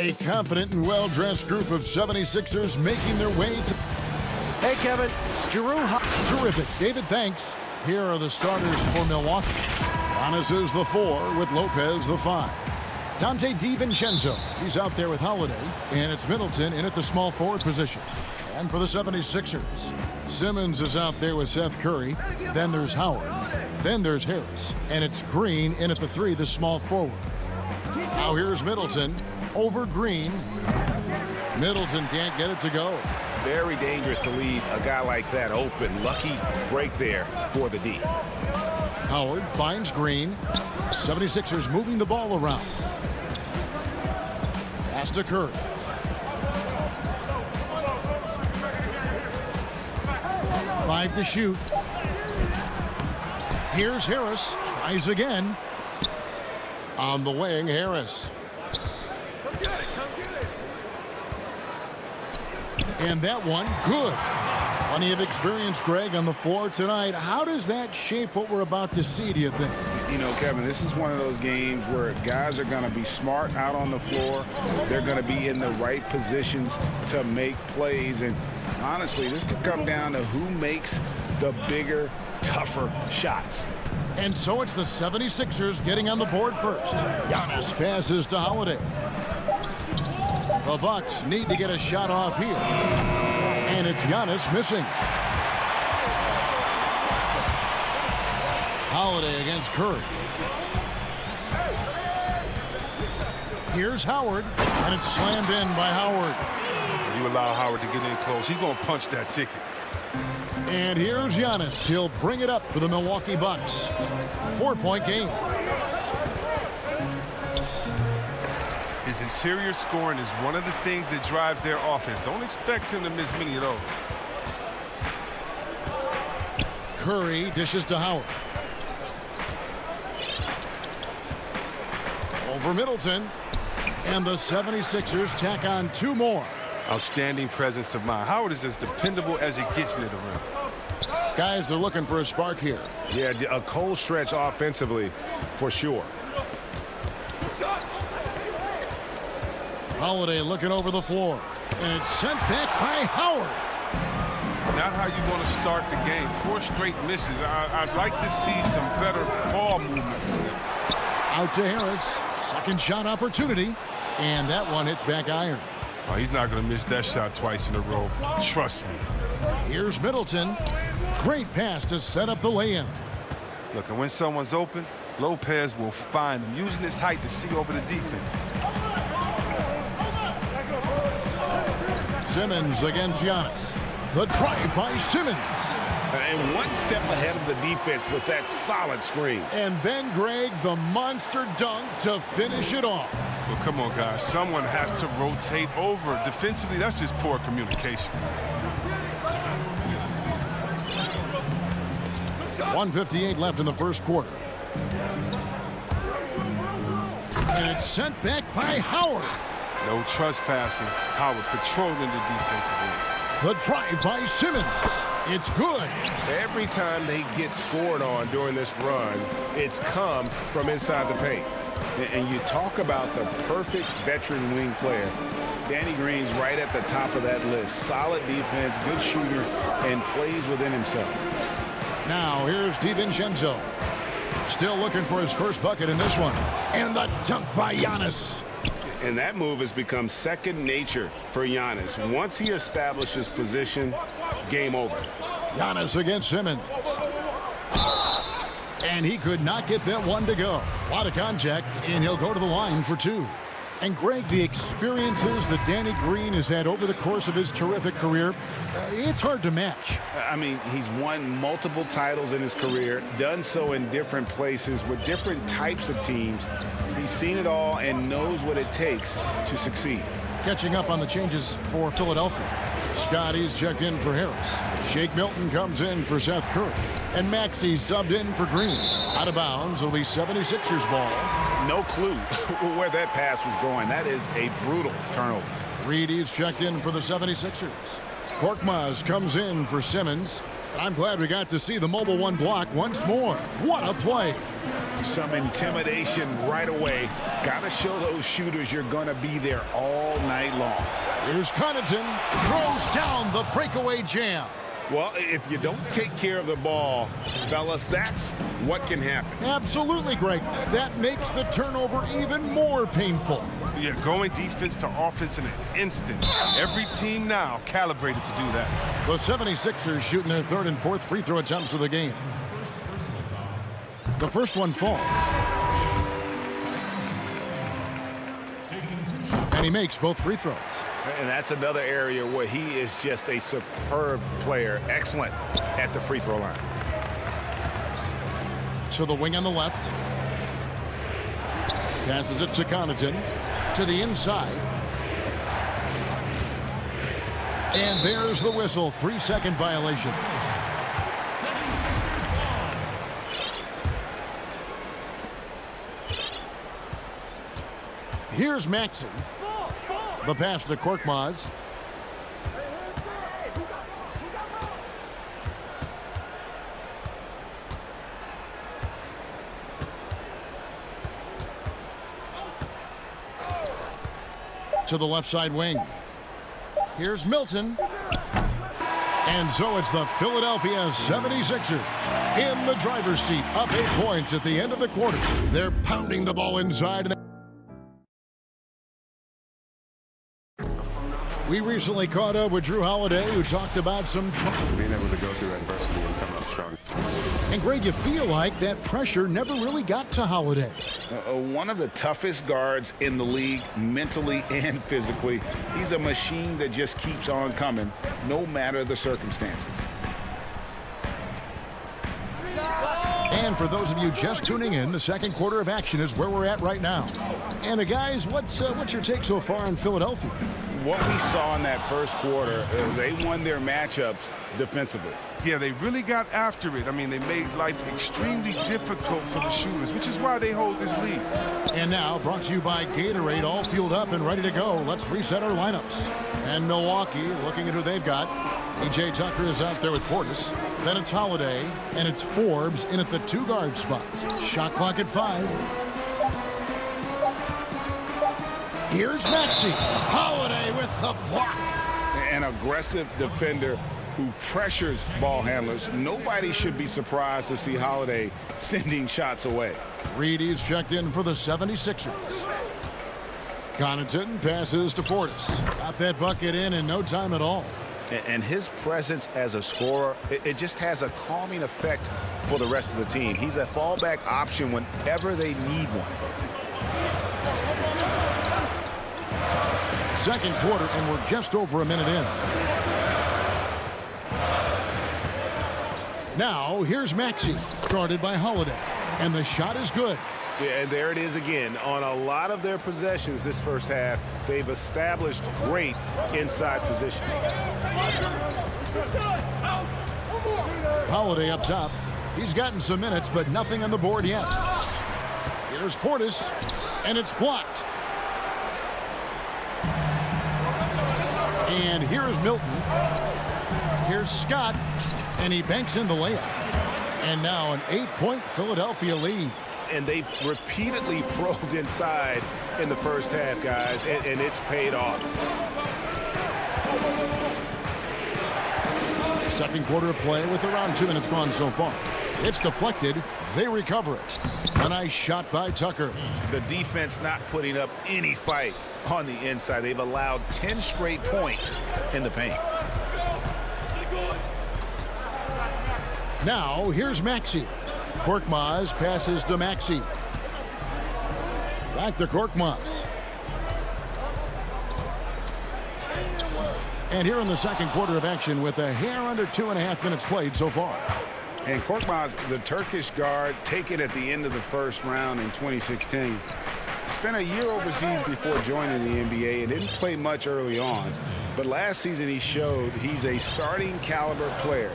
A confident and well-dressed group of 76ers making their way to... Hey, Kevin. Giroux. Terrific. David, thanks. Here are the starters for Milwaukee. Giannis is the 4 with Lopez the 5. Dante DiVincenzo, he's out there with Holiday. And it's Middleton in at the small forward position. And for the 76ers, Simmons is out there with Seth Curry. Then there's Howard. Then there's Harris. And it's Green in at the 3, the small forward. Now here's Middleton over Green. Middleton can't get it to go. Very dangerous to leave a guy like that open. Lucky break there for the D. Howard finds Green. 76ers moving the ball around. Pass to Curry. Five to shoot. Here's Harris. Tries again. On the wing, Harris. And that one, good. Plenty of experience, Greg, on the floor tonight. How does that shape what we're about to see, do you think? You know, Kevin, this is one of those games where guys are going to be smart out on the floor. They're going to be in the right positions to make plays. And honestly, this could come down to who makes the bigger, tougher shots. And so it's the 76ers getting on the board first. Giannis passes to Holiday. The Bucks need to get a shot off here. And it's Giannis missing. Holiday against Curry. Here's Howard, and it's slammed in by Howard. You allow Howard to get in close, he's going to punch that ticket. And here's Giannis. He'll bring it up for the Milwaukee Bucks. 4-point game. His interior scoring is one of the things that drives their offense. Don't expect him to miss many of those. Curry dishes to Howard. Over Middleton. And the 76ers tack on 2 more. Outstanding presence of mind. Howard is as dependable as it gets near the rim. Guys are looking for a spark here. Yeah, a cold stretch offensively for sure. Holiday looking over the floor. And it's sent back by Howard. Not how you want to start the game. 4 straight misses. I'd like to see some better ball movement from him. Out to Harris. Second shot opportunity. And that one hits back iron. Oh, he's not going to miss that shot twice in a row. Trust me. Here's Middleton. Great pass to set up the lay-in. Look, and when someone's open, Lopez will find him, using his height to see over the defense. Simmons against Giannis. The drive by Simmons. And one step ahead of the defense with that solid screen. And then, Greg, the monster dunk to finish it off. Well, come on, guys. Someone has to rotate over. Defensively, that's just poor communication. 1:58 left in the first quarter. And it's sent back by Howard. No trespassing. Howard patrolling the defensive end. The drive by Simmons. It's good. Every time they get scored on during this run, it's come from inside the paint. And you talk about the perfect veteran wing player. Danny Green's right at the top of that list. Solid defense, good shooter, and plays within himself. Now here's DiVincenzo. Still looking for his first bucket in this one. And the dunk by Giannis. And that move has become second nature for Giannis. Once he establishes position, game over. Giannis against Simmons. And he could not get that one to go. A lot of contact, and he'll go to the line for 2. And, Greg, the experiences that Danny Green has had over the course of his terrific career, it's hard to match. I mean, he's won multiple titles in his career, done so in different places with different types of teams. He's seen it all and knows what it takes to succeed. Catching up on the changes for Philadelphia. Scotty's checked in for Harris. Shake Milton comes in for Seth Curry. And Maxey subbed in for Green. Out of bounds, it'll be 76ers ball. No clue where that pass was going. That is a brutal turnover. Reedy's checked in for the 76ers. Korkmaz comes in for Simmons. And I'm glad we got to see the mobile one block once more. What a play. Some intimidation right away. Got to show those shooters you're going to be there all night long. Here's Connaughton. Throws down the breakaway jam. Well, if you don't take care of the ball, fellas, that's what can happen. Absolutely, Greg. That makes the turnover even more painful. Yeah, going defense to offense in an instant. Every team now calibrated to do that. The 76ers shooting their third and fourth free throw attempts of the game. The first one falls. And he makes both free throws. And that's another area where he is just a superb player. Excellent at the free throw line. To the wing on the left. Passes it to Connaughton. To the inside. And there's the whistle. 3-second violation. Here's Maxey. The pass to Korkmaz. To the left side wing. Here's Milton. And so it's the Philadelphia 76ers in the driver's seat, up 8 points at the end of the quarter. They're pounding the ball inside. We recently caught up with Drew Holiday, who talked about some being able to go through adversity and come up strong. And Greg, you feel like that pressure never really got to Holiday. One of the toughest guards in the league, mentally and physically. He's a machine that just keeps on coming, no matter the circumstances. And for those of you just tuning in, the second quarter of action is where we're at right now. And guys, what's your take so far on Philadelphia? What we saw in that first quarter, they won their matchups defensively. Yeah, they really got after it. I mean, they made life extremely difficult for the shooters, which is why they hold this lead. And now, brought to you by Gatorade, all fueled up and ready to go. Let's reset our lineups. And Milwaukee, looking at who they've got. E.J. Tucker is out there with Portis. Then it's Holiday, and it's Forbes in at the 2-guard spot. Shot clock at 5. Here's Maxey. Holiday with the block. An aggressive defender who pressures ball handlers. Nobody should be surprised to see Holiday sending shots away. Reedy's checked in for the 76ers. Connaughton passes to Portis. Got that bucket in no time at all. And his presence as a scorer, it just has a calming effect for the rest of the team. He's a fallback option whenever they need one. Second quarter, and we're just over a minute in. Now, here's Maxey, guarded by Holiday. And the shot is good. Yeah, and there it is again. On a lot of their possessions this first half, they've established great inside position. Holiday up top. He's gotten some minutes, but nothing on the board yet. Here's Portis, and it's blocked. And here's Milton. Here's Scott, and he banks in the layup. And now an 8-point Philadelphia lead. And they've repeatedly probed inside in the first half, guys, and it's paid off. Second quarter of play with around 2 minutes gone so far. It's deflected. They recover it. A nice shot by Tucker. The defense not putting up any fight on the inside. They've allowed 10 straight points in the paint. Now, here's Maxey. Korkmaz passes to Maxey. Back to Korkmaz. And here in the second quarter of action with a hair under 2.5 minutes played so far. And Korkmaz, the Turkish guard, taken at the end of the first round in 2016. Spent a year overseas before joining the NBA and didn't play much early on. But last season he showed he's a starting caliber player.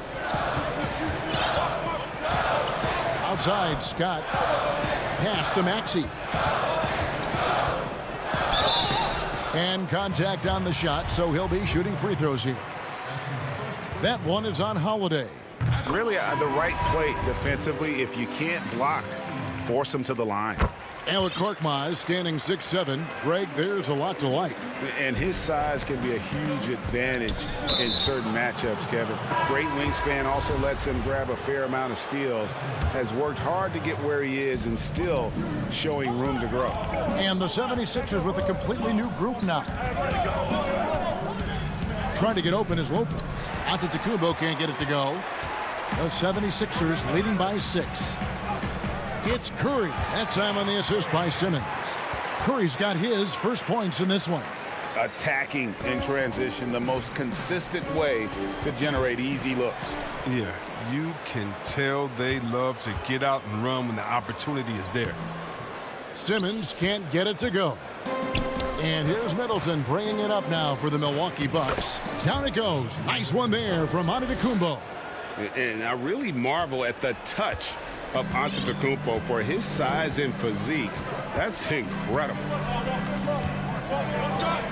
Outside, Scott. Pass to Maxey. And contact on the shot, so he'll be shooting free throws here. That one is on Holiday. really the right play defensively. If you can't block, force them to the line. Alec Korkmaz standing 6'7". Greg, there's a lot to like. And his size can be a huge advantage in certain matchups, Kevin. Great wingspan also lets him grab a fair amount of steals. Has worked hard to get where he is and still showing room to grow. And the 76ers with a completely new group now. Trying to get open is Lopez. Antetokounmpo can't get it to go. The 76ers leading by 6. It's Curry. That time on the assist by Simmons. Curry's got his first points in this one. Attacking in transition, the most consistent way to generate easy looks. Yeah, you can tell they love to get out and run when the opportunity is there. Simmons can't get it to go. And here's Middleton bringing it up now for the Milwaukee Bucks. Down it goes. Nice one there from Antetokounmpo. And I really marvel at the touch of Antetokounmpo for his size and physique. That's incredible.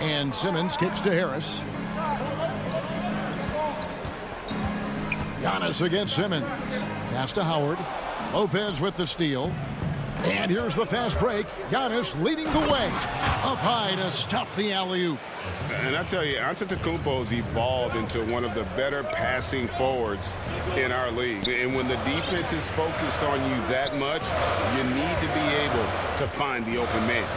And Simmons kicks to Harris. Giannis against Simmons. Pass to Howard. Lopez with the steal. And here's the fast break. Giannis leading the way. Up high to stuff the alley-oop. And I tell you, Antetokounmpo's evolved into one of the better passing forwards in our league. And when the defense is focused on you that much, you need to be able to find the open man.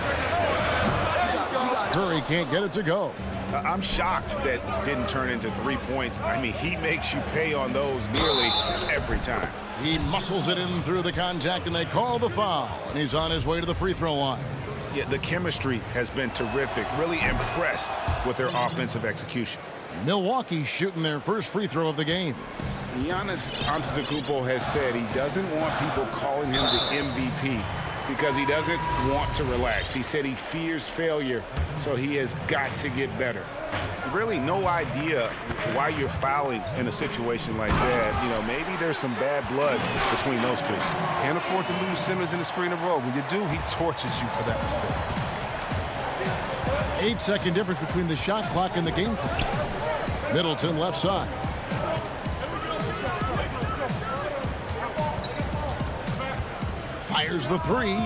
Curry can't get it to go. I'm shocked that didn't turn into 3 points. I mean, he makes you pay on those nearly every time. He muscles it in through the contact, and they call the foul. And he's on his way to the free throw line. Yeah, the chemistry has been terrific. Really impressed with their offensive execution. Milwaukee shooting their first free throw of the game. Giannis Antetokounmpo has said he doesn't want people calling him the MVP because he doesn't want to relax. He said he fears failure, so he has got to get better. Really no idea why you're fouling in a situation like that. You know, maybe there's some bad blood between those two. Can't afford to lose Simmons in the screen and roll. When you do, he tortures you for that mistake. 8-second difference between the shot clock and the game clock. Middleton left side. Fires the three.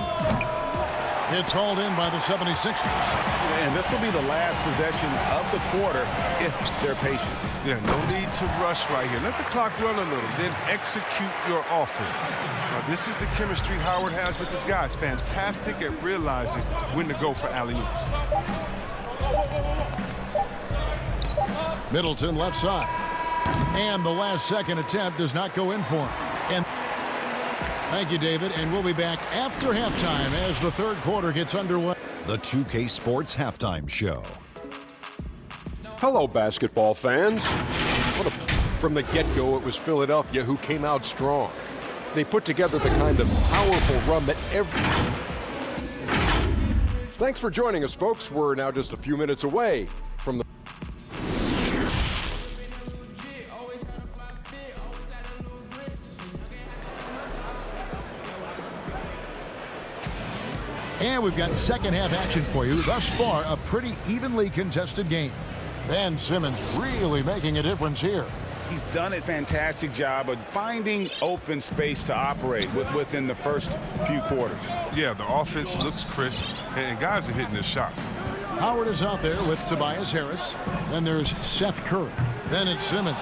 It's hauled in by the 76ers. And this will be the last possession of the quarter if they're patient. Yeah, no need to rush right here. Let the clock run a little, then execute your offense. Now, this is the chemistry Howard has with his guys. Fantastic at realizing when to go for alley-oops. Middleton left side. And the last second attempt does not go in for him. And thank you, David. And we'll be back after halftime as the third quarter gets underway. The 2K Sports Halftime Show. Hello, basketball fans. From the get-go, it was Philadelphia who came out strong. They put together the kind of powerful run that Thanks for joining us, folks. We're now just a few minutes away from the And we've got second half action for you. Thus far, a pretty evenly contested game. Ben Simmons really making a difference here. He's done a fantastic job of finding open space to operate within the first few quarters. Yeah, the offense looks crisp, and guys are hitting their shots. Howard is out there with Tobias Harris. Then there's Seth Curry. Then it's Simmons.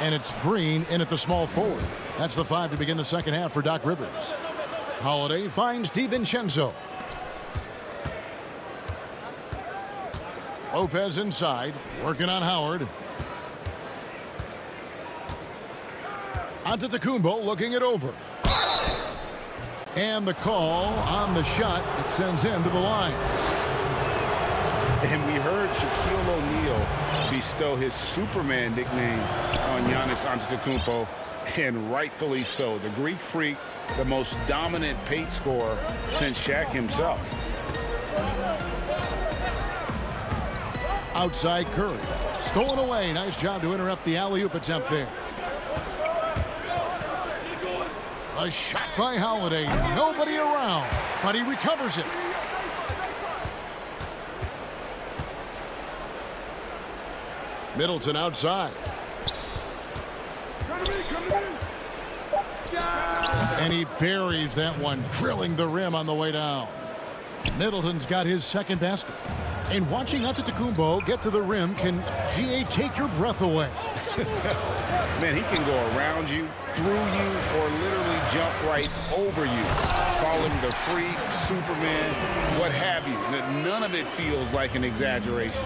And it's Green in at the small forward. That's the 5 to begin the second half for Doc Rivers. Holiday finds DiVincenzo. Lopez inside, working on Howard. Antetokounmpo looking it over. And the call on the shot that sends him to the line. And we heard Shaquille O'Neal bestow his Superman nickname on Giannis Antetokounmpo, and rightfully so. The Greek Freak, the most dominant paint scorer since Shaq himself. Outside Curry. Stolen away. Nice job to interrupt the alley-oop attempt there. A shot by Holiday. Nobody around, but he recovers it. Middleton outside. And he buries that one, drilling the rim on the way down. Middleton's got his second basket. And watching Antetokounmpo get to the rim can, GA, take your breath away. Man, he can go around you, through you, or literally jump right over you. Call him the freak, Superman, what have you. None of it feels like an exaggeration.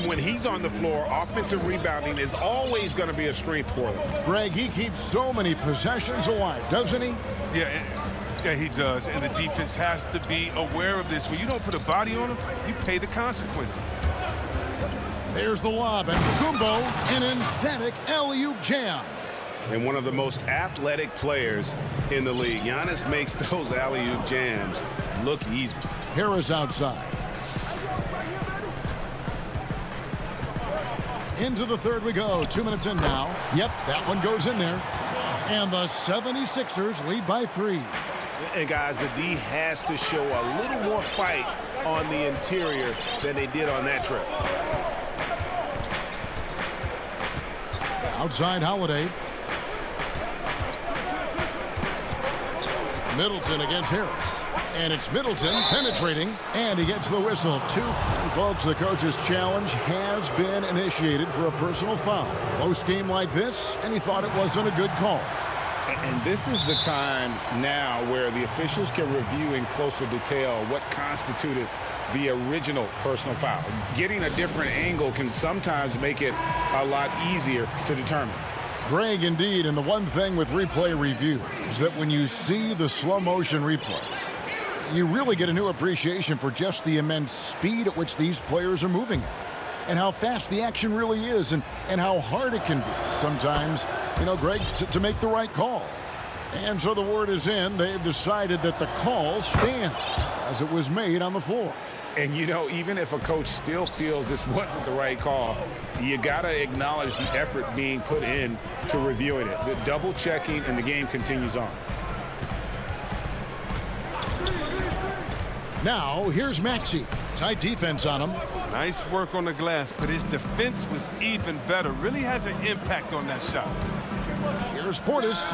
When he's on the floor, offensive rebounding is always going to be a strength for them. Greg, he keeps so many possessions alive, doesn't he? Yeah, he does. And the defense has to be aware of this. When you don't put a body on him, you pay the consequences. There's the lob, and Kumbo, an emphatic alley-oop jam. And one of the most athletic players in the league. Giannis makes those alley-oop jams look easy. Harris outside. Into the third we go. 2 minutes in now. Yep, that one goes in there. And the 76ers lead by 3. And guys, the D has to show a little more fight on the interior than they did on that trip. Outside Holiday. Middleton against Harris. And it's Middleton penetrating, and he gets the whistle. And folks, the coach's challenge has been initiated for a personal foul. Close game like this, and he thought it wasn't a good call. And this is the time now where the officials can review in closer detail what constituted the original personal foul. Getting a different angle can sometimes make it a lot easier to determine. Greg, indeed, and the one thing with replay review is that when you see the slow motion replay, you really get a new appreciation for just the immense speed at which these players are moving and how fast the action really is and how hard it can be sometimes, you know, Greg, to make the right call. And so the word is in. They've decided that the call stands as it was made on the floor. And, you know, even if a coach still feels this wasn't the right call, you got to acknowledge the effort being put in to reviewing it. The double checking, and the game continues on. Now, here's Maxey. Tight defense on him. Nice work on the glass, but his defense was even better. Really has an impact on that shot. Here's Portis.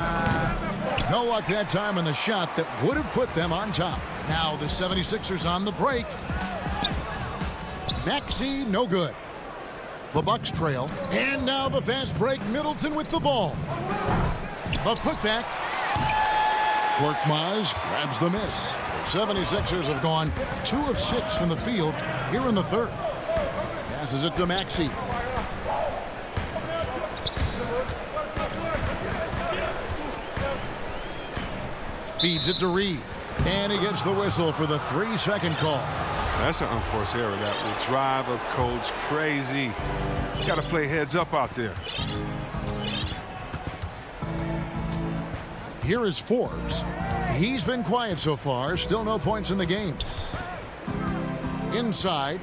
No luck that time on the shot that would have put them on top. Now the 76ers on the break. Maxey, no good. The Bucks trail. And now the fast break. Middleton with the ball. A putback. Korkmaz grabs the miss. The 76ers have gone 2 of 6 from the field here in the third. Passes it to Maxey. Feeds it to Reed. And he gets the whistle for the 3-second call. That's an unforced error that will drive a coach crazy. You got to play heads up out there. Here is Forbes. He's been quiet so far. Still no points in the game. Inside.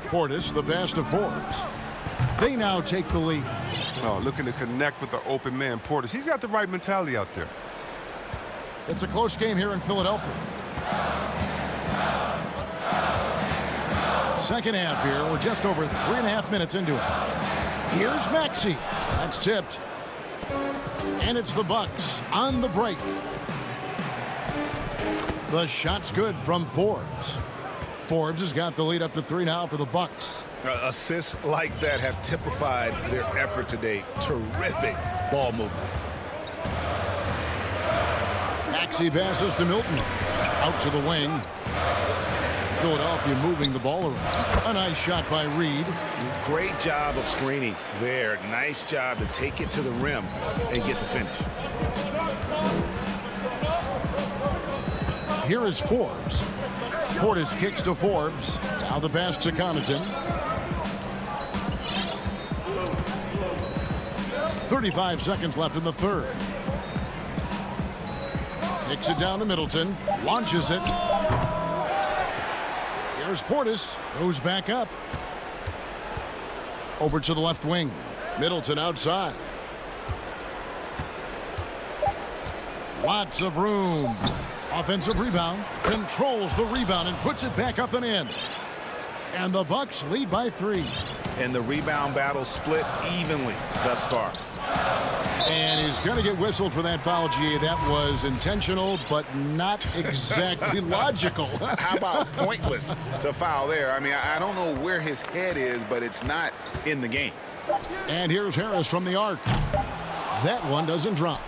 Portis, the pass to Forbes. They now take the lead. Oh, looking to connect with the open man, Portis. He's got the right mentality out there. It's a close game here in Philadelphia. Second half here. We're just over 3.5 minutes into it. Here's Maxey. That's tipped. And it's the Bucks on the break. The shot's good from Forbes. Forbes has got the lead up to 3 now for the Bucks. Assists like that have typified their effort today. Terrific ball movement. Maxey passes to Milton. Out to the wing. Philadelphia moving the ball around. A nice shot by Reed. Great job of screening there. Nice job to take it to the rim and get the finish. Here is Forbes. Portis kicks to Forbes. Now the pass to Connaughton. 35 seconds left in the third. Kicks it down to Middleton. Launches it. Here's Portis. Goes back up. Over to the left wing. Middleton outside. Lots of room. Offensive rebound. Controls the rebound and puts it back up and in. And the Bucks lead by 3. And the rebound battle split evenly thus far. And he's going to get whistled for that foul, GA. That was intentional, but not exactly logical. How about pointless to foul there? I mean, I don't know where his head is, but it's not in the game. And here's Harris from the arc. That one doesn't drop.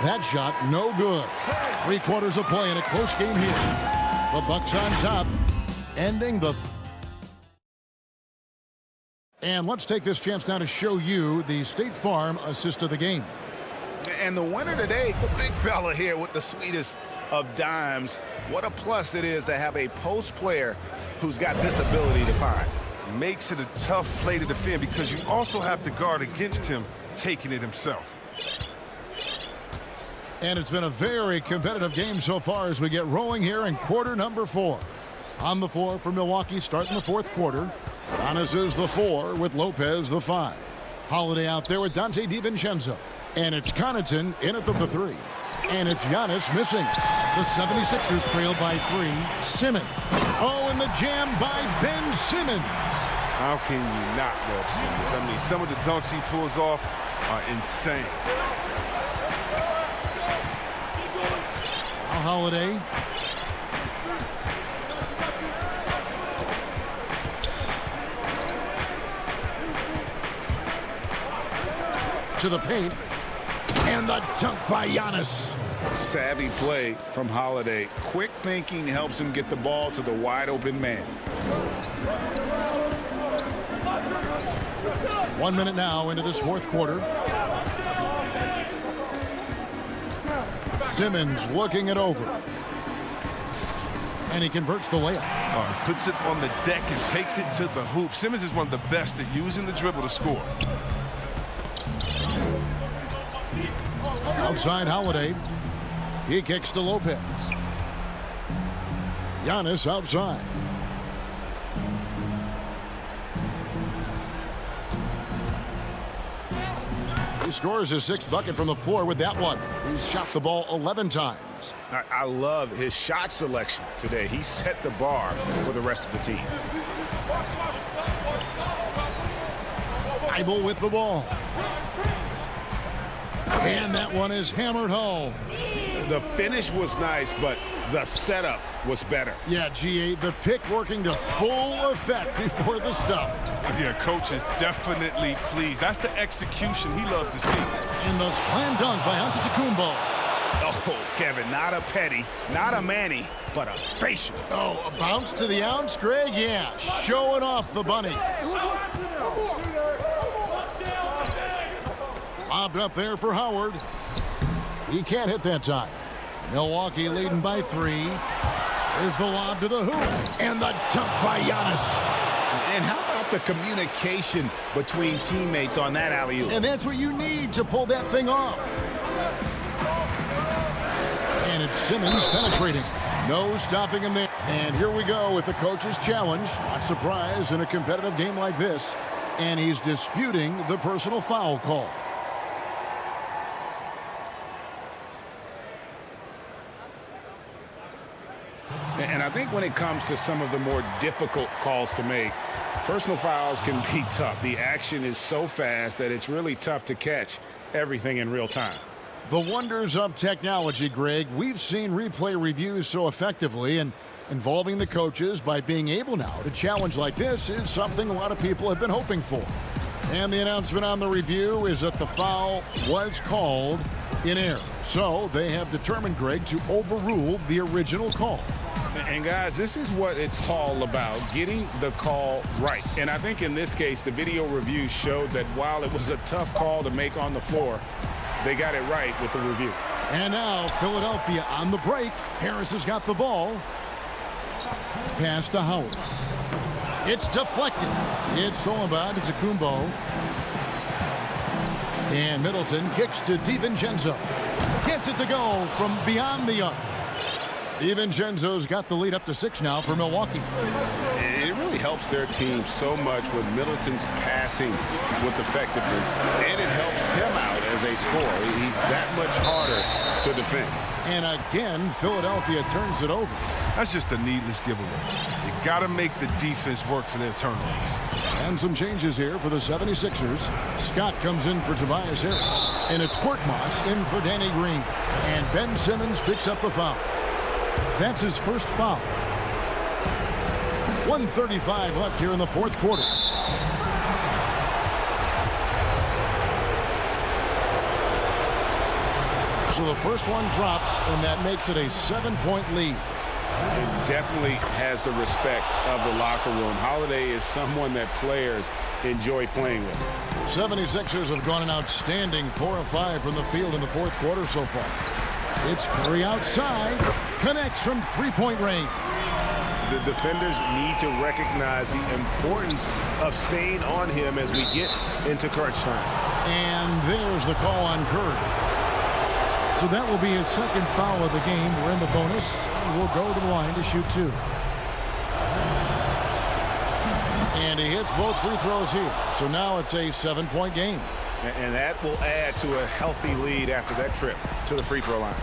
That shot, no good. 3 quarters of play in a close game here. The Bucks on top, ending the... And let's take this chance now to show you the State Farm assist of the game. And the winner today, the big fella here with the sweetest of dimes. What a plus it is to have a post player who's got this ability to find. Makes it a tough play to defend because you also have to guard against him taking it himself. And it's been a very competitive game so far as we get rolling here in quarter number 4. On the floor for Milwaukee starting the 4th quarter. Giannis is the 4 with Lopez the 5. Holiday out there with Dante DiVincenzo. And it's Connaughton in at the 3. And it's Giannis missing. The 76ers trail by 3. Simmons. Oh, and the jam by Ben Simmons. How can you not love Simmons? I mean, some of the dunks he pulls off are insane. Holiday. To the paint. And the dunk by Giannis. Savvy play from Holiday. Quick thinking helps him get the ball to the wide open man. 1 minute now into this 4th quarter. Simmons looking it over. And he converts the layup. Puts it on the deck and takes it to the hoop. Simmons is one of the best at using the dribble to score. Outside Holiday. He kicks to Lopez. Giannis outside. He scores his 6th bucket from the floor with that one. He's shot the ball 11 times. I love his shot selection today. He set the bar for the rest of the team. Bible with the ball. And that one is hammered home. The finish was nice, but the setup was better. Yeah, GA, the pick working to full effect before the stuff. Yeah, coach is definitely pleased. That's the execution he loves to see. And the slam dunk by Antetokounmpo. Oh, Kevin, not a petty, not a Manny, but a facial. Oh, a bounce to the ounce, Greg? Yeah, showing off the bunnies. Lobbed up there for Howard. He can't hit that time. Milwaukee leading by 3. There's the lob to the hoop. And the dunk by Giannis. And how about the communication between teammates on that alley-oop? And that's what you need to pull that thing off. And it's Simmons penetrating. No stopping him there. And here we go with the coach's challenge. Not surprised in a competitive game like this. And he's disputing the personal foul call. And I think when it comes to some of the more difficult calls to make, personal fouls can be tough. The action is so fast that it's really tough to catch everything in real time. The wonders of technology, Greg. We've seen replay reviews so effectively, and involving the coaches by being able now to challenge like this is something a lot of people have been hoping for. And the announcement on the review is that the foul was called in error. So they have determined, Greg, to overrule the original call. And guys, this is what it's all about, getting the call right. And I think in this case, the video review showed that while it was a tough call to make on the floor, they got it right with the review. And now Philadelphia on the break. Harris has got the ball. Pass to Howard. It's deflected. It's stolen by Antetokounmpo. And Middleton kicks to DiVincenzo. Gets it to go from beyond the arc. DiVincenzo's got the lead up to 6 now for Milwaukee. It really helps their team so much with Middleton's passing with effectiveness. And it helps him out as a scorer. He's that much harder to defend. And again, Philadelphia turns it over. That's just a needless giveaway. You got to make the defense work for their turnovers. And some changes here for the 76ers. Scott comes in for Tobias Harris. And it's Korkmaz in for Danny Green. And Ben Simmons picks up the foul. That's his first foul. 1:35 left here in the fourth quarter. So the first one drops, and that makes it a 7-point lead. It definitely has the respect of the locker room. Holiday is someone that players enjoy playing with. 76ers have gone an outstanding 4 of 5 from the field in the fourth quarter so far. It's Curry outside, connects from three-point range. The defenders need to recognize the importance of staying on him as we get into crunch time. And there's the call on Curry. So that will be his second foul of the game. We're in the bonus. We'll go to the line to shoot 2. And he hits both free throws here. So now it's a 7-point game. And that will add to a healthy lead after that trip to the free throw line.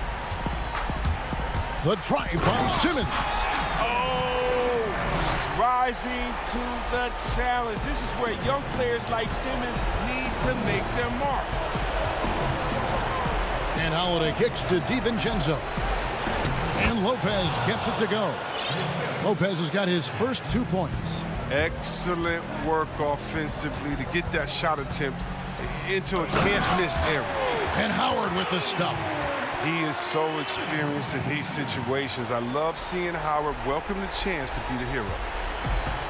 The try by Simmons. Rising to the challenge. This is where young players like Simmons need to make their mark. And Holiday kicks to DiVincenzo. And Lopez gets it to go. Lopez has got his first 2 points. Excellent work offensively to get that shot attempt into a can't-miss area. And Howard with the stuff. He is so experienced in these situations. I love seeing Howard welcome the chance to be the hero.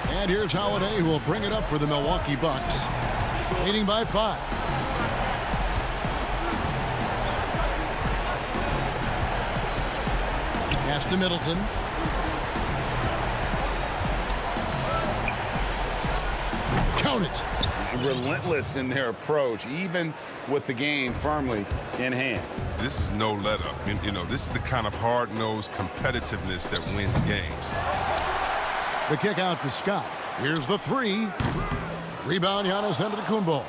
And here's Holiday, who will bring it up for the Milwaukee Bucks. Leading by 5. Pass to Middleton. Count it. Relentless in their approach, even with the game firmly in hand. This is no let-up. You know, this is the kind of hard-nosed competitiveness that wins games. The kick out to Scott. Here's the 3. Rebound, Giannis Antetokounmpo.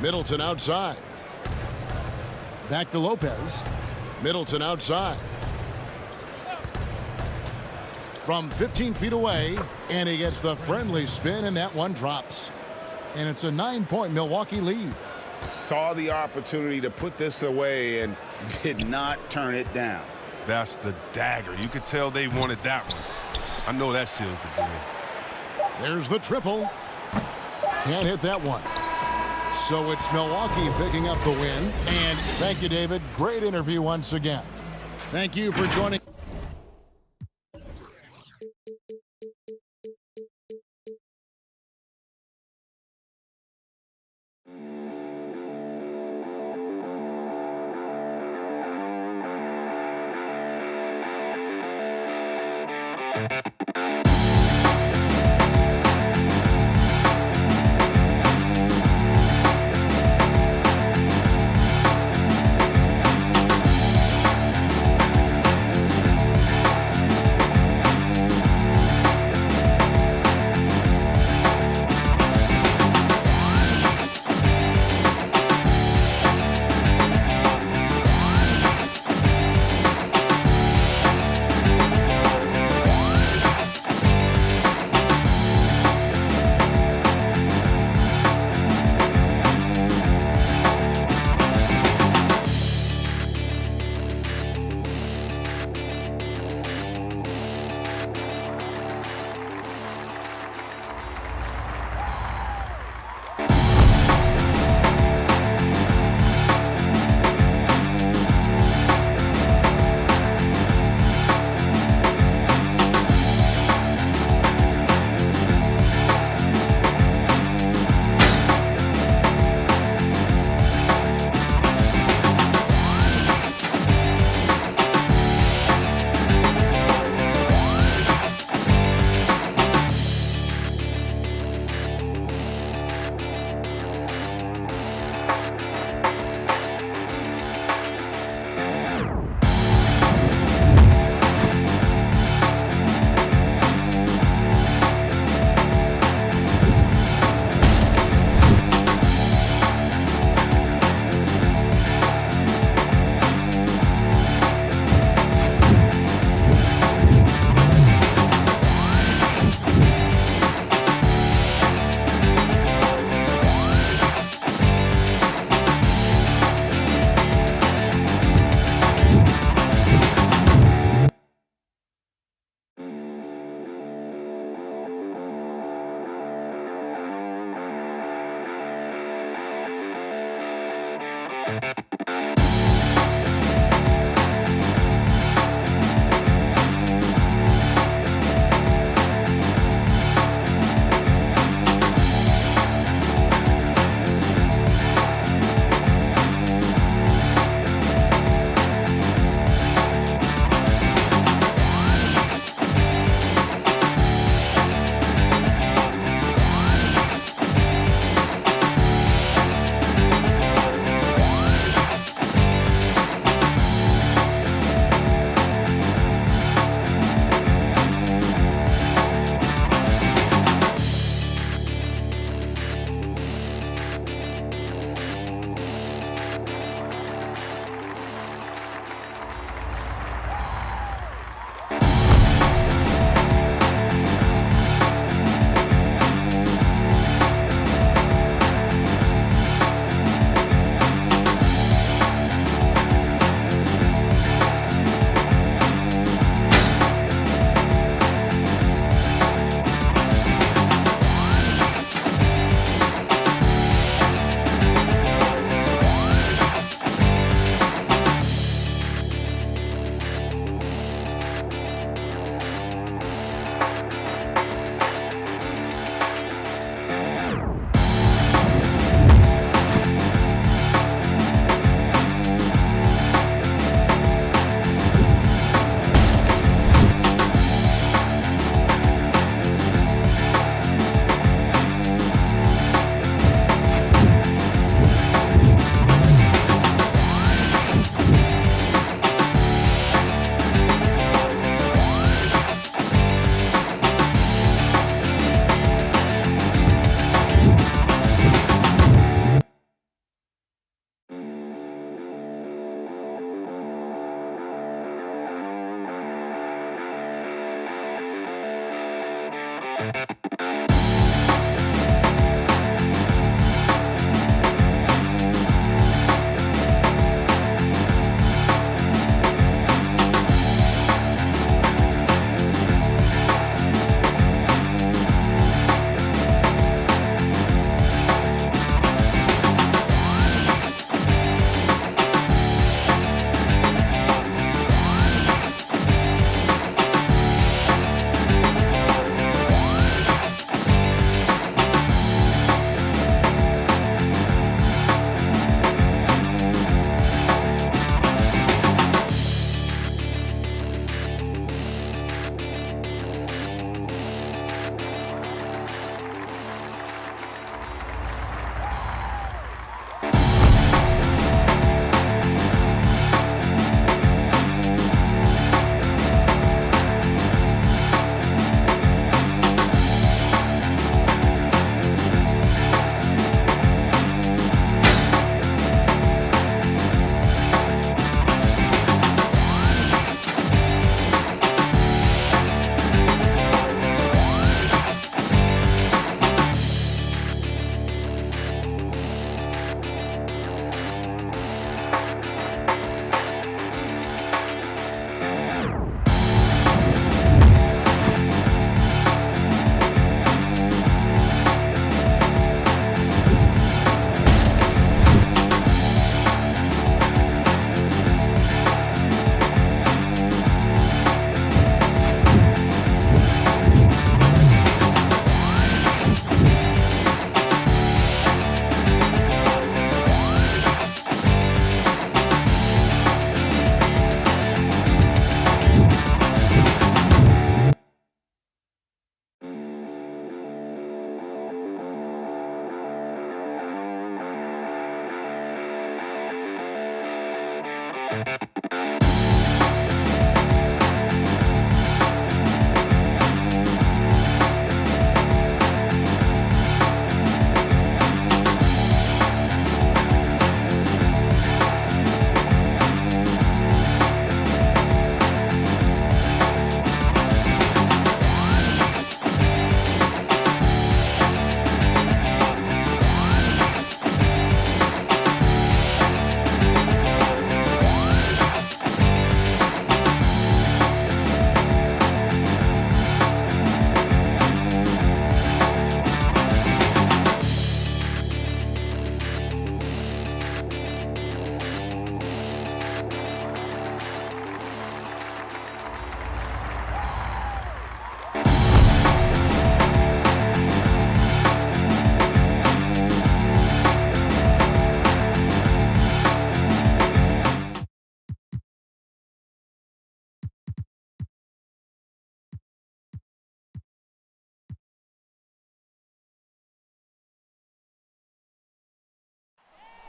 Middleton outside. Back to Lopez. Middleton outside. From 15 feet away, and he gets the friendly spin, and that one drops. And it's a 9-point Milwaukee lead. Saw the opportunity to put this away and did not turn it down. That's the dagger. You could tell they wanted that one. I know that seals the deal. There's the triple. Can't hit that one. So it's Milwaukee picking up the win. And thank you, David. Great interview once again. Thank you for joining.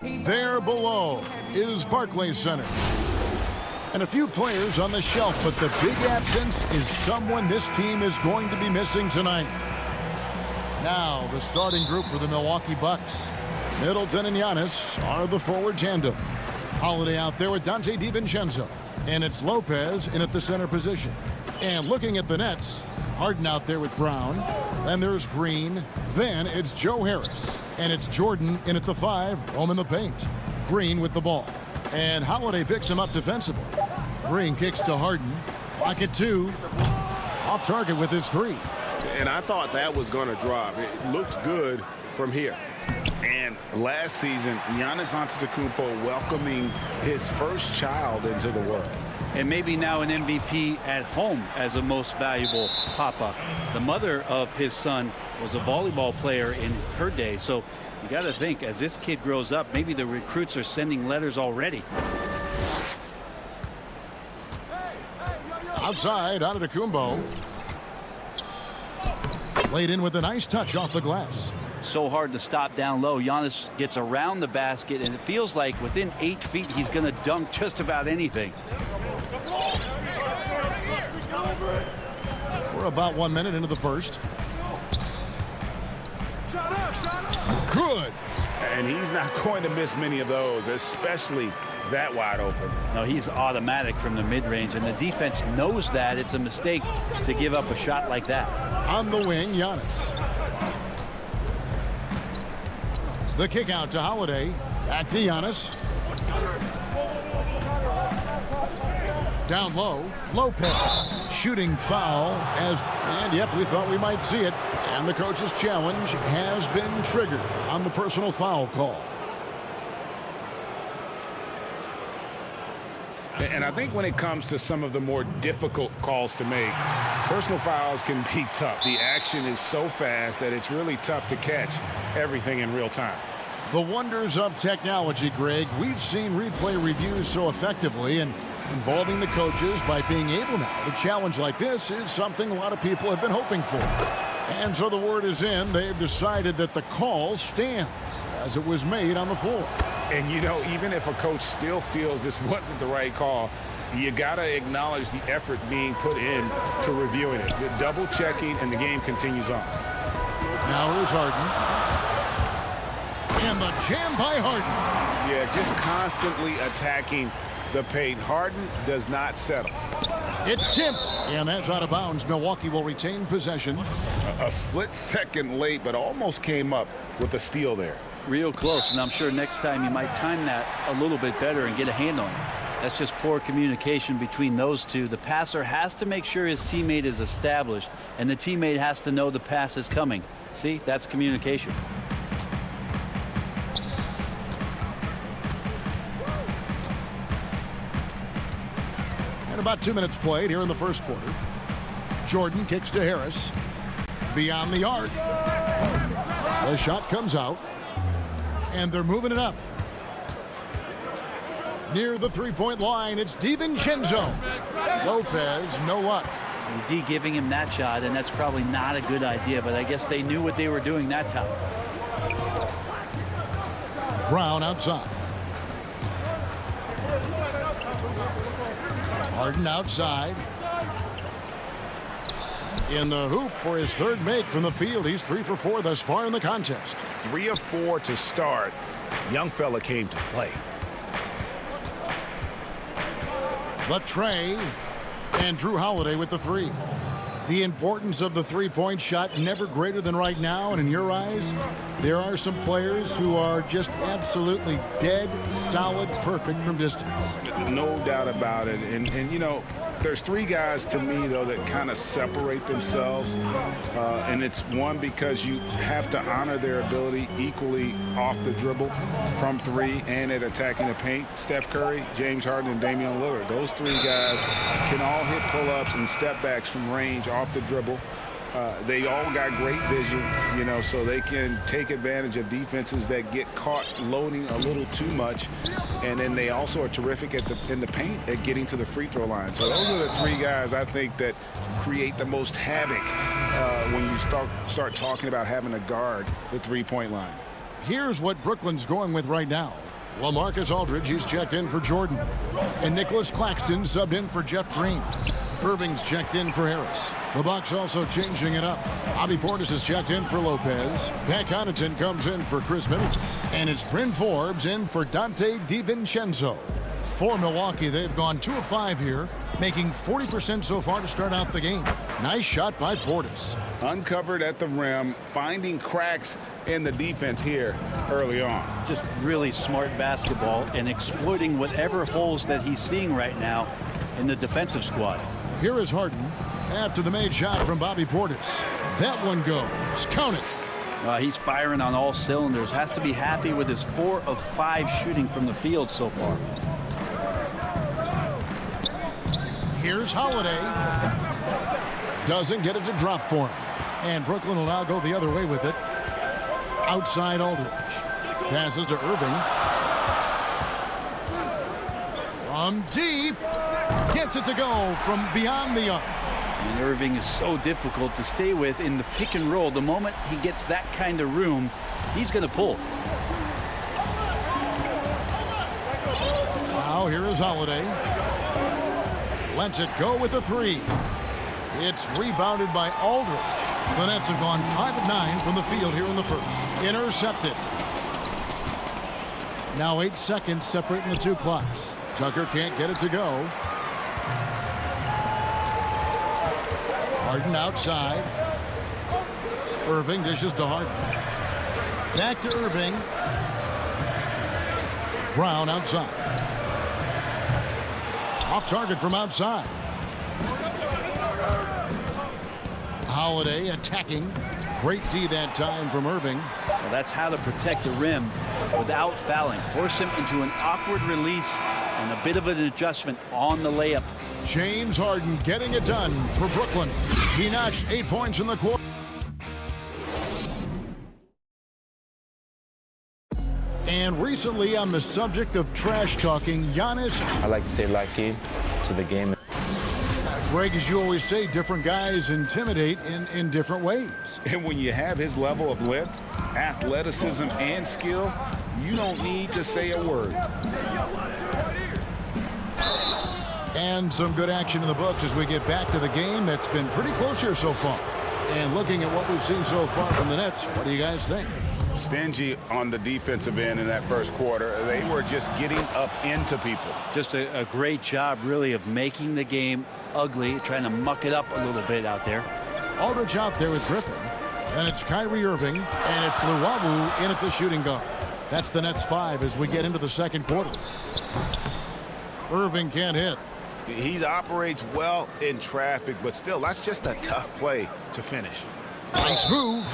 There below is Barclays Center. And a few players on the shelf, but the big absence is someone this team is going to be missing tonight. Now, the starting group for the Milwaukee Bucks. Middleton and Giannis are the forward tandem. Holiday out there with Donte DiVincenzo. And it's Lopez in at the center position. And looking at the Nets, Harden out there with Brown. Then there's Green. Then it's Joe Harris. And it's Jordan in at the 5, roaming the paint. Green with the ball. And Holiday picks him up defensively. Green kicks to Harden. Clock at 2. Off target with his 3. And I thought that was going to drop. It looked good from here. And last season, Giannis Antetokounmpo welcoming his first child into the world. And maybe now an MVP at home as a most valuable pop-up. The mother of his son was a volleyball player in her day. So you got to think, as this kid grows up, maybe the recruits are sending letters already. Outside, Antetokounmpo. Laid in with a nice touch off the glass. So hard to stop down low. Giannis gets around the basket, and it feels like within 8 feet he's going to dunk just about anything. We're about 1 minute into the first. Good. And he's not going to miss many of those, especially that wide open. No, he's automatic from the mid-range, and the defense knows that. It's a mistake to give up a shot like that. On the wing, Giannis. The kick out to Holiday. Back to Giannis. Down low, Lopez. Shooting foul and yep, we thought we might see it. And the coach's challenge has been triggered on the personal foul call. And I think when it comes to some of the more difficult calls to make, personal fouls can be tough. The action is so fast that it's really tough to catch everything in real time. The wonders of technology, Greg. We've seen replay reviews so effectively, and involving the coaches by being able now to challenge like this is something a lot of people have been hoping for. And so the word is in. They've decided that the call stands as it was made on the floor. And, you know, even if a coach still feels this wasn't the right call, you got to acknowledge the effort being put in to reviewing it. The double checking, and the game continues on. Now here's Harden. And the jam by Harden. Yeah, just constantly attacking the paint. Harden does not settle. It's tipped, and that's out of bounds. Milwaukee will retain possession. A split second late, but almost came up with a steal there. Real close, and I'm sure next time you might time that a little bit better and get a hand on it. That's just poor communication between those two. The passer has to make sure his teammate is established, and the teammate has to know the pass is coming. See, that's communication. And about 2 minutes played here in the first quarter. Jordan kicks to Harris. Beyond the arc. The shot comes out. And they're moving it up. Near the three-point line, it's DiVincenzo. Lopez, no luck. D giving him that shot, and that's probably not a good idea, but I guess they knew what they were doing that time. Brown outside. Harden outside. In the hoop for his third make from the field. He's 3 for 4 thus far in the contest. 3 of 4 to start. Young fella came to play. The tray. And Drew Holiday with the 3. The importance of the three-point shot never greater than right now. And in your eyes, there are some players who are just absolutely dead, solid, perfect from distance. No doubt about it. And you know, there's 3 guys to me, though, that kind of separate themselves. And it's one, because you have to honor their ability equally off the dribble from 3 and at attacking the paint. Steph Curry, James Harden, and Damian Lillard. Those 3 guys can all hit pull-ups and step backs from range off the dribble. They all got great vision, you know, so they can take advantage of defenses that get caught loading a little too much. And then they also are terrific in the paint at getting to the free throw line. So those are the 3 guys I think that create the most havoc when you start talking about having to guard the three-point line. Here's what Brooklyn's going with right now. LaMarcus Aldridge, he's checked in for Jordan. And Nicholas Claxton subbed in for Jeff Green. Irving's checked in for Harris. The Bucks also changing it up. Bobby Portis is checked in for Lopez. Pat Connaughton comes in for Chris Middleton. And it's Bryn Forbes in for Dante DiVincenzo. For Milwaukee, they've gone 2 of 5 here, making 40% so far to start out the game. Nice shot by Portis. Uncovered at the rim, finding cracks in the defense here early on. Just really smart basketball and exploiting whatever holes that he's seeing right now in the defensive squad. Here is Harden after the made shot from Bobby Portis. That one goes. Count it. He's firing on all cylinders. Has to be happy with his 4 of 5 shooting from the field so far. Here's Holiday. Doesn't get it to drop for him. And Brooklyn will now go the other way with it. Outside Aldridge. Passes to Irving. From deep. Gets it to go from beyond the arc. And Irving is so difficult to stay with in the pick and roll. The moment he gets that kind of room, he's going to pull. Now here is Holiday. Lets it go with a 3. It's rebounded by Aldridge. The Nets have gone 5 of 9 from the field here in the first. Intercepted. Now 8 seconds separating the 2 clocks. Tucker can't get it to go. Harden outside. Irving dishes to Harden. Back to Irving. Brown outside. Off target from outside. Holiday attacking. Great D that time from Irving. Well, that's how to protect the rim without fouling. Force him into an awkward release and a bit of an adjustment on the layup. James Harden getting it done for Brooklyn. He notched 8 points in the quarter. And recently, on the subject of trash talking, Giannis. I like to stay locked in to the game. Greg, as you always say, different guys intimidate in different ways. And when you have his level of length, athleticism, and skill, you don't need to say a word. And some good action in the books as we get back to the game that's been pretty close here so far. And looking at what we've seen so far from the Nets, what do you guys think? Stingy on the defensive end in that first quarter. They were just getting up into people. Just a great job, really, of making the game ugly, trying to muck it up a little bit out there. Aldridge out there with Griffin. And it's Kyrie Irving. And it's Luwawu in at the shooting guard. That's the Nets 5 as we get into the second quarter. Irving can't hit. He operates well in traffic, but still, that's just a tough play to finish. Nice move.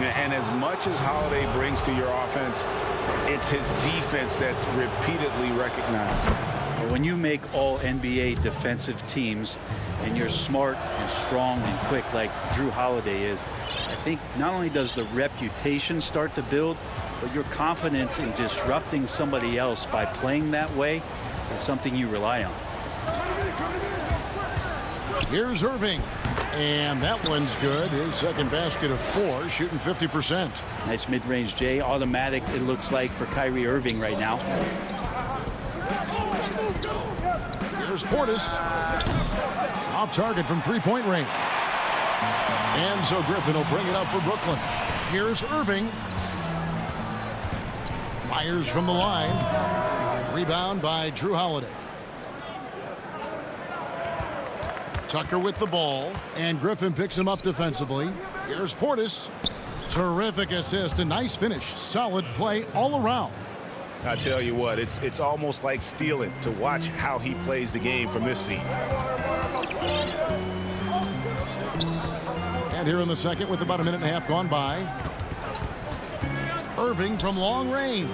And as much as Holiday brings to your offense, it's his defense that's repeatedly recognized. When you make all NBA defensive teams and you're smart and strong and quick like Drew Holiday is, I think not only does the reputation start to build, but your confidence in disrupting somebody else by playing that way is something you rely on. Here's Irving. And that one's good. His second basket of 4, shooting 50%. Nice mid-range J. Automatic, it looks like, for Kyrie Irving right now. Here's Portis. Off target from 3-point range. And so Griffin will bring it up for Brooklyn. Here's Irving. Fires from the line. Rebound by Drew Holiday. Tucker with the ball, and Griffin picks him up defensively. Here's Portis. Terrific assist, a nice finish. Solid play all around. I tell you what, it's almost like stealing to watch how he plays the game from this seat. And here in the second with about a minute and a half gone by. Irving from long range.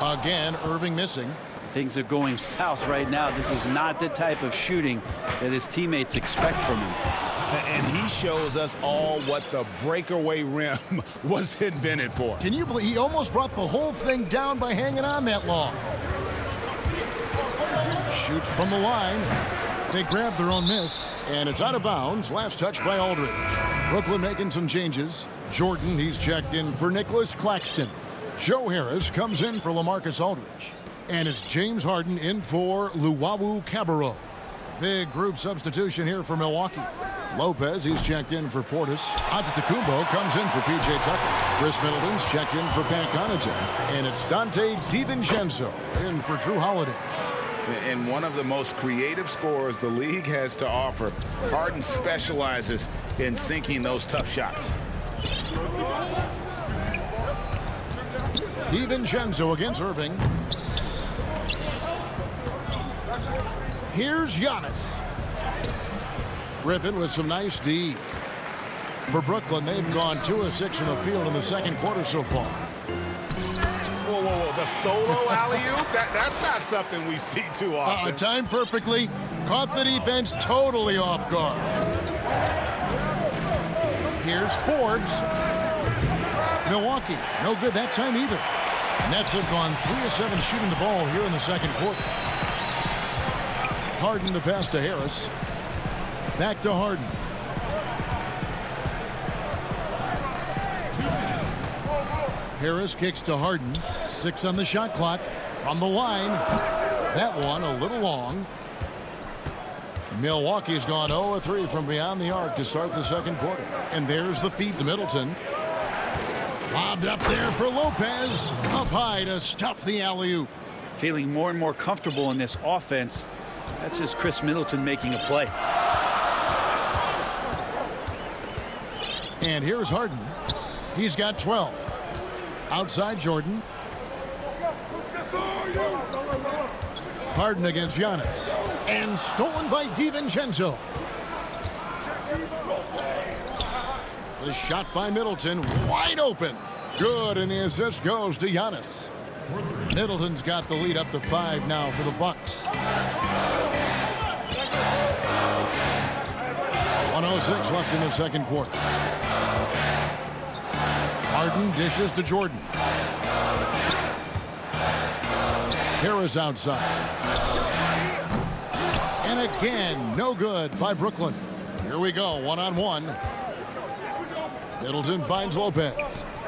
Again, Irving missing. Things are going south right now. This is not the type of shooting that his teammates expect from him. And he shows us all what the breakaway rim was invented for. Can you believe he almost brought the whole thing down by hanging on that long? Shoots from the line. They grab their own miss, and it's out of bounds. Last touch by Aldridge. Brooklyn making some changes. Jordan, he's checked in for Nicholas Claxton. Joe Harris comes in for LaMarcus Aldridge. And it's James Harden in for Luwawu Cabarrot. Big group substitution here for Milwaukee. Lopez, he's checked in for Portis. Antetokounmpo comes in for P.J. Tucker. Chris Middleton's checked in for Pat Connaughton. And it's Dante DiVincenzo in for Drew Holiday. And one of the most creative scorers the league has to offer. Harden specializes in sinking those tough shots. DiVincenzo against Irving. Here's Giannis. Griffin with some nice D. For Brooklyn, they've gone 2 of 6 from the field in the second quarter so far. Whoa, whoa, whoa. The solo alley-oop? That's not something we see too often. Timed perfectly. Caught the defense totally off guard. Here's Forbes. Milwaukee, no good that time either. Nets have gone 3 of 7 shooting the ball here in the second quarter. Harden the pass to Harris. Back to Harden. Harris kicks to Harden. 6 on the shot clock. From the line. That one a little long. Milwaukee's gone 0 of 3 from beyond the arc to start the second quarter. And there's the feed to Middleton. Lobbed up there for Lopez. Up high to stuff the alley-oop. Feeling more and more comfortable in this offense. That's just Chris Middleton making a play. And here's Harden. He's got 12. Outside Jordan. Harden against Giannis. And stolen by DiVincenzo. The shot by Middleton. Wide open. Good, and the assist goes to Giannis. Middleton's got the lead up to 5 now for the Bucks. 1:06 left in the second quarter. Harden dishes to Jordan. Harris outside. And again, no good by Brooklyn. Here we go, one-on-one. Middleton finds Lopez.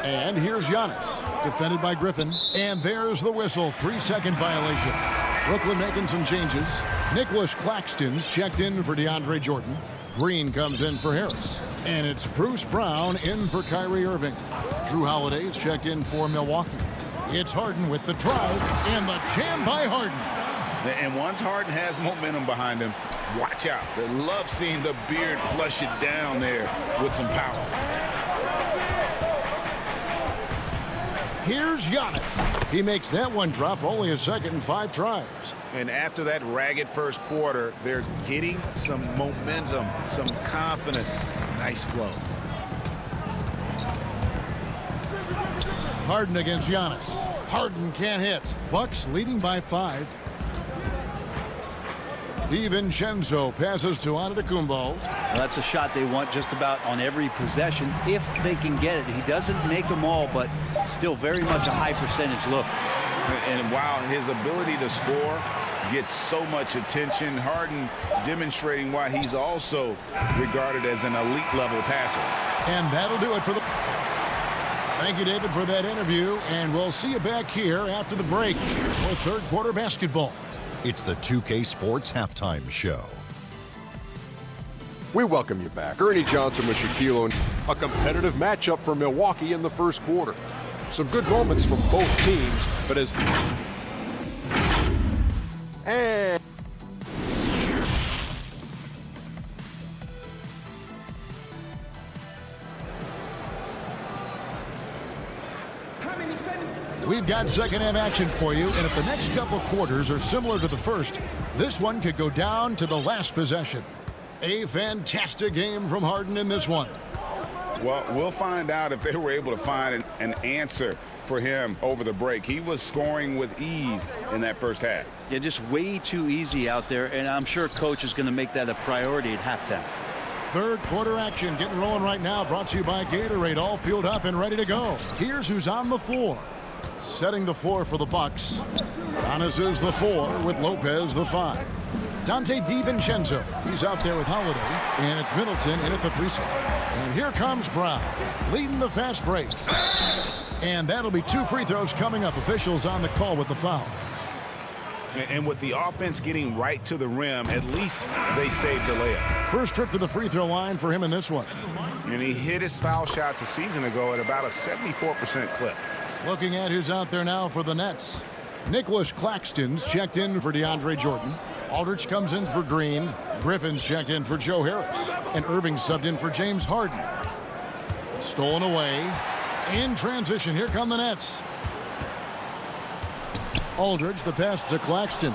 And here's Giannis. Defended by Griffin. And there's the whistle. 3-second violation. Brooklyn making some changes. Nicholas Claxton's checked in for DeAndre Jordan. Green comes in for Harris. And it's Bruce Brown in for Kyrie Irving. Drew Holiday is checked in for Milwaukee. It's Harden with the drive and the jam by Harden. And once Harden has momentum behind him, watch out. They love seeing the beard flush it down there with some power. Here's Giannis. He makes that one drop, only a second and 5 tries. And after that ragged first quarter, they're getting some momentum, some confidence. Nice flow. Harden against Giannis. Harden can't hit. Bucks leading by 5. DiVincenzo passes to Antetokounmpo. Well, that's a shot they want just about on every possession if they can get it. He doesn't make them all, but still very much a high percentage look. And while his ability to score gets so much attention, Harden demonstrating why he's also regarded as an elite level passer. And that'll do it for the... Thank you, David, for that interview, and we'll see you back here after the break for third quarter basketball. It's the 2K Sports Halftime Show. We welcome you back. Ernie Johnson with Shaquille O'Neal. A competitive matchup for Milwaukee in the first quarter. Some good moments from both teams, but as... And... We've got second half action for you, and if the next couple quarters are similar to the first, this one could go down to the last possession. A fantastic game from Harden in this one. Well, we'll find out if they were able to find an answer for him over the break. He was scoring with ease in that first half. Yeah, just way too easy out there, and I'm sure coach is going to make that a priority at halftime. Third quarter action getting rolling right now, brought to you by Gatorade, all fueled up and ready to go. Here's who's on the floor. Setting the floor for the Bucks. Giannis is the 4 with Lopez the 5. Dante DiVincenzo. He's out there with Holiday. And it's Middleton in at the 3 slot. And here comes Brown, leading the fast break. And that'll be 2 free throws coming up. Officials on the call with the foul. And with the offense getting right to the rim, at least they saved the layup. First trip to the free throw line for him in this one. And he hit his foul shots a season ago at about a 74% clip. Looking at who's out there now for the Nets. Nicholas Claxton's checked in for DeAndre Jordan. Aldridge comes in for Green. Griffin's checked in for Joe Harris. And Irving subbed in for James Harden. Stolen away. In transition, here come the Nets. Aldridge, the pass to Claxton.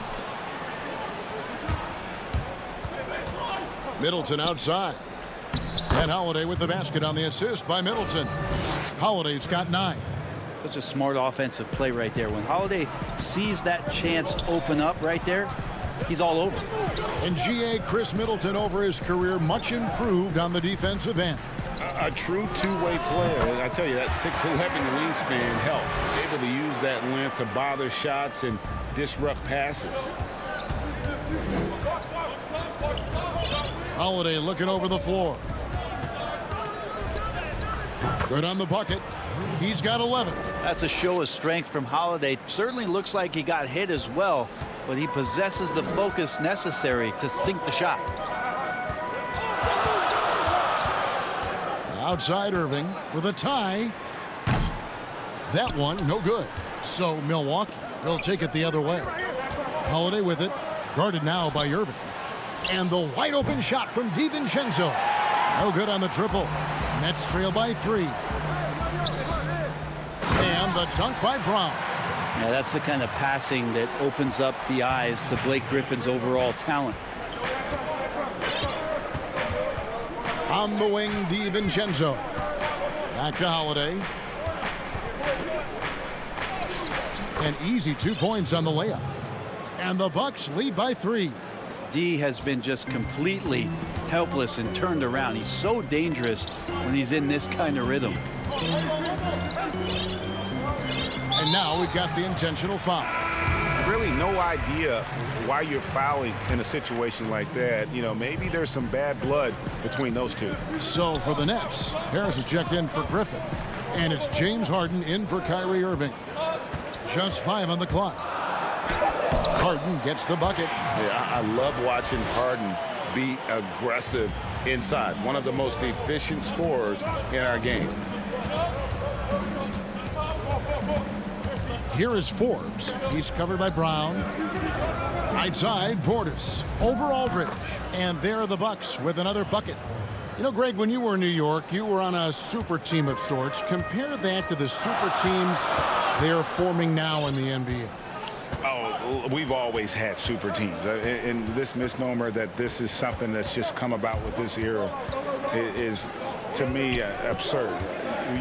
Middleton outside. And Holiday with the basket on the assist by Middleton. Holiday's got 9. Such a smart offensive play right there. When Holiday sees that chance open up right there, he's all over. And GA Chris Middleton over his career, much improved on the defensive end. A true two-way player. I tell you, that 6'11" wingspan helps. Able to use that length to bother shots and disrupt passes. Holiday looking over the floor. Good on the bucket. He's got 11. That's a show of strength from Holiday. Certainly looks like he got hit as well, but he possesses the focus necessary to sink the shot. Outside Irving for the tie. That one no good. So Milwaukee will take it the other way. Holiday with it. Guarded now by Irving. And the wide open shot from DiVincenzo. No good on the triple. Nets trail by 3. And the dunk by Brown. Yeah, that's the kind of passing that opens up the eyes to Blake Griffin's overall talent. On the wing, DiVincenzo. Back to Holiday. An easy 2 points on the layup. And the Bucks lead by 3. D has been just completely helpless and turned around. He's so dangerous when he's in this kind of rhythm. And now we've got the intentional foul. Really no idea why you're fouling in a situation like that. You know, maybe there's some bad blood between those two. So for the Nets, Harris is checked in for Griffin. And it's James Harden in for Kyrie Irving. Just 5 on the clock. Harden gets the bucket. Yeah, I love watching Harden be aggressive inside. One of the most efficient scorers in our game. Here is Forbes. He's covered by Brown. Right side, Portis. Over Aldridge. And there are the Bucks with another bucket. You know, Greg, when you were in New York, you were on a super team of sorts. Compare that to the super teams they're forming now in the NBA. Oh, we've always had super teams. And this misnomer that this is something that's just come about with this era is, to me, absurd.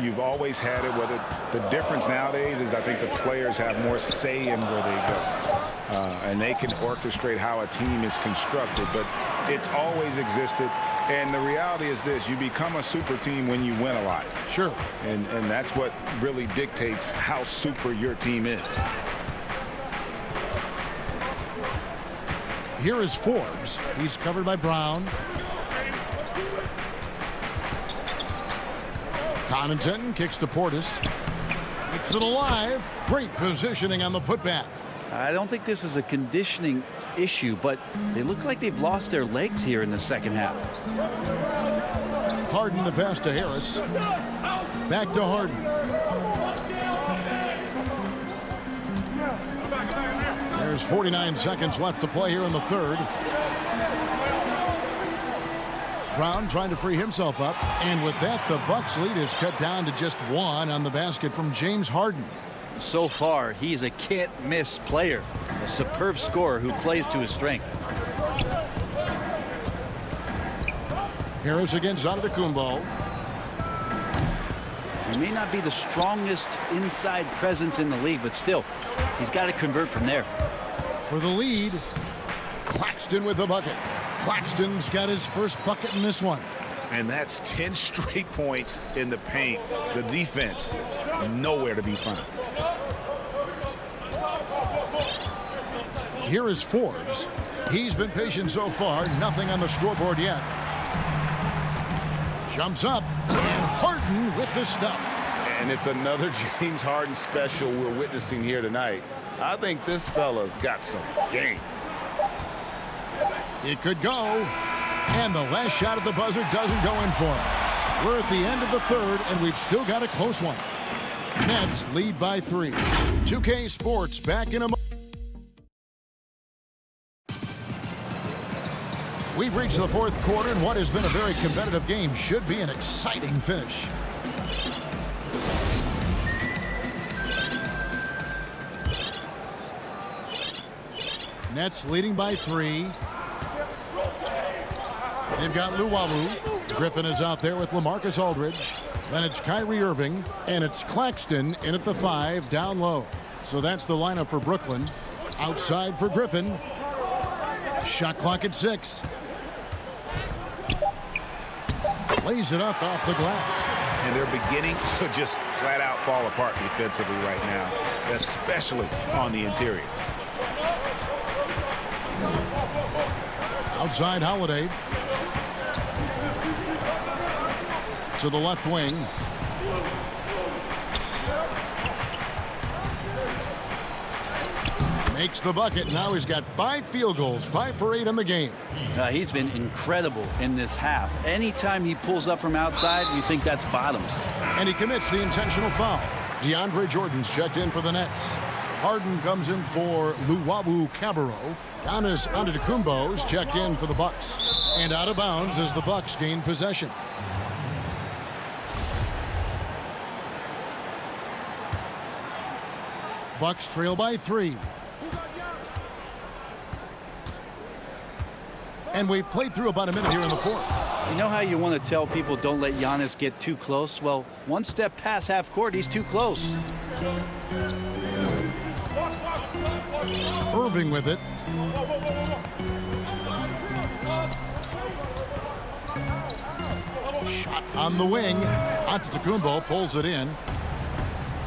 You've always had it. Whether the difference nowadays is I think the players have more say in where they go. And they can orchestrate how a team is constructed. But it's always existed. And the reality is this. You become a super team when you win a lot. Sure. And that's what really dictates how super your team is. Here is Forbes. He's covered by Brown. Connaughton kicks to Portis. Keeps it alive. Great positioning on the putback. I don't think this is a conditioning issue, but they look like they've lost their legs here in the second half. Harden the pass to Harris. Back to Harden. There's 49 seconds left to play here in the third. Brown trying to free himself up. And with that, the Bucks lead is cut down to just 1 on the basket from James Harden. So far, he's a can't-miss player. A superb scorer who plays to his strength. Harris against Antetokounmpo. He may not be the strongest inside presence in the league, but still, he's got to convert from there. For the lead, Claxton with the bucket. Claxton's got his first bucket in this one. And that's 10 straight points in the paint. The defense, nowhere to be found. Here is Forbes. He's been patient so far. Nothing on the scoreboard yet. Jumps up. And Harden with the stuff. And it's another James Harden special we're witnessing here tonight. I think this fella's got some game. It could go. And the last shot at the buzzer doesn't go in for him. We're at the end of the third, and we've still got a close one. Nets lead by 3. 2K Sports back in a moment. We've reached the fourth quarter, and what has been a very competitive game should be an exciting finish. Nets leading by 3. They've got Luwawu. Griffin is out there with LaMarcus Aldridge. Then it's Kyrie Irving, and it's Claxton in at the 5 down low. So that's the lineup for Brooklyn. Outside for Griffin. Shot clock at 6. Lays it up off the glass. And they're beginning to just flat out fall apart defensively right now, especially on the interior. Outside Holiday. To the left wing. Makes the bucket. Now he's got 5 field goals, 5 for 8 in the game. He's been incredible in this half. Anytime he pulls up from outside, you think that's bottoms. And he commits the intentional foul. DeAndre Jordan's checked in for the Nets. Harden comes in for Luwawu Cabarro. Giannis Antetokounmpo's checked in for the Bucks. And out of bounds as the Bucks gain possession. Bucks trail by 3. And we've played through about a minute here in the fourth. You know how you want to tell people don't let Giannis get too close? Well, one step past half court, he's too close. Irving with it. Shot on the wing. Antetokounmpo pulls it in.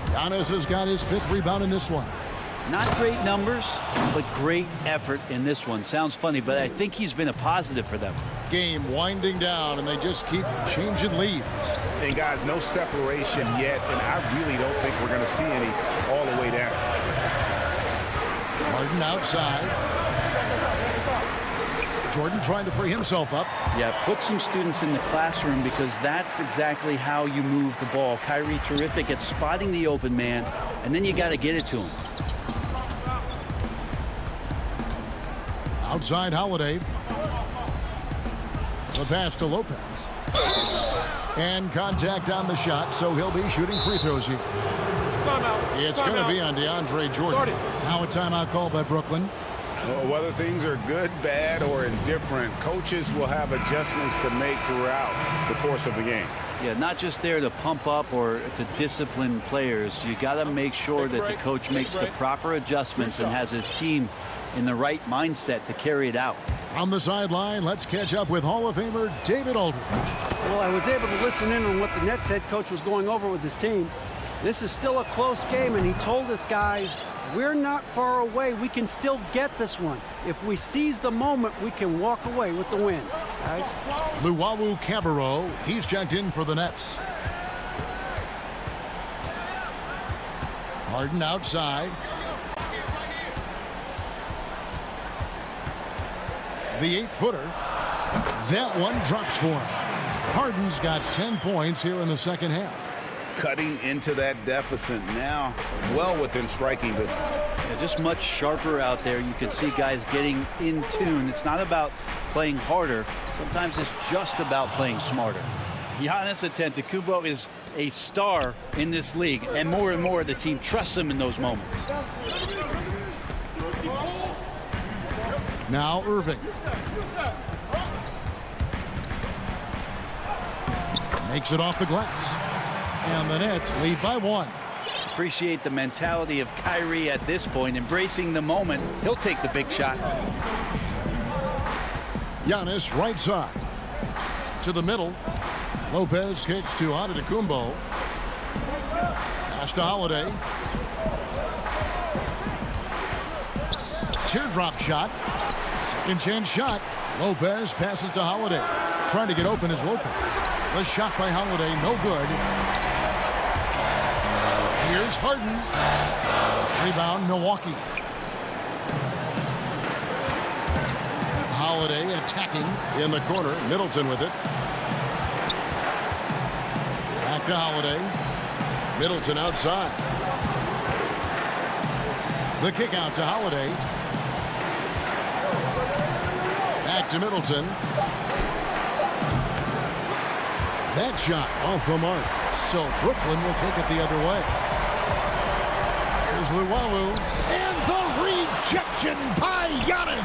Giannis has got his 5th rebound in this one. Not great numbers, but great effort in this one. Sounds funny, but I think he's been a positive for them. Game winding down, and they just keep changing leads. And guys, no separation yet, and I really don't think we're going to see any all the way down. Harden outside. Jordan trying to free himself up. Yeah, put some students in the classroom because that's exactly how you move the ball. Kyrie terrific at spotting the open man, and then you got to get it to him. Outside Holiday. The pass to Lopez. And contact on the shot, so he'll be shooting free throws here. It's going to be on DeAndre Jordan. Now a timeout called by Brooklyn. Well, whether things are good, bad, or indifferent, coaches will have adjustments to make throughout the course of the game. Yeah, not just there to pump up or to discipline players. You got to make sure that the coach makes the proper adjustments and has his team in the right mindset to carry it out. On the sideline, let's catch up with Hall of Famer David Aldridge. Well, I was able to listen in on what the Nets head coach was going over with his team. This is still a close game, and he told us, guys, we're not far away. We can still get this one. If we seize the moment, we can walk away with the win. Guys. Luwawu Cabarro, he's checked in for the Nets. Harden outside. The 8-footer. That one drops for him. Harden's got 10 points here in the second half. Cutting into that deficit now, well within striking distance. Yeah, just much sharper out there. You can see guys getting in tune. It's not about playing harder. Sometimes it's just about playing smarter. Giannis Antetokounmpo is a star in this league, and more the team trusts him in those moments. Now Irving. Makes it off the glass. And the Nets lead by 1. Appreciate the mentality of Kyrie at this point, embracing the moment. He'll take the big shot. Giannis right side. To the middle. Lopez kicks to Antetokounmpo. Pass to Holiday. Teardrop shot. Second chance shot. Lopez passes to Holiday. Trying to get open is Lopez. The shot by Holiday, no good. Here's Harden. Rebound, Milwaukee. Holiday attacking in the corner. Middleton with it. Back to Holiday. Middleton outside. The kick out to Holiday. Back to Middleton. That shot off the mark. So Brooklyn will take it the other way. Here's Luwawu. And the rejection by Giannis.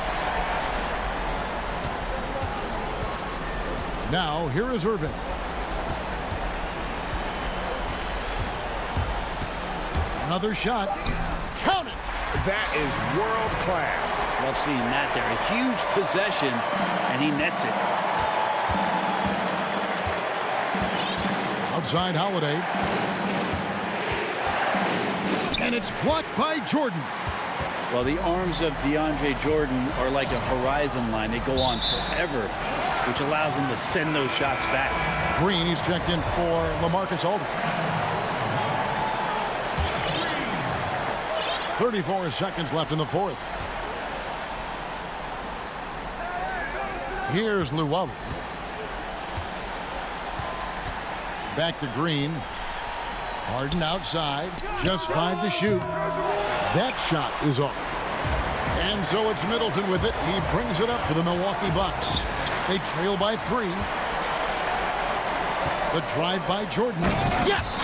Now, here is Irving. Another shot. Count it. That is world class. Love seeing that there. A huge possession, and he nets it. Outside Holiday. And it's blocked by Jordan. Well, the arms of DeAndre Jordan are like a horizon line. They go on forever, which allows him to send those shots back. Green, he's checked in for LaMarcus Aldridge. 34 seconds left in the fourth. Here's Luwawu. Back to Green. Harden outside. Just 5 to shoot. That shot is off. And so it's Middleton with it. He brings it up for the Milwaukee Bucks. They trail by 3. The drive by Jordan. Yes!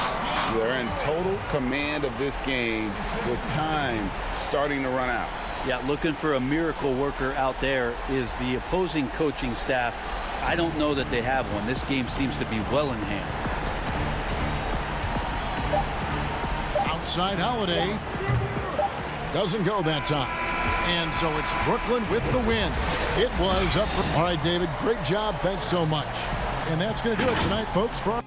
They're in total command of this game with time starting to run out. Yeah, looking for a miracle worker out there is the opposing coaching staff. I don't know that they have one. This game seems to be well in hand. Outside Holiday. Doesn't go that time. And so it's Brooklyn with the win. It was up for... All right, David, great job. Thanks so much. And that's going to do it tonight, folks. For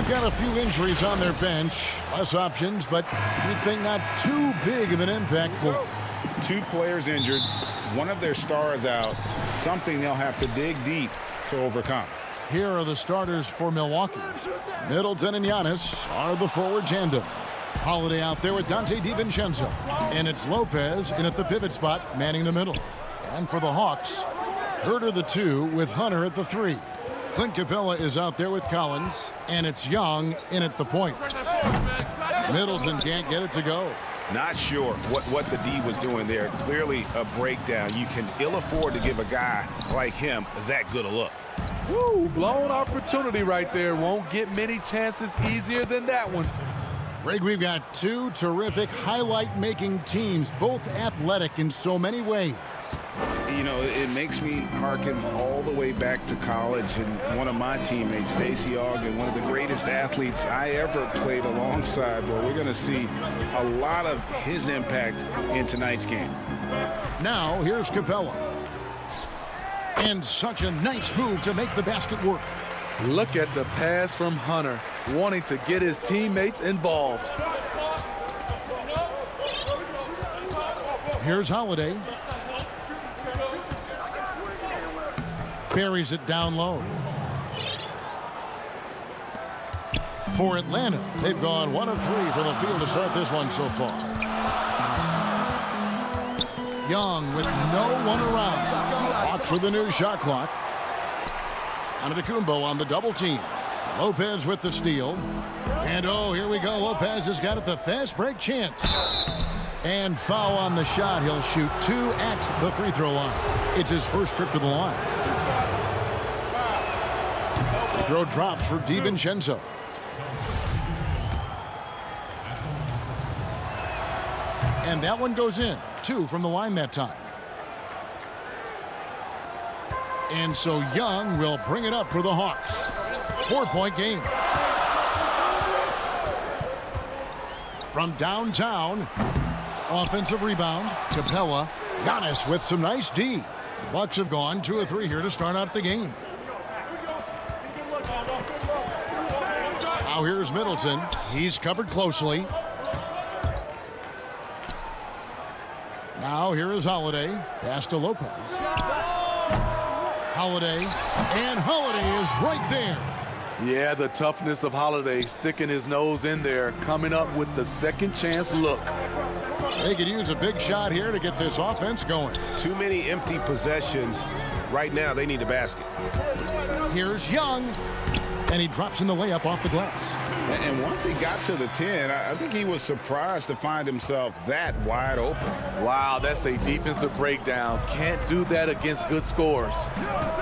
They've got a few injuries on their bench. Less options, but you'd think not too big of an impact for them. 2 players injured. One of their stars out. Something they'll have to dig deep to overcome. Here are the starters for Milwaukee. Middleton and Giannis are the forward tandem. Holiday out there with Dante DiVincenzo. And it's Lopez in at the pivot spot, manning the middle. And for the Hawks, Herter the 2 with Hunter at the 3. Clint Capella is out there with Collins. And it's Young in at the point. Middleton can't get it to go. Not sure what the D was doing there. Clearly a breakdown. You can ill afford to give a guy like him that good a look. Woo, blown opportunity right there. Won't get many chances easier than that one. Greg, we've got two terrific highlight-making teams, both athletic in so many ways. You know, it makes me hearken all the way back to college, and one of my teammates, Stacey Ogden, one of the greatest athletes I ever played alongside. Well, we're going to see a lot of his impact in tonight's game. Now, here's Capella. And such a nice move to make the basket work. Look at the pass from Hunter, wanting to get his teammates involved. Here's Holiday. Buries it down low. For Atlanta, they've gone 1 of 3 from the field to start this one so far. Young with no one around. Walk for the new shot clock. Antetokounmpo on the double team. Lopez with the steal. And oh, here we go. Lopez has got it, the fast break chance. And foul on the shot. He'll shoot 2 at the free throw line. It's his first trip to the line. Throw drops for DiVincenzo. And that one goes in. 2 from the line that time. And so Young will bring it up for the Hawks. 4-point game. From downtown, offensive rebound, Capella. Giannis with some nice D. The Bucks have gone 2 of 3 here to start out the game. Now here's Middleton. He's covered closely. Now here is Holiday. Pass to Lopez. Holiday. And Holiday is right there. Yeah, the toughness of Holiday, sticking his nose in there, coming up with the second chance look. They could use a big shot here to get this offense going. Too many empty possessions. Right now, they need a basket. Here's Young. And he drops in the layup off the glass. And once he got to the 10, I think he was surprised to find himself that wide open. Wow, that's a defensive breakdown. Can't do that against good scores.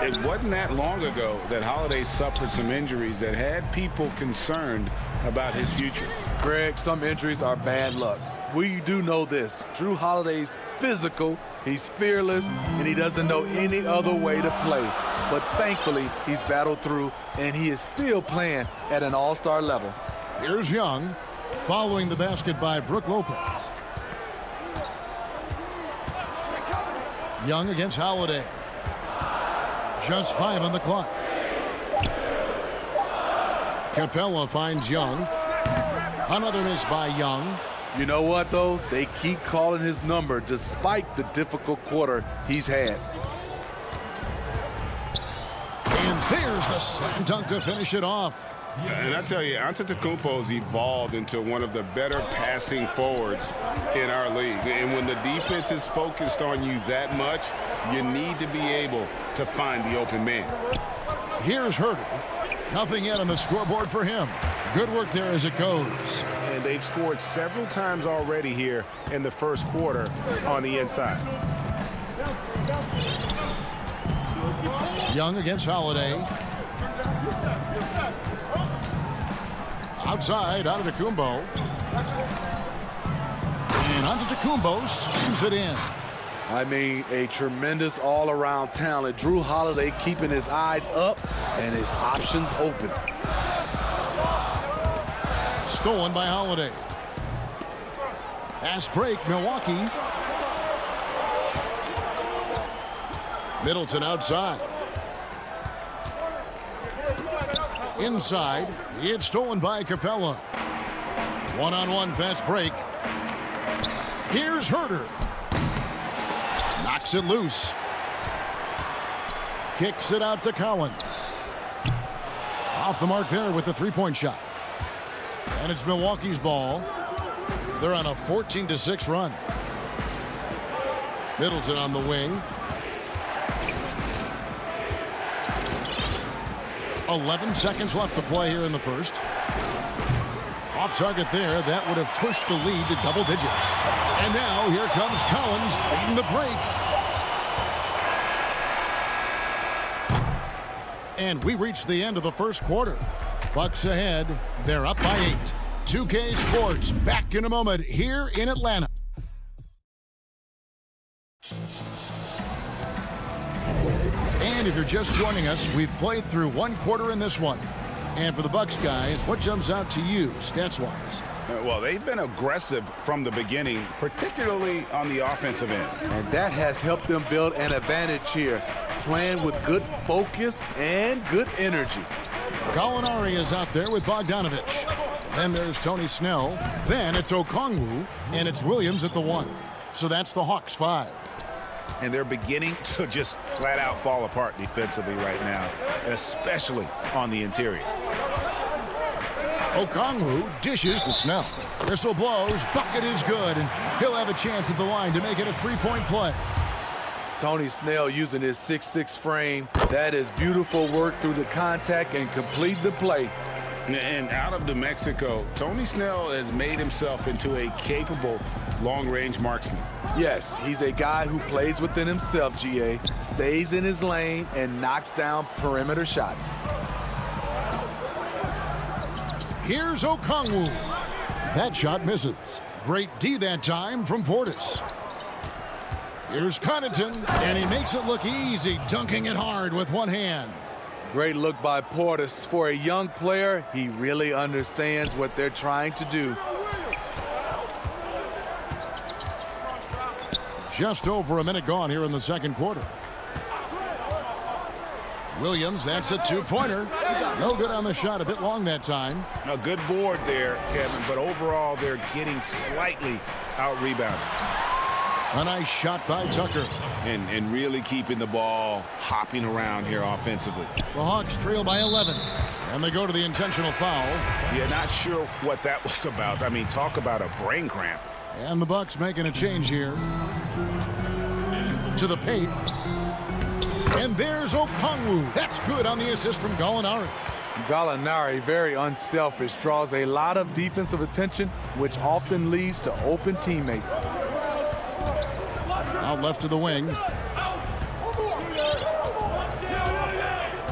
It wasn't that long ago that Holiday suffered some injuries that had people concerned about his future. Greg, some injuries are bad luck. We do know this. Drew Holiday's physical, he's fearless, and he doesn't know any other way to play. But thankfully, he's battled through, and he is still playing at an all-star level. Here's Young, following the basket by Brook Lopez. Young against Holiday. Just 5 on the clock. Capella finds Young. Another miss by Young. You know what, though? They keep calling his number despite the difficult quarter he's had. And there's the slam dunk to finish it off. And I tell you, Antetokounmpo's evolved into one of the better passing forwards in our league. And when the defense is focused on you that much, you need to be able to find the open man. Here's Herter. Nothing yet on the scoreboard for him. Good work there as it goes. And they've scored several times already here in the first quarter on the inside. Young against Holiday. Outside, Antetokounmpo. And Antetokounmpo slams it in. I mean, a tremendous all-around talent. Drew Holiday keeping his eyes up and his options open. Stolen by Holiday. Fast break, Milwaukee. Middleton outside. Inside, it's stolen by Capella. One-on-one fast break. Here's Herter. Knocks it loose. Kicks it out to Collins. Off the mark there with the three-point shot. And it's Milwaukee's ball. They're on a 14-6 run. Middleton on the wing. 11 seconds left to play here in the first. Off target there. That would have pushed the lead to double digits. And now here comes Collins leading the break. And we reached the end of the first quarter. Bucks ahead. They're up by 8. 2K Sports back in a moment here in Atlanta. And if you're just joining us, we've played through one quarter in this one. And for the Bucks guys, what jumps out to you stats-wise? Well, they've been aggressive from the beginning, particularly on the offensive end. And that has helped them build an advantage here, playing with good focus and good energy. Gallinari is out there with Bogdanovich. Then there's Tony Snell. Then it's Okongwu, and it's Williams at the 1. So that's the Hawks 5. And they're beginning to just flat out fall apart defensively right now, especially on the interior. Okongwu dishes to Snell. Whistle blows, bucket is good, and he'll have a chance at the line to make it a three-point play. Tony Snell using his 6'6" frame. That is beautiful work through the contact and complete the play. And out of New Mexico, Tony Snell has made himself into a capable long-range marksman. Yes, he's a guy who plays within himself, GA, stays in his lane, and knocks down perimeter shots. Here's Okongwu. That shot misses. Great D that time from Portis. Here's Connaughton, and he makes it look easy, dunking it hard with one hand. Great look by Portis. For a young player, he really understands what they're trying to do. Just over a minute gone here in the second quarter. Williams, that's a two-pointer. No good on the shot, a bit long that time. A good board there, Kevin, but overall they're getting slightly out-rebounded. A nice shot by Tucker. And really keeping the ball hopping around here offensively. The Hawks trail by 11. And they go to the intentional foul. Yeah, not sure what that was about. I mean, talk about a brain cramp. And the Bucks making a change here. To the paint. And there's Okongwu. That's good on the assist from Gallinari. Gallinari, very unselfish, draws a lot of defensive attention, which often leads to open teammates. Out left to the wing.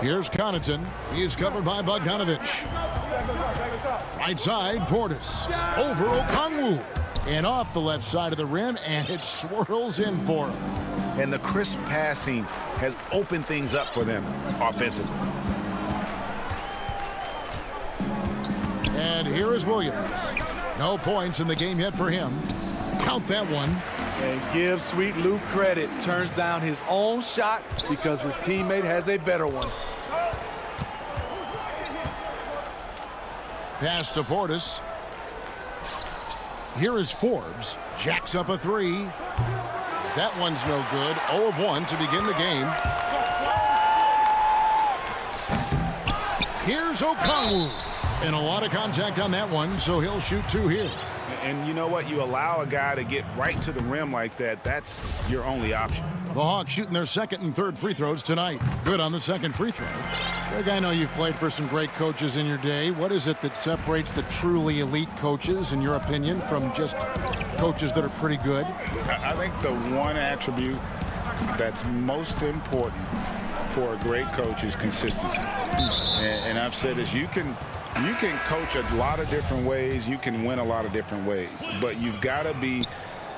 Here's Connaughton. He's covered by Bogdanovich. Right side, Portis. Over Okongwu. And off the left side of the rim, and it swirls in for him. And the crisp passing has opened things up for them offensively. And here is Williams. No points in the game yet for him. Count that one. And give Sweet Lou credit. Turns down his own shot because his teammate has a better one. Pass to Portis. Here is Forbes. Jacks up a three. That one's no good. 0 of 1 to begin the game. Here's Okongwu. And a lot of contact on that one, so he'll shoot 2 here. And you know what? You allow a guy to get right to the rim like that, that's your only option. The Hawks shooting their second and third free throws tonight. Good on the second free throw. Greg, I know you've played for some great coaches in your day. What is it that separates the truly elite coaches, in your opinion, from just coaches that are pretty good? I think the one attribute that's most important for a great coach is consistency. And I've said this, you can coach a lot of different ways. You can win a lot of different ways. But you've got to be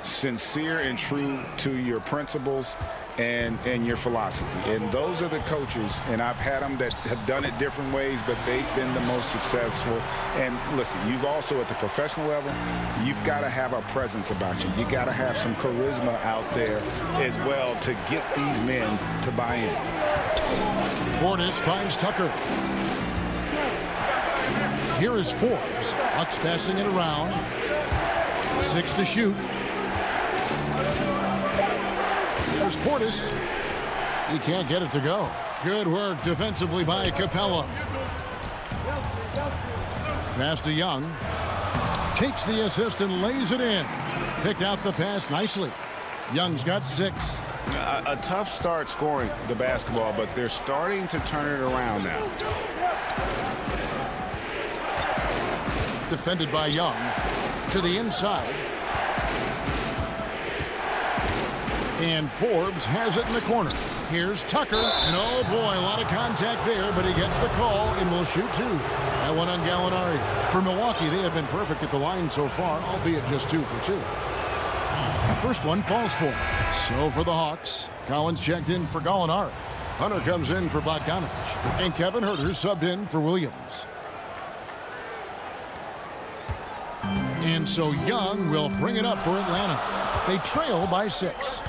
sincere and true to your principles and your philosophy. And those are the coaches, and I've had them that have done it different ways, but they've been the most successful. And listen, you've also at the professional level, you've got to have a presence about you. You got to have some charisma out there as well to get these men to buy in. Portis finds Tucker. Here is Forbes. Bucks passing it around. 6 to shoot. There's Portis. He can't get it to go. Good work defensively by Capella. Pass to Young. Takes the assist and lays it in. Picked out the pass nicely. Young's got 6. A tough start scoring the basketball, but they're starting to turn it around now. Defended by Young. To the inside. And Forbes has it in the corner. Here's Tucker. And oh boy, a lot of contact there, but he gets the call and will shoot 2. That one on Gallinari. For Milwaukee, they have been perfect at the line so far, albeit just 2 for 2. First one falls for him. So for the Hawks, Collins checked in for Gallinari. Hunter comes in for Bogdanovich. And Kevin Huerter subbed in for Williams. And so Young will bring it up for Atlanta. They trail by 6.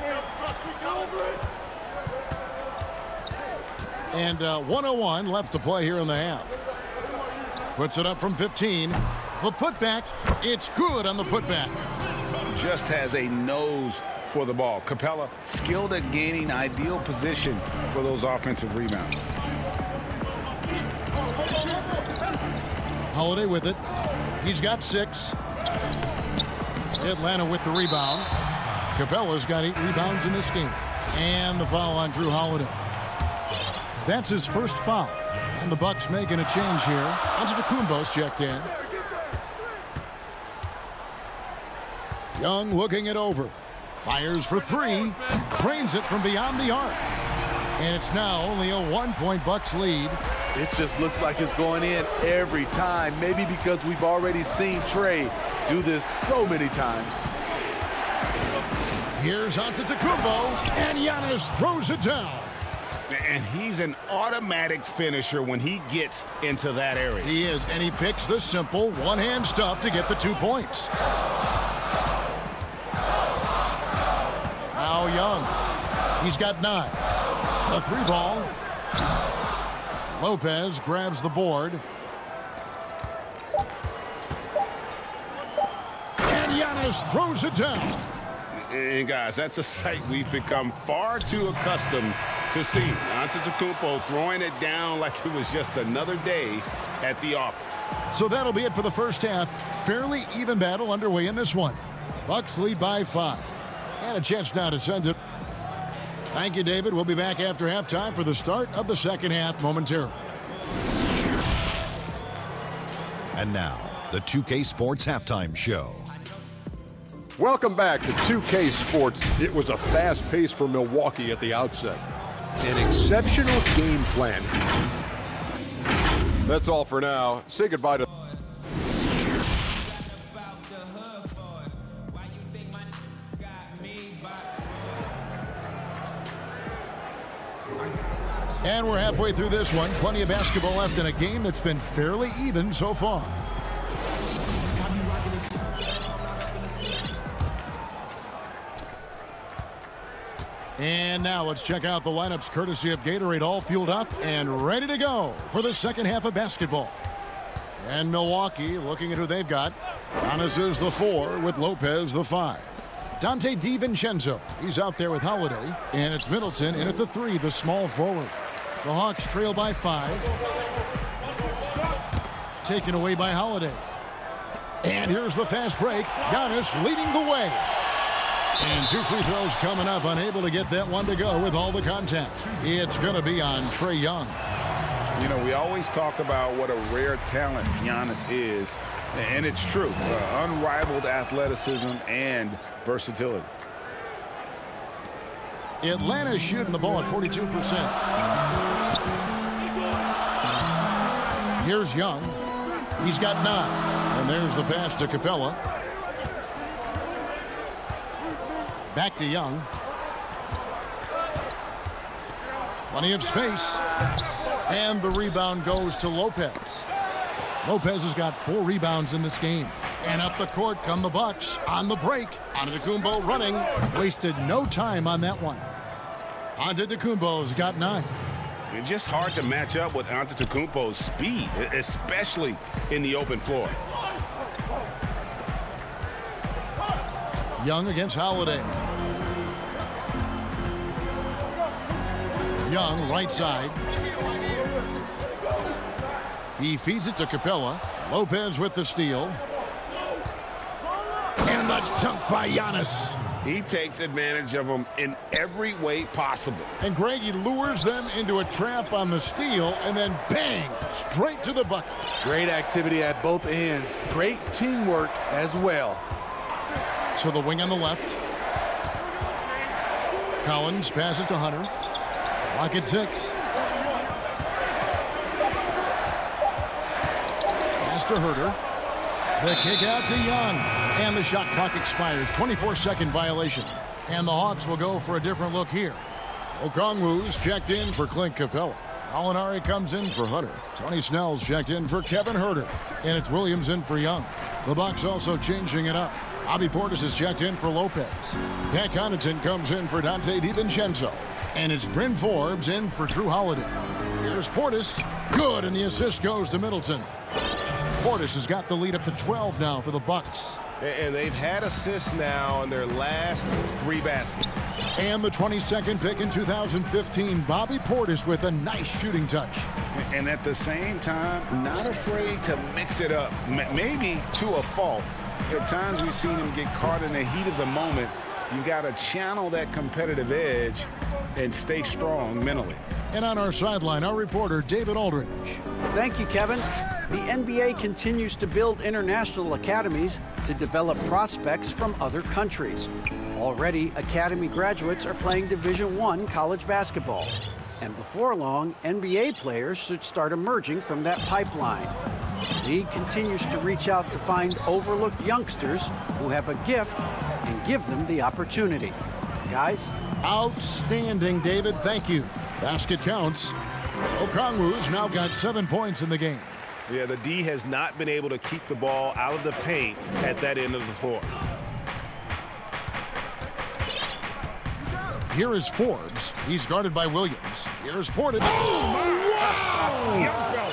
And 1:01 left to play here in the half. Puts it up from 15. The putback, it's good on the putback. Just has a nose for the ball. Capella skilled at gaining ideal position for those offensive rebounds. Holiday with it. He's got 6. Atlanta with the rebound. Capella's got 8 rebounds in this game. And the foul on Drew Holiday. That's his first foul. And the Bucks making a change here. Antetokounmpo's checked in. Young looking it over. Fires for 3. Drains it from beyond the arc. And it's now only a 1-point Bucks lead. It just looks like it's going in every time. Maybe because we've already seen Trey do this so many times. Here's Antetokounmpo. And Giannis throws it down. And he's an automatic finisher when he gets into that area. He is, and he picks the simple one-hand stuff to get the 2 points. Now Young. He's got 9. A 3 ball. Lopez grabs the board. And Giannis throws it down. And guys, that's a sight we've become far too accustomed to see. Antetokounmpo throwing it down like it was just another day at the office. So that'll be it for the first half. Fairly even battle underway in this one. Bucks lead by 5. And a chance now to send it. Thank you, David. We'll be back after halftime for the start of the second half momentarily. And now, the 2K Sports Halftime Show. Welcome back to 2K Sports. It was a fast pace for Milwaukee at the outset. An exceptional game plan. That's all for now. Say goodbye to... And we're halfway through this one. Plenty of basketball left in a game that's been fairly even so far. And now let's check out the lineups courtesy of Gatorade, all fueled up and ready to go for the second half of basketball. And Milwaukee looking at who they've got. Giannis is the 4 with Lopez the 5. Dante DiVincenzo, he's out there with Holiday. And it's Middleton in at the 3, the small forward. The Hawks trail by 5. Taken away by Holiday. And here's the fast break. Giannis leading the way. And 2 free throws coming up, unable to get that one to go with all the contact. It's going to be on Trae Young. You know, we always talk about what a rare talent Giannis is, and it's true. Unrivaled athleticism and versatility. Atlanta shooting the ball at 42%. Here's Young. He's got 9. And there's the pass to Capella. Back to Young. Plenty of space. And the rebound goes to Lopez. Lopez has got 4 rebounds in this game. And up the court come the Bucks on the break. Antetokounmpo running. Wasted no time on that one. Antetokounmpo's got 9. It's just hard to match up with Antetokounmpo's speed, especially in the open floor. Young against Holiday. Young, right side. He feeds it to Capella. Lopez with the steal. And the dunk by Giannis. He takes advantage of them in every way possible. And Greg, he lures them into a trap on the steal, and then bang, straight to the bucket. Great activity at both ends. Great teamwork as well. To the wing on the left. Collins passes to Hunter. Clock at 6. Pass to Herter. The kick out to Young. And the shot clock expires. 24-second violation. And the Hawks will go for a different look here. Okongwu's checked in for Clint Capella. Molinari comes in for Hunter. Tony Snell's checked in for Kevin Herter. And it's Williams in for Young. The Bucks also changing it up. Bobby Portis is checked in for Lopez. Pat Connaughton comes in for Donte DiVincenzo. And it's Bryn Forbes in for Drew Holiday. Here's Portis. Good, and the assist goes to Middleton. Portis has got the lead up to 12 now for the Bucks. And they've had assists now in their last 3 baskets. And the 22nd pick in 2015, Bobby Portis with a nice shooting touch. And at the same time, not afraid to mix it up, maybe to a fault. At times we've seen him get caught in the heat of the moment. You've got to channel that competitive edge and stay strong mentally. And on our sideline, our reporter, David Aldridge. Thank you, Kevin. The NBA continues to build international academies to develop prospects from other countries. Already, academy graduates are playing Division I college basketball. And before long, NBA players should start emerging from that pipeline. The league continues to reach out to find overlooked youngsters who have a gift and give them the opportunity. Guys? Outstanding, David. Thank you. Basket counts. Okongwu's now got 7 points in the game. Yeah, the D has not been able to keep the ball out of the paint at that end of the floor. Here is Forbes. He's guarded by Williams. Here's Portis. Oh, wow! Young fella.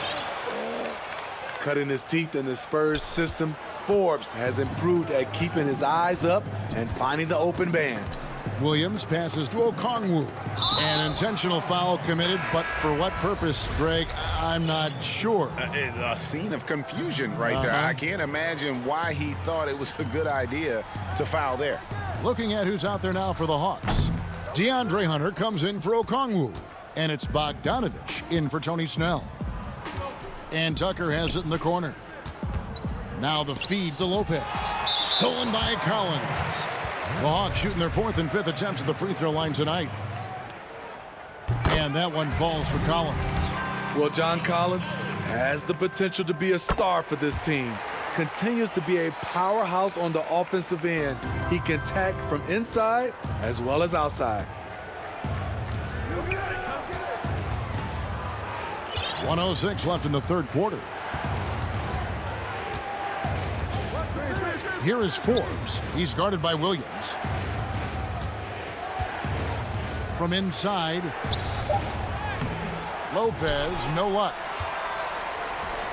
Cutting his teeth in the Spurs system, Forbes has improved at keeping his eyes up and finding the open man. Williams passes to Okongwu. An intentional foul committed, but for what purpose, Greg? I'm not sure. A scene of confusion right there. I can't imagine why he thought it was a good idea to foul there. Looking at who's out there now for the Hawks. DeAndre Hunter comes in for Okongwu. And it's Bogdanovich in for Tony Snell. And Tucker has it in the corner. Now the feed to Lopez. Stolen by Collins. The Hawks shooting their 4th and 5th attempts at the free throw line tonight. And that one falls for Collins. Well, John Collins has the potential to be a star for this team. Continues to be a powerhouse on the offensive end. He can attack from inside as well as outside. 1:06 left in the third quarter. Here is Forbes. He's guarded by Williams. From inside, Lopez, no luck.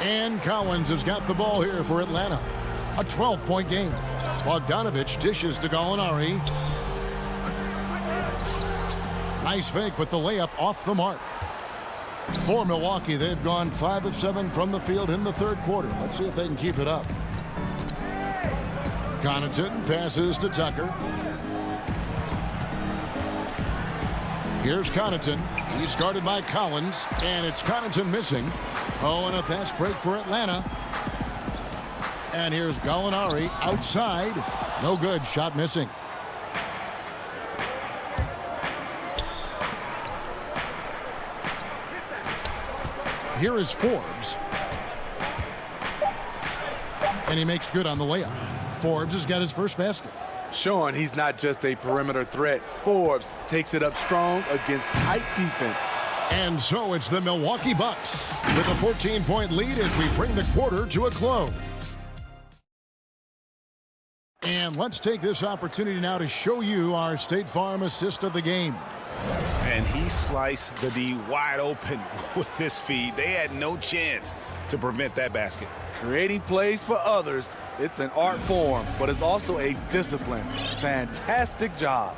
And Collins has got the ball here for Atlanta. A 12-point game. Bogdanovich dishes to Gallinari. Nice fake, but the layup off the mark. For Milwaukee, they've gone 5 of 7 from the field in the third quarter. Let's see if they can keep it up. Connaughton passes to Tucker. Here's Connaughton. He's guarded by Collins, and it's Connaughton missing. Oh, and a fast break for Atlanta. And here's Gallinari outside. No good. Shot missing. Here is Forbes. And he makes good on the layup. Forbes has got his first basket. Showing he's not just a perimeter threat. Forbes takes it up strong against tight defense. And so it's the Milwaukee Bucks with a 14-point lead as we bring the quarter to a close. And let's take this opportunity now to show you our State Farm assist of the game. And he sliced the D wide open with this feed. They had no chance to prevent that basket. Creating plays for others, it's an art form, but it's also a discipline. Fantastic job.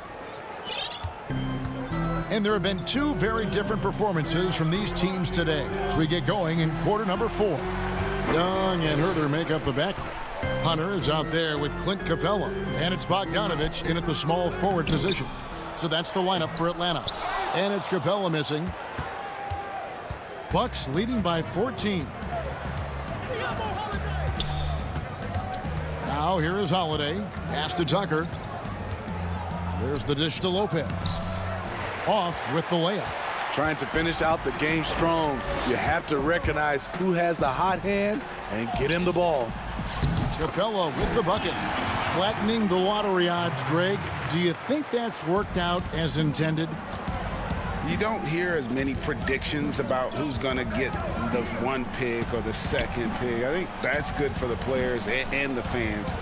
And there have been two very different performances from these teams today as we get going in quarter number 4. Young and Herder make up the back. Hunter is out there with Clint Capella, and it's Bogdanovich in at the small forward position. So that's the lineup for Atlanta. And it's Capella missing. Bucks leading by 14. Now here is Holiday. Pass to Tucker. There's the dish to Lopez. Off with the layup. Trying to finish out the game strong. You have to recognize who has the hot hand and get him the ball. Capella with the bucket. Flattening the lottery odds, Greg. Do you think that's worked out as intended? You don't hear as many predictions about who's going to get the 1 pick or the 2nd pick. I think that's good for the players and the fans.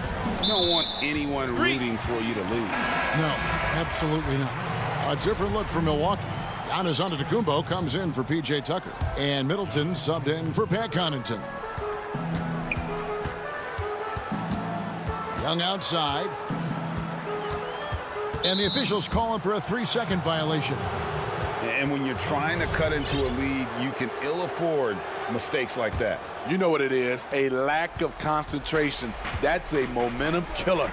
You don't want anyone rooting for you to lose. No, absolutely not. A different look for Milwaukee. Giannis Antetokounmpo comes in for P.J. Tucker. And Middleton subbed in for Pat Connaughton. Young outside. And the officials calling for a 3-second violation. And when you're trying to cut into a lead, you can ill afford mistakes like that. You know what it is, a lack of concentration. That's a momentum killer.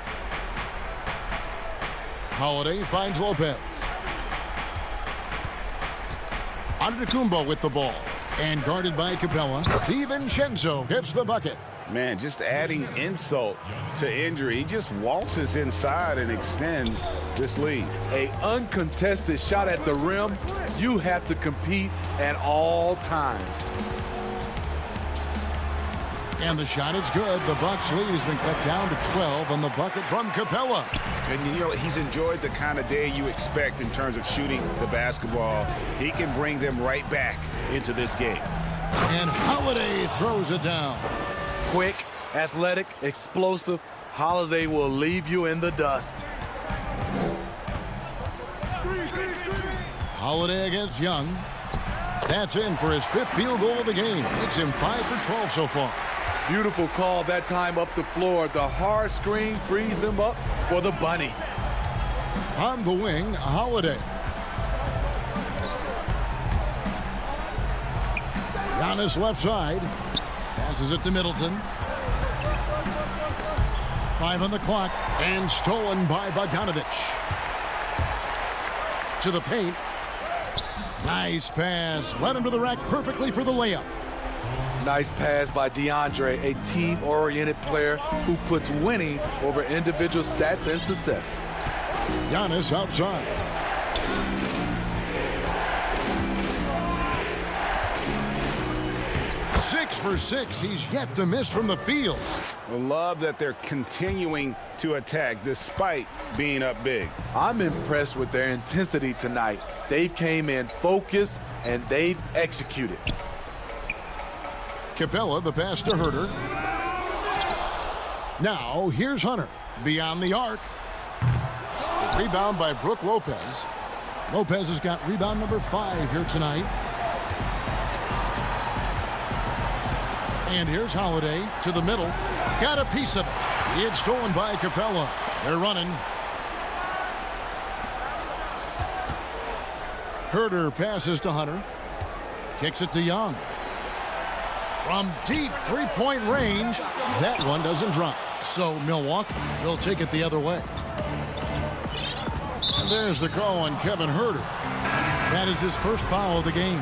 Holiday finds Lopez. Antetokounmpo with the ball. And guarded by Capella. DiVincenzo gets the bucket. Man, just adding insult to injury. He just waltzes inside and extends this lead. A uncontested shot at the rim. You have to compete at all times. And the shot is good. The Bucks lead has been cut down to 12 on the bucket from Capella. And you know, he's enjoyed the kind of day you expect in terms of shooting the basketball. He can bring them right back into this game. And Holiday throws it down. Quick, athletic, explosive. Holiday will leave you in the dust. Holiday against Young. That's in for his 5th field goal of the game. Makes him 5 for 12 so far. Beautiful call that time up the floor. The hard screen frees him up for the bunny. On the wing, Holiday. Giannis left side. Passes it to Middleton. 5 on the clock. And stolen by Bogdanovich. To the paint. Nice pass. Led him to the rack perfectly for the layup. Nice pass by DeAndre, a team-oriented player who puts winning over individual stats and success. Giannis outside. Six for 6. He's yet to miss from the field. I love that they're continuing to attack despite being up big. I'm impressed with their intensity tonight. They've came in focused and they've executed. Capella, the pass to Herder. Now, here's Hunter. Beyond the arc. Rebound by Brook Lopez. Lopez has got rebound number 5 here tonight. And here's Holiday to the middle. Got a piece of it. It's stolen by Capella. They're running. Herder passes to Hunter. Kicks it to Young. From deep three-point range, that one doesn't drop. So Milwaukee will take it the other way. And there's the call on Kevin Herder. That is his first foul of the game.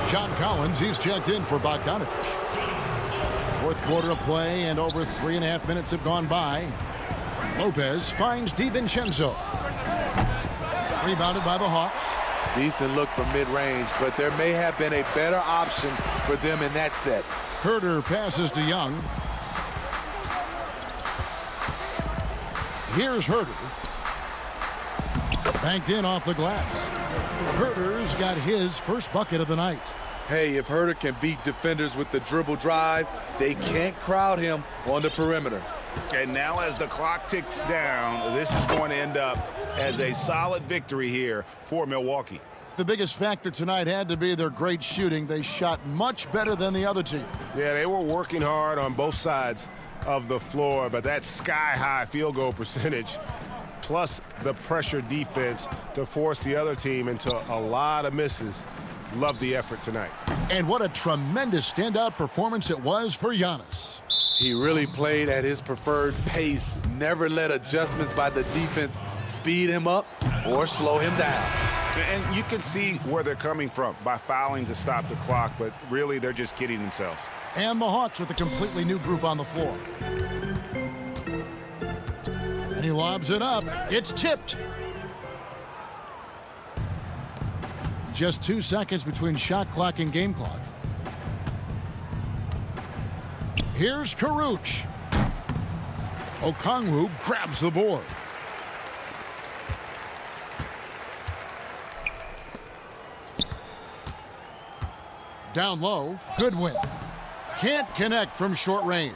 John Collins, he's checked in for Bogdanovich. 4th quarter of play and over 3.5 minutes have gone by. Lopez finds DiVincenzo. Rebounded by the Hawks. Decent look from mid-range, but there may have been a better option for them in that set. Herder passes to Young. Here's Herder. Banked in off the glass. Herder's got his first bucket of the night. Hey, if Herder can beat defenders with the dribble drive, they can't crowd him on the perimeter. And now as the clock ticks down, this is going to end up as a solid victory here for Milwaukee. The biggest factor tonight had to be their great shooting. They shot much better than the other team. Yeah, they were working hard on both sides of the floor, but that sky-high field goal percentage plus the pressure defense to force the other team into a lot of misses. Love the effort tonight. And what a tremendous standout performance it was for Giannis. He really played at his preferred pace, never let adjustments by the defense speed him up or slow him down. And you can see where they're coming from by fouling to stop the clock, but really they're just kidding themselves. And the Hawks with a completely new group on the floor. And he lobs it up. It's tipped. Just 2 seconds between shot clock and game clock. Here's Karuch. Okongwu grabs the board. Down low, Goodwin. Can't connect from short range.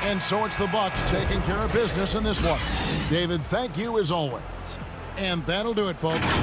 And so it's the Bucks taking care of business in this one. David, thank you as always. And that'll do it, folks.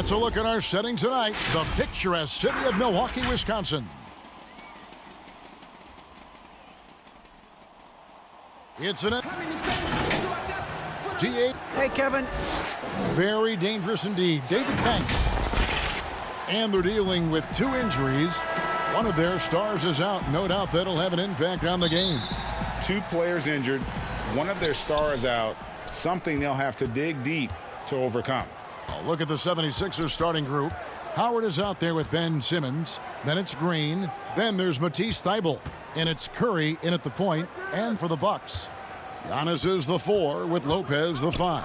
That's a look at our setting tonight. The picturesque city of Milwaukee, Wisconsin. It's an D8. Hey, Kevin. Very dangerous indeed. David Banks. And they're dealing with 2 injuries. One of their stars is out. No doubt that'll have an impact on the game. 2 players injured. One of their stars out. Something they'll have to dig deep to overcome. A look at the 76ers starting group. Howard is out there with Ben Simmons. Then it's Green. Then there's Matisse Thybulle. And it's Curry in at the point. And for the Bucks, Giannis is the 4 with Lopez the 5.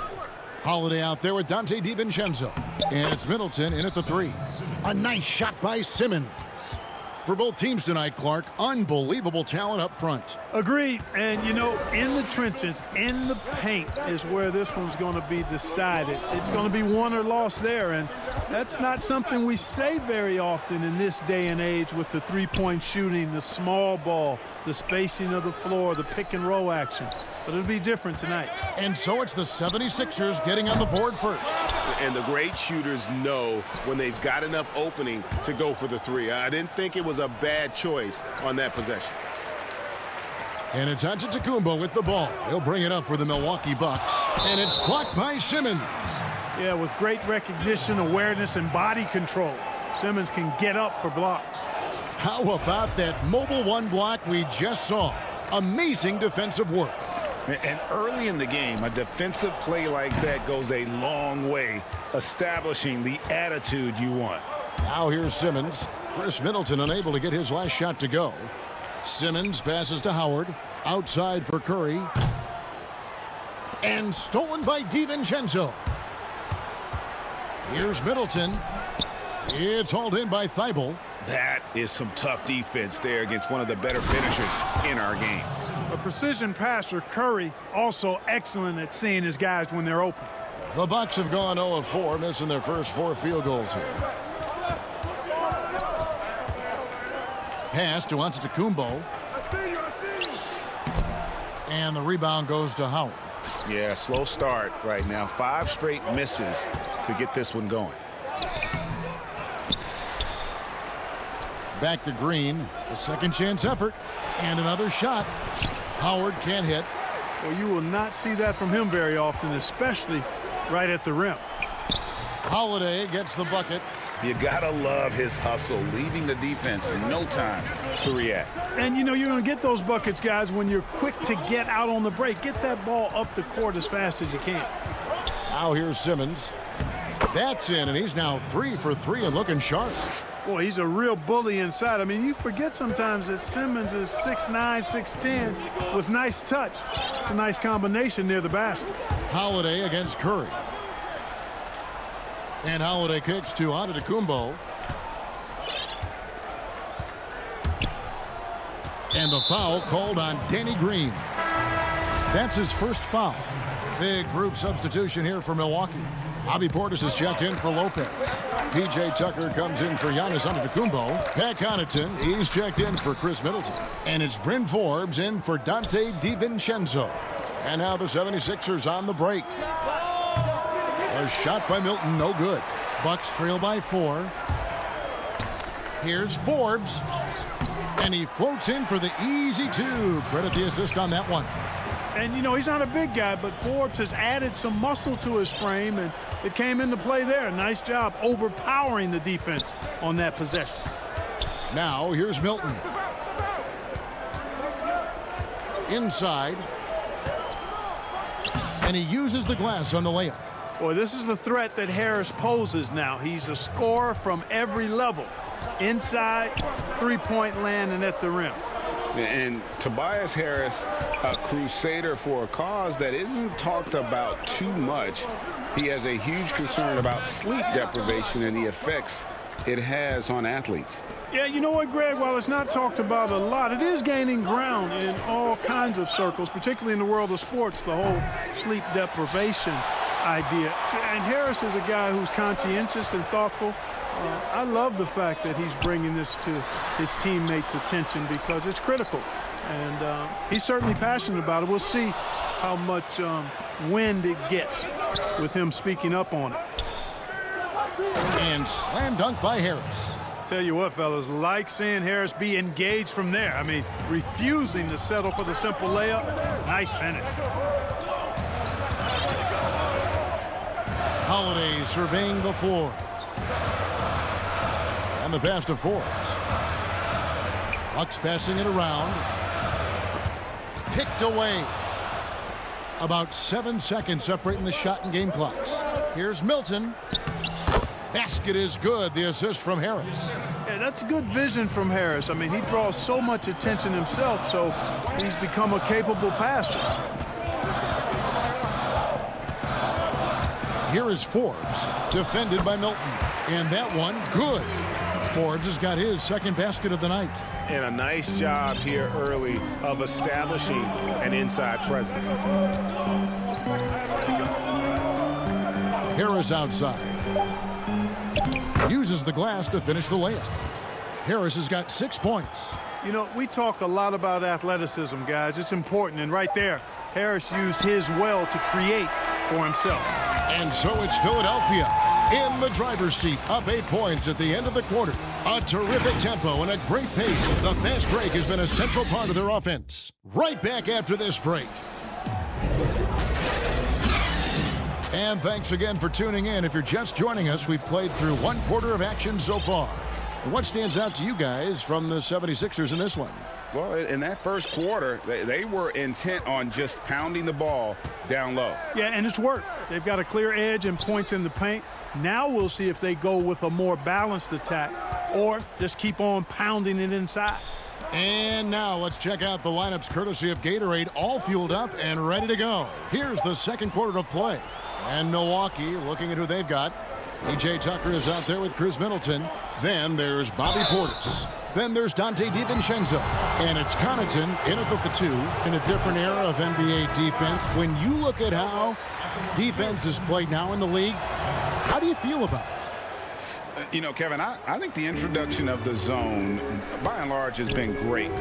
Holiday out there with Dante DiVincenzo. And it's Middleton in at the 3. A nice shot by Simmons. For both teams tonight, Clark, unbelievable talent up front. Agreed. And, you know, in the trenches, in the paint is where this one's going to be decided. It's going to be won or lost there. And that's not something we say very often in this day and age with the three-point shooting, the small ball, the spacing of the floor, the pick and roll action. But it'll be different tonight. And so it's the 76ers getting on the board first. And the great shooters know when they've got enough opening to go for the 3. I didn't think it was a bad choice on that possession. And it's Antetokounmpo with the ball. He'll bring it up for the Milwaukee Bucks. And it's blocked by Simmons. Yeah, with great recognition, awareness, and body control. Simmons can get up for blocks. How about that mobile 1 block we just saw? Amazing defensive work. And early in the game, a defensive play like that goes a long way, establishing the attitude you want. Now here's Simmons. Chris Middleton unable to get his last shot to go. Simmons passes to Howard. Outside for Curry. And stolen by DiVincenzo. Here's Middleton. It's hauled in by Thybulle. That is some tough defense there against one of the better finishers in our game. A precision passer, Curry, also excellent at seeing his guys when they're open. The Bucks have gone 0 of 4, missing their first 4 field goals here. Pass to Antetokounmpo. And the rebound goes to Howard. Yeah, slow start right now. 5 straight misses to get this one going. Back to Green. A second chance effort. And another shot. Howard can't hit. Well, you will not see that from him very often, especially right at the rim. Holiday gets the bucket. You gotta love his hustle, leaving the defense in no time to react. And you know you're gonna get those buckets, guys, when you're quick to get out on the break. Get that ball up the court as fast as you can. Now here's Simmons. That's in, and he's now 3 for 3 and looking sharp. Boy, he's a real bully inside. I mean, you forget sometimes that Simmons is 6'9", 6'10", with nice touch. It's a nice combination near the basket. Holiday against Curry. And Holiday kicks to Antetokounmpo. And the foul called on Danny Green. That's his first foul. Big group substitution here for Milwaukee. Bobby Portis is checked in for Lopez. P.J. Tucker comes in for Giannis Antetokounmpo. Pat Connaughton, he's checked in for Chris Middleton. And it's Bryn Forbes in for Dante DiVincenzo. And now the 76ers on the break. A shot by Milton, no good. Bucks trail by 4. Here's Forbes. And he floats in for the easy 2. Credit the assist on that one. And, you know, he's not a big guy, but Forbes has added some muscle to his frame, and it came into play there. Nice job overpowering the defense on that possession. Now, here's Milton. Inside. And he uses the glass on the layup. Boy, this is the threat that Harris poses now. He's a scorer from every level. Inside, three-point land, and at the rim. And Tobias Harris, a crusader for a cause that isn't talked about too much. He has a huge concern about sleep deprivation and the effects it has on athletes. Yeah, you know what, Greg? While it's not talked about a lot, it is gaining ground in all kinds of circles, particularly in the world of sports, the whole sleep deprivation idea. And Harris is a guy who's conscientious and thoughtful. I love the fact that he's bringing this to his teammates' attention because it's critical. And he's certainly passionate about it. We'll see how much wind it gets with him speaking up on it. And slam dunk by Harris. Tell you what, fellas, like seeing Harris be engaged from there. I mean, refusing to settle for the simple layup. Nice finish. Holiday surveying the floor. And the pass to Forbes. Bucks passing it around. Picked away. About 7 seconds separating the shot and game clocks. Here's Milton. Basket is good. The assist from Harris. Yeah, that's good vision from Harris. I mean, he draws so much attention himself, so he's become a capable passer. Here is Forbes, defended by Milton. And that one, good. Forbes has got his second basket of the night. And a nice job here early of establishing an inside presence. Harris outside. Uses the glass to finish the layup. Harris has got 6 points. You know, we talk a lot about athleticism, guys. It's important, and right there, Harris used his well to create for himself. And so it's Philadelphia in the driver's seat, up 8 points at the end of the quarter. A terrific tempo and a great pace. The fast break has been a central part of their offense. Right back after this break. And thanks again for tuning in. If you're just joining us, we've played through 1 quarter of action so far. And what stands out to you guys from the 76ers in this one? Well, in that first quarter, they were intent on just pounding the ball down low. Yeah, and it's worked. They've got a clear edge and points in the paint. Now we'll see if they go with a more balanced attack or just keep on pounding it inside. And now let's check out the lineups courtesy of Gatorade, all fueled up and ready to go. Here's the second quarter of play. And Milwaukee looking at who they've got. P.J. Tucker is out there with Chris Middleton. Then there's Bobby Portis. Then there's Donte DiVincenzo. And it's Connaughton in at the 2 in a different era of NBA defense. When you look at how defense is played now in the league, how do you feel about it? You know, Kevin, I think the introduction of the zone, by and large, has been great.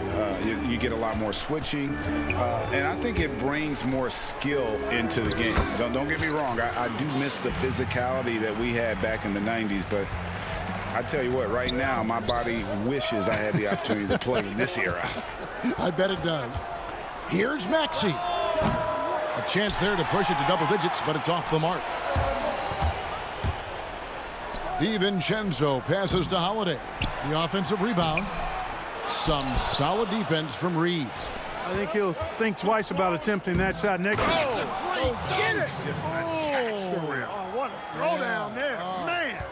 You get a lot more switching, and I think it brings more skill into the game. Don't get me wrong. I do miss the physicality that we had back in the 90s, but I tell you what, right now, my body wishes I had the opportunity to play in this era. I bet it does. Here's Maxey. A chance there to push it to double digits, but it's off the mark. DiVincenzo passes to Holiday. The offensive rebound. Some solid defense from Reed. I think he'll think twice about attempting that shot next time. That's a great dunk. Just attacks the rim. Oh, what a throwdown there, man.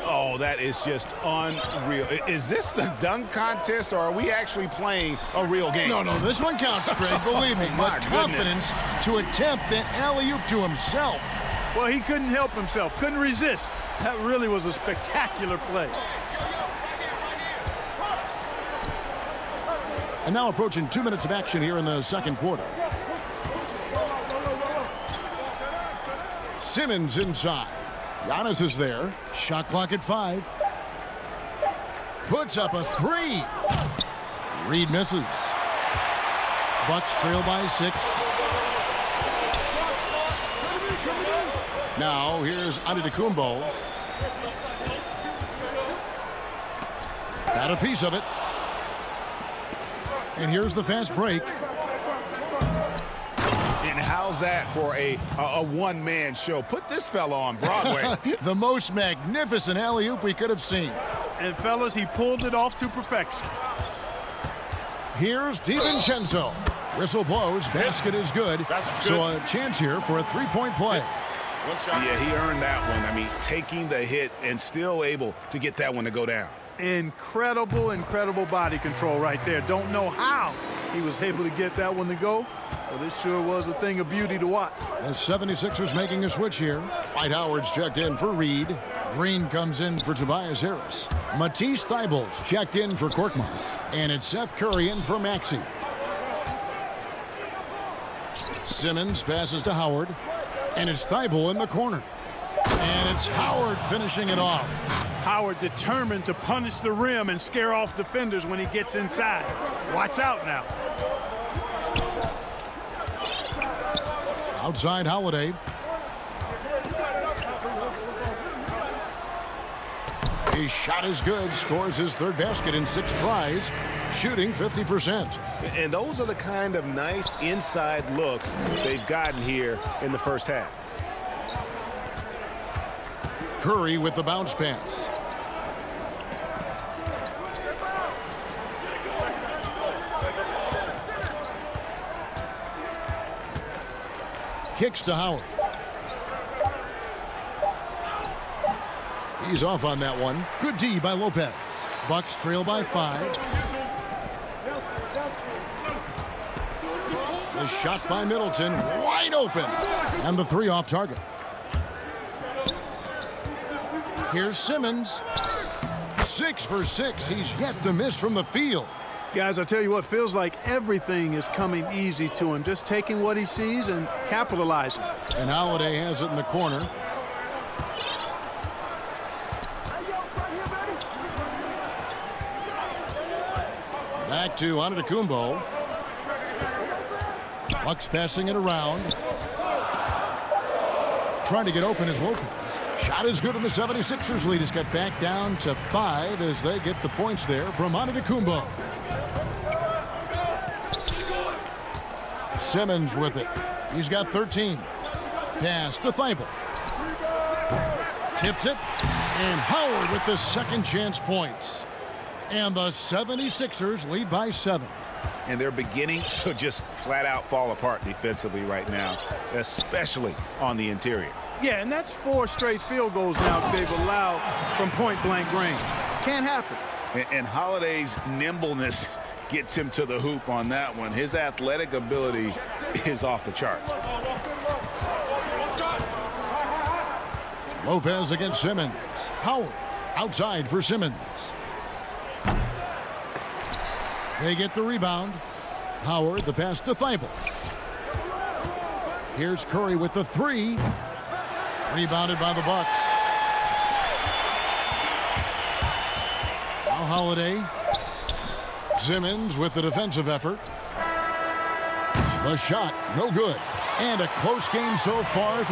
Oh, that is just unreal. Is this the dunk contest, or are we actually playing a real game? No, this one counts, Greg, believe me. But confidence to attempt that alley-oop to himself. Well, he couldn't help himself, couldn't resist. That really was a spectacular play. And now approaching 2 minutes of action here in the second quarter. Simmons inside. Giannis is there. Shot clock at 5. Puts up a 3. Reed misses. Bucks trail by 6. Now here's Antetokounmpo. Got a piece of it. And here's the fast break. And how's that for a one-man show? Put this fella on Broadway. The most magnificent alley-oop we could have seen. And fellas, he pulled it off to perfection. Here's DiVincenzo. Whistle blows. Basket is good. So a chance here for a three-point play. Yeah, he earned that one. I mean, taking the hit and still able to get that one to go down. Incredible body control right there. Don't know how he was able to get that one to go, but it sure was a thing of beauty to watch. The 76ers making a switch here. Dwight Howard's checked in for Reed. Green comes in for Tobias Harris. Matisse Thybulle's checked in for Korkmaz. And it's Seth Curry in for Maxey. Simmons passes to Howard. And it's Thybulle in the corner. And it's Howard finishing it off. Howard determined to punish the rim and scare off defenders when he gets inside. Watch out now. Outside Holiday. His shot is good, scores his third basket in 6 tries, shooting 50%. And those are the kind of nice inside looks they've gotten here in the first half. Curry with the bounce pass. Kicks to Howard. He's off on that one. Good D by Lopez. Bucks trail by 5. The shot by Middleton, wide open. And the 3 off target. Here's Simmons. 6 for 6. He's yet to miss from the field. Guys, I tell you what, feels like everything is coming easy to him. Just taking what he sees and capitalizing. And Holiday has it in the corner. Back to Antetokounmpo. Bucks passing it around. Trying to get open is Lopez. Shot is good, and the 76ers lead has got back down to 5 as they get the points there from Antetokounmpo. Simmons with it. He's got 13. Pass to Thibault. Tips it. And Howard with the second chance points. And the 76ers lead by 7. And they're beginning to just flat out fall apart defensively right now, especially on the interior. Yeah, and that's 4 straight field goals now they've allowed from point-blank range. Can't happen. And Holiday's nimbleness gets him to the hoop on that one. His athletic ability is off the charts. Lopez against Simmons. Howard outside for Simmons. They get the rebound. Howard the pass to Thibault. Here's Curry with the 3. Rebounded by the Bucks. Now Holiday. Simmons with the defensive effort. The shot, no good. And a close game so far.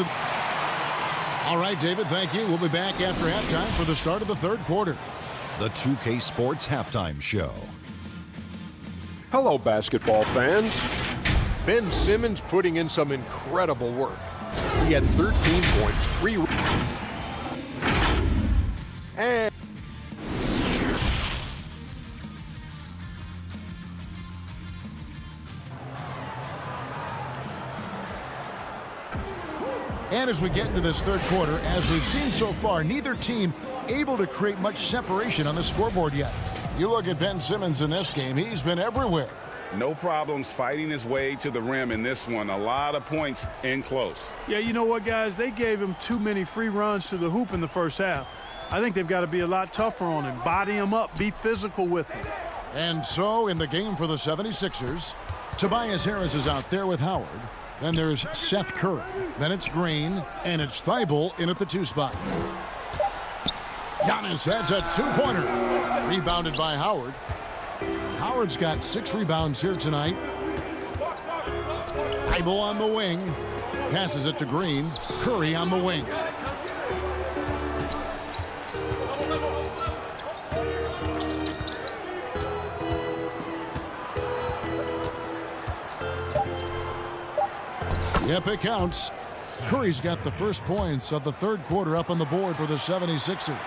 All right, David, thank you. We'll be back after halftime for the start of the third quarter. The 2K Sports Halftime Show. Hello, basketball fans. Ben Simmons putting in some incredible work. He had 13 points, 3 and as we get into this third quarter, as we've seen so far, neither team able to create much separation on the scoreboard yet. You look at Ben Simmons in this game, he's been everywhere. No problems fighting his way to the rim in this one. A lot of points in close. Yeah, you know what, guys? They gave him too many free runs to the hoop in the first half. I think they've got to be a lot tougher on him. Body him up. Be physical with him. And so in the game for the 76ers, Tobias Harris is out there with Howard. Then there's Seth Curry. Then it's Green. And it's Thibault in at the 2 spot. Giannis has a 2-pointer. Rebounded by Howard. Howard's got 6 rebounds here tonight. Thibault on the wing. Passes it to Green. Curry on the wing. Yep, it counts. Curry's got the first points of the third quarter up on the board for the 76ers.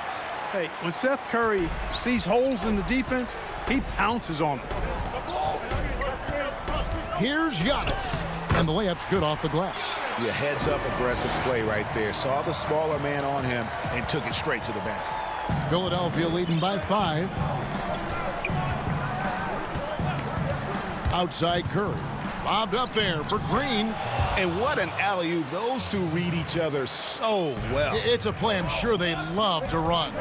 Hey, when Seth Curry sees holes in the defense, he pounces on them. Here's Giannis. And the layup's good off the glass. Yeah, heads-up aggressive play right there. Saw the smaller man on him and took it straight to the basket. Philadelphia leading by 5. Outside Curry. Lobbed up there for Green. And what an alley-oop. Those two read each other so well. It's a play I'm sure they love to run.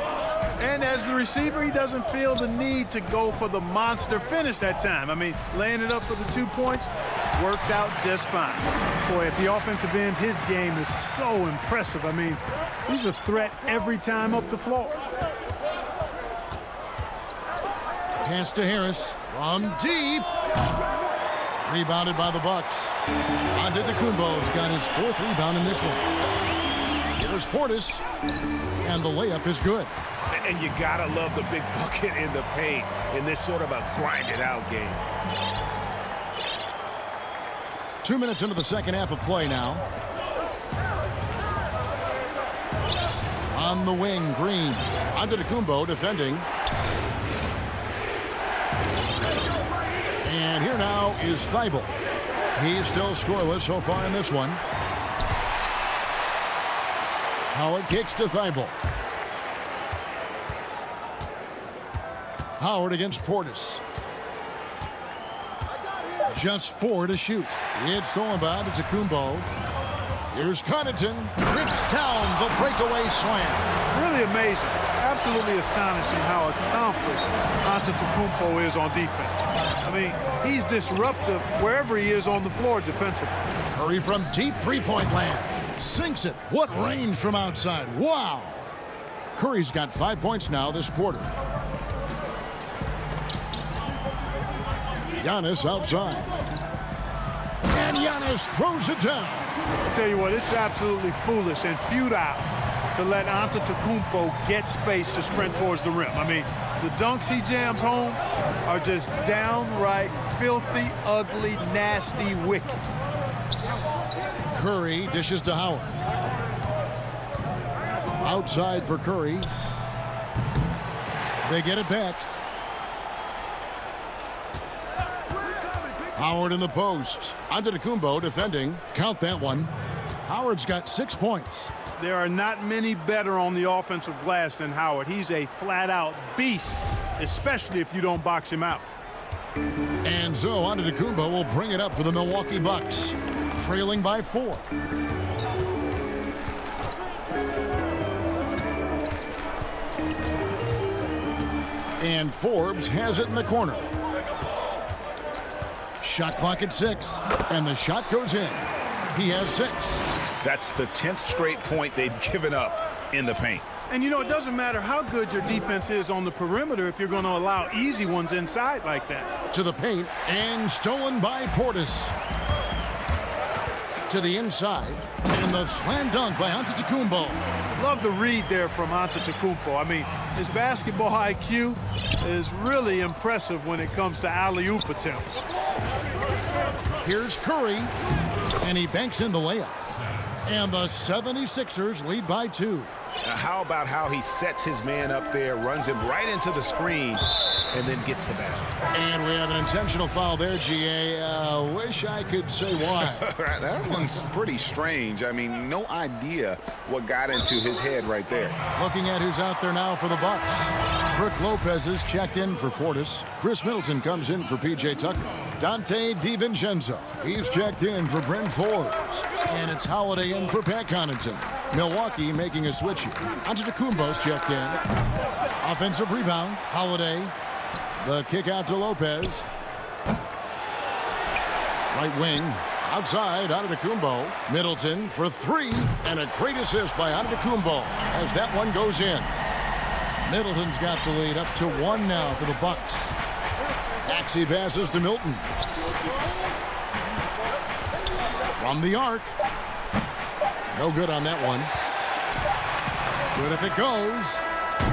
And as the receiver, he doesn't feel the need to go for the monster finish that time. I mean, laying it up for the 2 points worked out just fine. Boy, at the offensive end, his game is so impressive. I mean, he's a threat every time up the floor. Pass to Harris from deep. Rebounded by the Bucks. Antetokounmpo's got his 4th rebound in this one. Here Here's Portis. And the layup is good. And you gotta love the big bucket in the paint in this sort of a grind-it-out game. 2 minutes into the second half of play now. On the wing, Green. Antetokounmpo defending. And here now is Thibault. He's still scoreless so far in this one. Howard kicks to Thibault. Howard against Portis. Just 4 to shoot. It's stolen by Antetokounmpo. Here's Connaughton. Rips down the breakaway slam. Really amazing. Absolutely astonishing how accomplished Antetokounmpo is on defense. I mean, he's disruptive wherever he is on the floor defensively. Curry from deep three-point land. Sinks it. What range from outside. Wow. Curry's got 5 points now this quarter. Giannis outside. And Giannis throws it down. I tell you what, it's absolutely foolish and futile to let Antetokounmpo get space to sprint towards the rim. I mean, the dunks he jams home are just downright filthy, ugly, nasty, wicked. Curry dishes to Howard. Outside for Curry. They get it back. Howard in the post. Antetokounmpo defending. Count that one. Howard's got 6 points. There are not many better on the offensive glass than Howard. He's a flat-out beast, especially if you don't box him out. And so Antetokounmpo will bring it up for the Milwaukee Bucks, trailing by 4. And Forbes has it in the corner. Shot clock at 6, and the shot goes in. He has 6. That's the 10th straight point they've given up in the paint. And, you know, it doesn't matter how good your defense is on the perimeter if you're going to allow easy ones inside like that. To the paint, and stolen by Portis. To the inside, and the slam dunk by Antetokounmpo. Love the read there from Antetokounmpo. I mean, his basketball IQ is really impressive when it comes to alley-oop attempts. Here's Curry, and he banks in the layup. And the 76ers lead by 2. Now, how about how he sets his man up there, runs him right into the screen, and then gets the basket. And we have an intentional foul there, GA. Wish I could say why. That one's pretty strange. I mean, no idea what got into his head right there. Looking at who's out there now for the Bucks. Brook Lopez is checked in for Portis. Chris Middleton comes in for P.J. Tucker. Dante DiVincenzo, he's checked in for Bryn Forbes. And it's Holiday in for Pat Connaughton. Milwaukee making a switch here. Antetokounmpo's checked in. Offensive rebound, Holiday. The kick out to Lopez. Right wing, outside, Antetokounmpo. Middleton for 3, and a great assist by Antetokounmpo as that one goes in. Middleton's got the lead up to 1 now for the Bucks. Axie passes to Milton. From the arc. No good on that one. Good if it goes.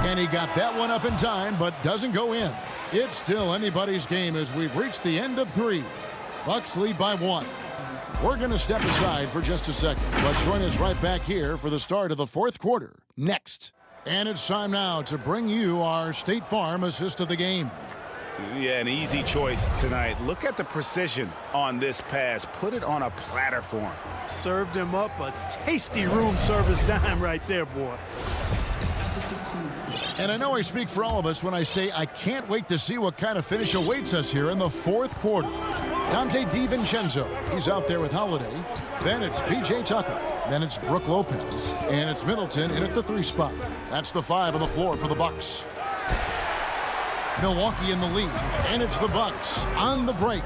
And he got that one up in time, but doesn't go in. It's still anybody's game as we've reached the end of 3. Bucks lead by 1. We're going to step aside for just a second, but join us right back here for the start of the 4th quarter next. And it's time now to bring you our State Farm assist of the game. Yeah, an easy choice tonight. Look at the precision on this pass. Put it on a platter for him. Served him up a tasty room service dime right there, boy. And I know I speak for all of us when I say I can't wait to see what kind of finish awaits us here in the 4th quarter. Dante DiVincenzo, he's out there with Holiday. Then it's P.J. Tucker. Then it's Brook Lopez. And it's Middleton in at the 3 spot. That's the 5 on the floor for the Bucks. Milwaukee in the lead. And it's the Bucks on the break.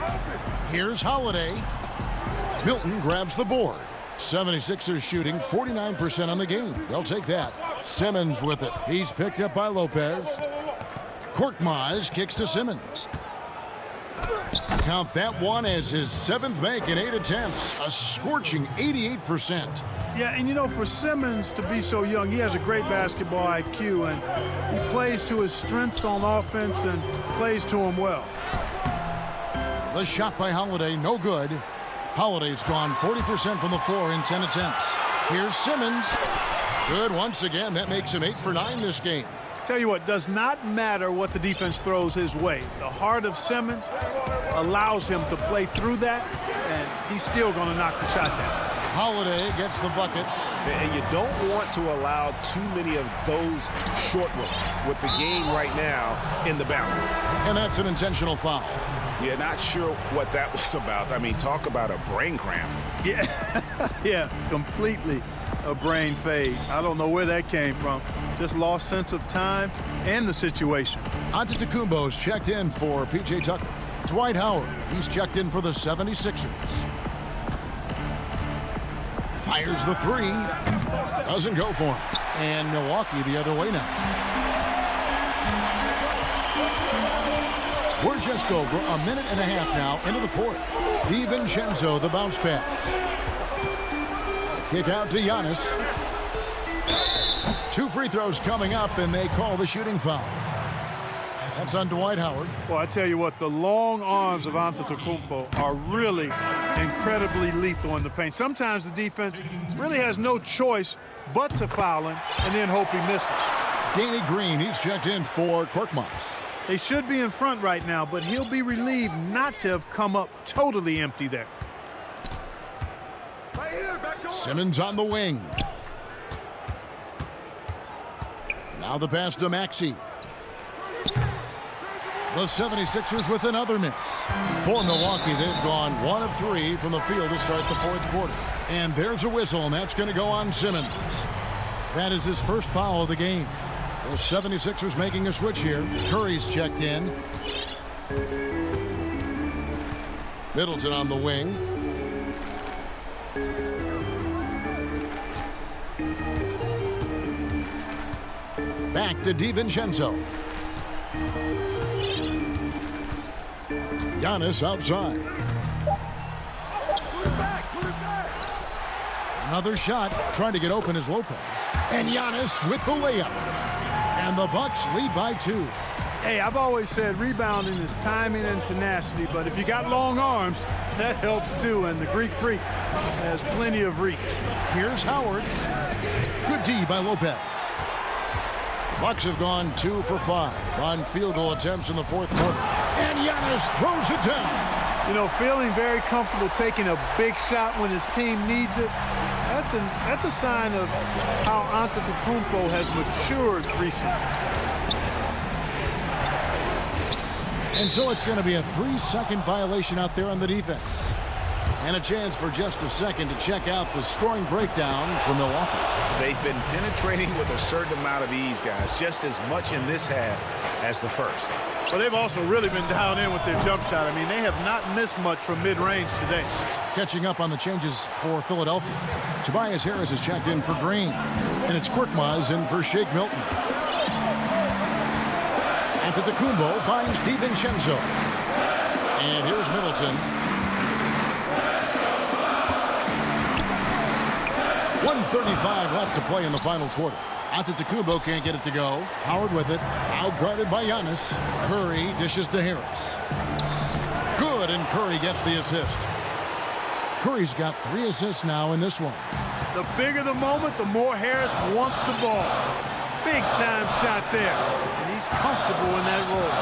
Here's Holiday. Milton grabs the board. 76ers shooting 49% on the game. They'll take that. Simmons with it. He's picked up by Lopez. Korkmaz kicks to Simmons. Count that one as his 7th make in 8 attempts. A scorching 88%. Yeah, and you know, for Simmons to be so young, he has a great basketball IQ, and he plays to his strengths on offense and plays to them well. The shot by Holiday, no good. Holiday's gone 40% from the floor in 10 attempts. Here's Simmons. Good once again. That makes him 8 for 9 this game. Tell you what, does not matter what the defense throws his way. The heart of Simmons allows him to play through that, and he's still going to knock the shot down. Holiday gets the bucket. And you don't want to allow too many of those short ones with the game right now in the balance. And that's an intentional foul. Yeah, not sure what that was about. I mean, talk about a brain cramp. Yeah, yeah, completely a brain fade. I don't know where that came from. Just lost sense of time and the situation. Antetokounmpo's checked in for P.J. Tucker. Dwight Howard, he's checked in for the 76ers. Fires the three. Doesn't go for him. And Milwaukee the other way now. We're just over a minute and a half now into the fourth. DiVincenzo, the bounce pass. Kick out to Giannis. 2 free throws coming up, and they call the shooting foul. That's on Dwight Howard. Well, I tell you what, the long arms of Antetokounmpo are really incredibly lethal in the paint. Sometimes the defense really has no choice but to foul him and then hope he misses. Danny Green, he's checked in for Korkmaz. They should be in front right now, but he'll be relieved not to have come up totally empty there. Simmons on the wing. Now the pass to Maxey. The 76ers with another miss. For Milwaukee, they've gone 1 of 3 from the field to start the fourth quarter. And there's a whistle, and that's going to go on Simmons. That is his first foul of the game. The 76ers making a switch here. Curry's checked in. Middleton on the wing. Back to DiVincenzo. Giannis outside. Another shot, trying to get open is Lopez. And Giannis with the layup. And the Bucks lead by 2. Hey, I've always said rebounding is timing and tenacity, but if you got long arms, that helps too, and the Greek Freak has plenty of reach. Here's Howard. Good D by Lopez. The Bucks have gone 2 for 5 on field goal attempts in the fourth quarter. And Giannis throws it down. You know, feeling very comfortable taking a big shot when his team needs it. That's a sign of how Antetokounmpo has matured recently. And so it's going to be a 3-second violation out there on the defense. And a chance for just a second to check out the scoring breakdown for Milwaukee. They've been penetrating with a certain amount of ease, guys, just as much in this half as the first. Well, they've also really been dialed in with their jump shot. I mean, they have not missed much from mid-range today. Catching up on the changes for Philadelphia. Tobias Harris is checked in for Green. And it's Korkmaz in for Shake Milton. Antetokounmpo finds DiVincenzo. And here's Middleton. 1:35 left to play in the final quarter. Antetokounmpo can't get it to go. Howard with it. Outguarded by Giannis. Curry dishes to Harris. Good, and Curry gets the assist. Curry's got 3 assists now in this one. The bigger the moment, the more Harris wants the ball. Big time shot there. And he's comfortable in that role.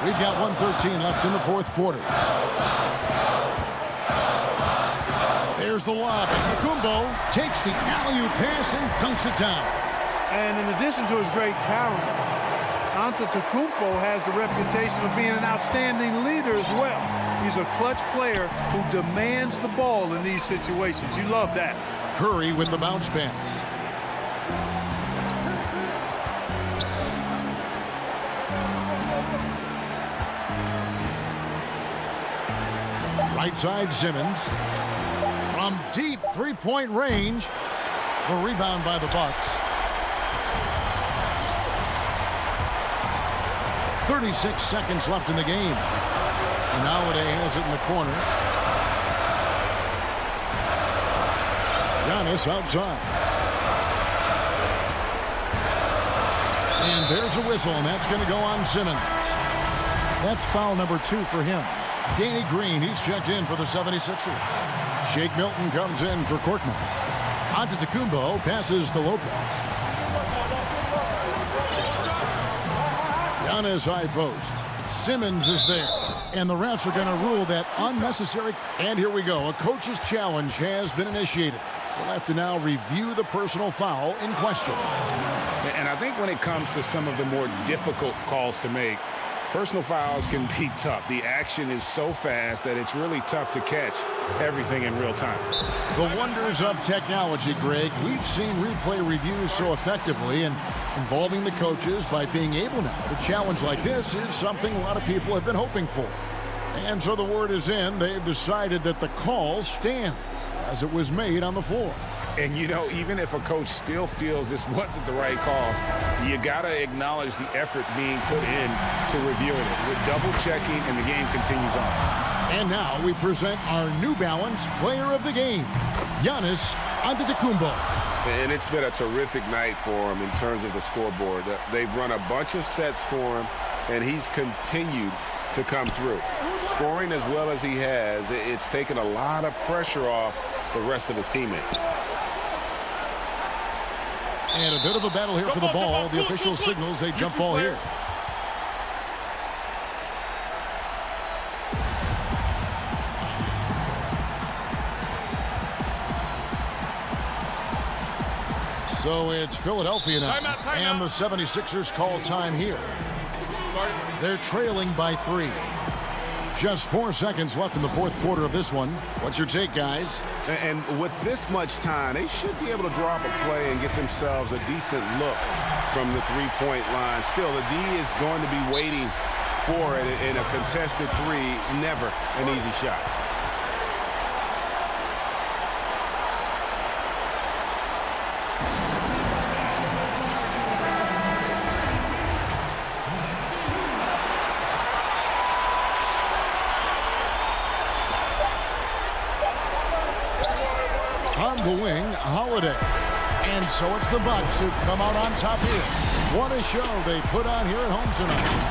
We've got 1:13 left in the fourth quarter. There's the lob. Antetokounmpo takes the alley-oop pass and dunks it down. And in addition to his great talent, Antetokounmpo has the reputation of being an outstanding leader as well. He's a clutch player who demands the ball in these situations. You love that. Curry with the bounce pass. Right side, Simmons. From deep three-point range, the rebound by the Bucks. 36 seconds left in the game. And Holiday has it in the corner. Giannis outside. And there's a whistle, and that's going to go on Simmons. That's foul number 2 for him. Danny Green, he's checked in for the 76ers. Shake Milton comes in for Korkmaz. Antetokounmpo passes to Lopez. Giannis high post. Simmons is there. And the refs are going to rule that unnecessary. And here we go. A coach's challenge has been initiated. We'll have to now review the personal foul in question. And I think when it comes to some of the more difficult calls to make, personal fouls can be tough. The action is so fast that it's really tough to catch everything in real time. The wonders of technology, Greg. We've seen replay reviews so effectively, and involving the coaches by being able now to challenge like this is something a lot of people have been hoping for. And so the word is in. They've decided that the call stands as it was made on the floor. And, you know, even if a coach still feels this wasn't the right call, you got to acknowledge the effort being put in to reviewing it. With double-checking, and the game continues on. And now we present our New Balance Player of the Game, Giannis Antetokounmpo. And it's been a terrific night for him in terms of the scoreboard. They've run a bunch of sets for him, and he's continued to come through. Scoring as well as he has, it's taken a lot of pressure off the rest of his teammates. And a bit of a battle here for the ball. The official signals a jump ball here. So it's Philadelphia now. And the 76ers call time here. They're trailing by 3. Just 4 seconds left in the fourth quarter of this one. What's your take, guys? And with this much time, they should be able to draw up a play and get themselves a decent look from the three-point line. Still, the D is going to be waiting for it in a contested 3. Never an easy shot. On the wing, Holiday. And so it's the Bucks who come out on top here. What a show they put on here at home tonight.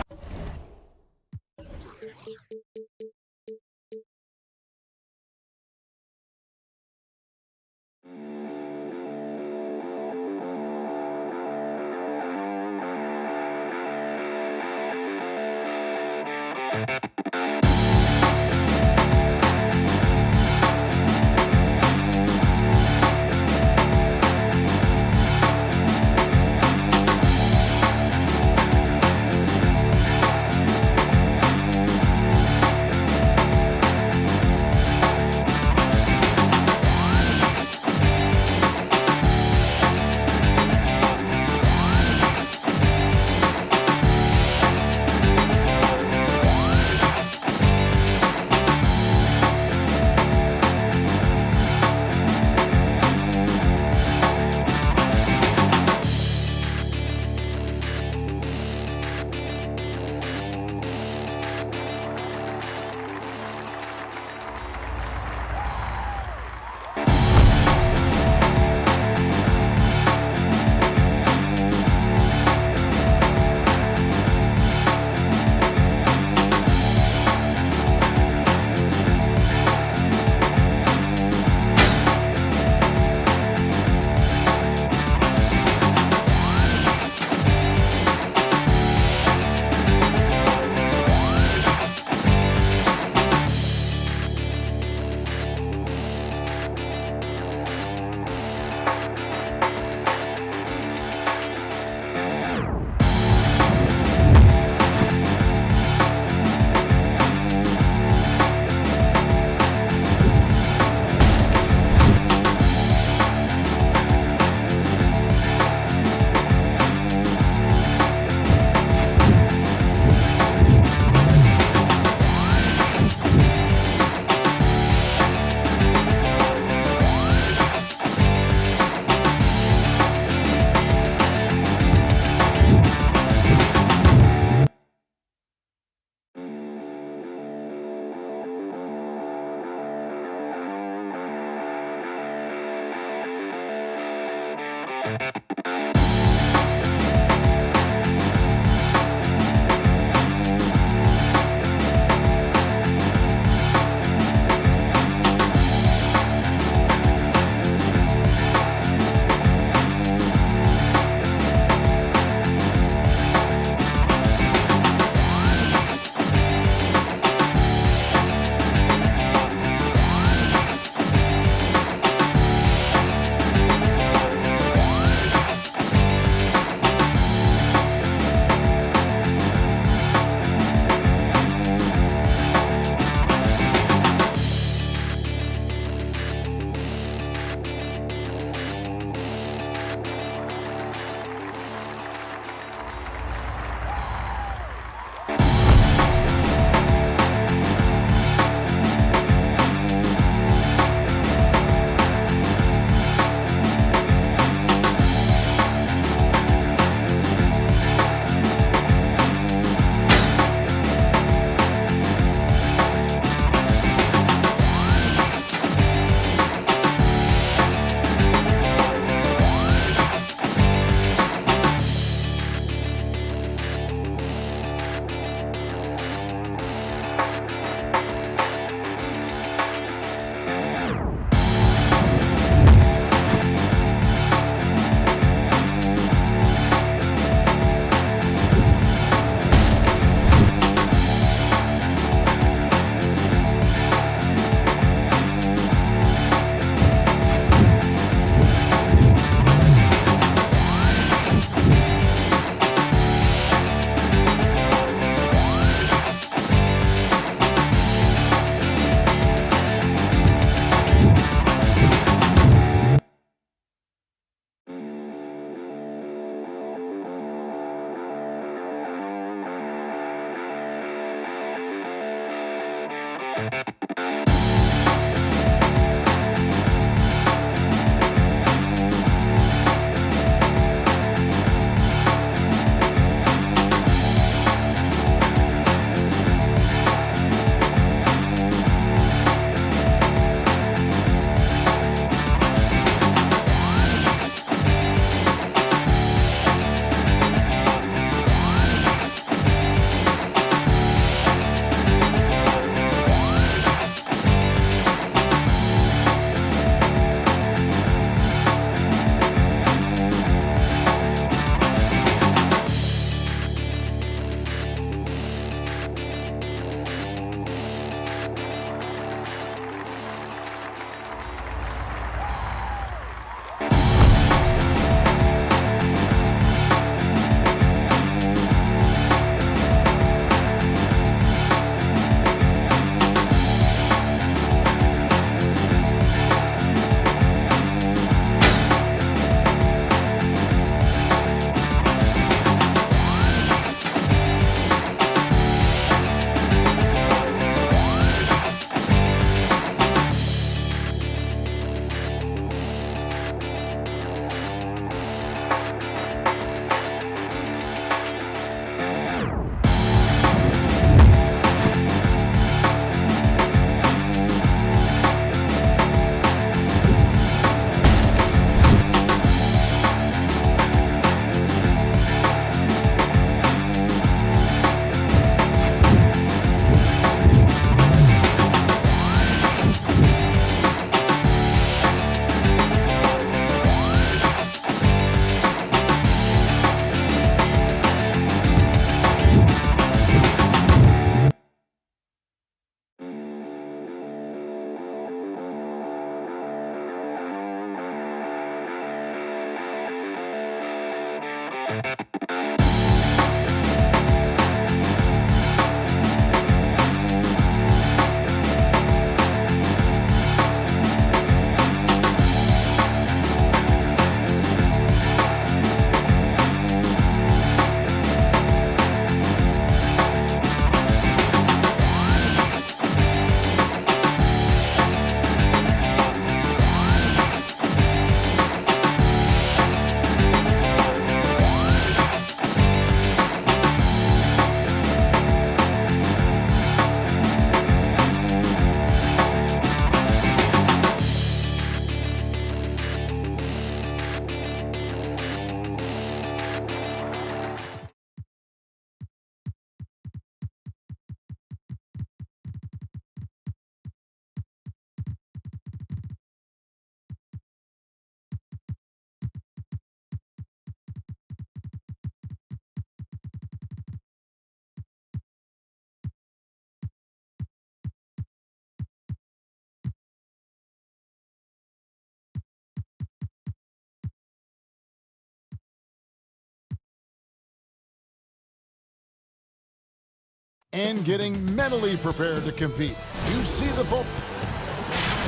and getting mentally prepared to compete. You see the football.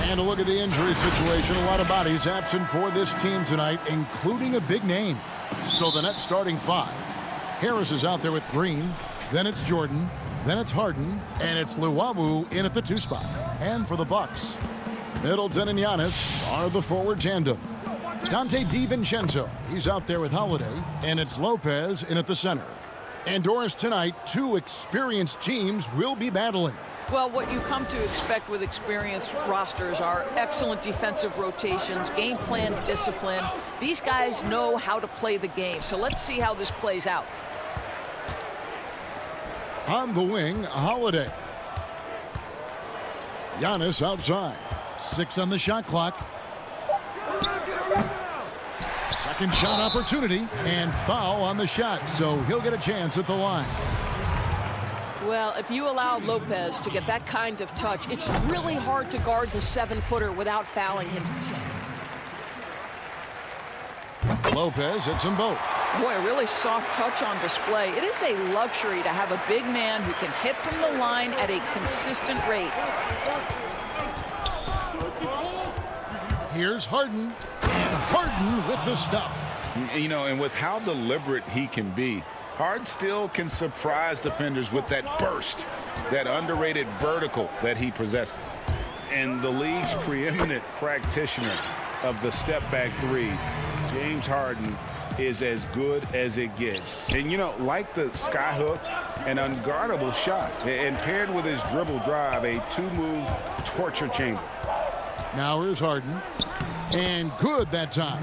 And a look at the injury situation. A lot of bodies absent for this team tonight, including a big name. So the net starting five. Harris is out there with Green. Then it's Jordan. Then it's Harden. And it's Luwawu in at the 2 spot. And for the Bucks, Middleton and Giannis are the forward tandem. Donte DiVincenzo, he's out there with Holiday. And it's Lopez in at the center. And Doris, tonight, 2 experienced teams will be battling. Well, what you come to expect with experienced rosters are excellent defensive rotations, game plan discipline. These guys know how to play the game. So let's see how this plays out. On the wing, Holiday. Giannis outside. 6 on the shot clock. Second shot opportunity and foul on the shot, so he'll get a chance at the line. Well, if you allow Lopez to get that kind of touch, it's really hard to guard the 7-footer without fouling him. Lopez hits them both. Boy, a really soft touch on display. It is a luxury to have a big man who can hit from the line at a consistent rate. Here's Harden, and Harden with the stuff. You know, and with how deliberate he can be, Harden still can surprise defenders with that burst, that underrated vertical that he possesses. And the league's preeminent practitioner of the step-back three, James Harden, is as good as it gets. And, you know, like the skyhook, an unguardable shot. And paired with his dribble drive, a two-move torture chamber. Now here's Harden. And good that time.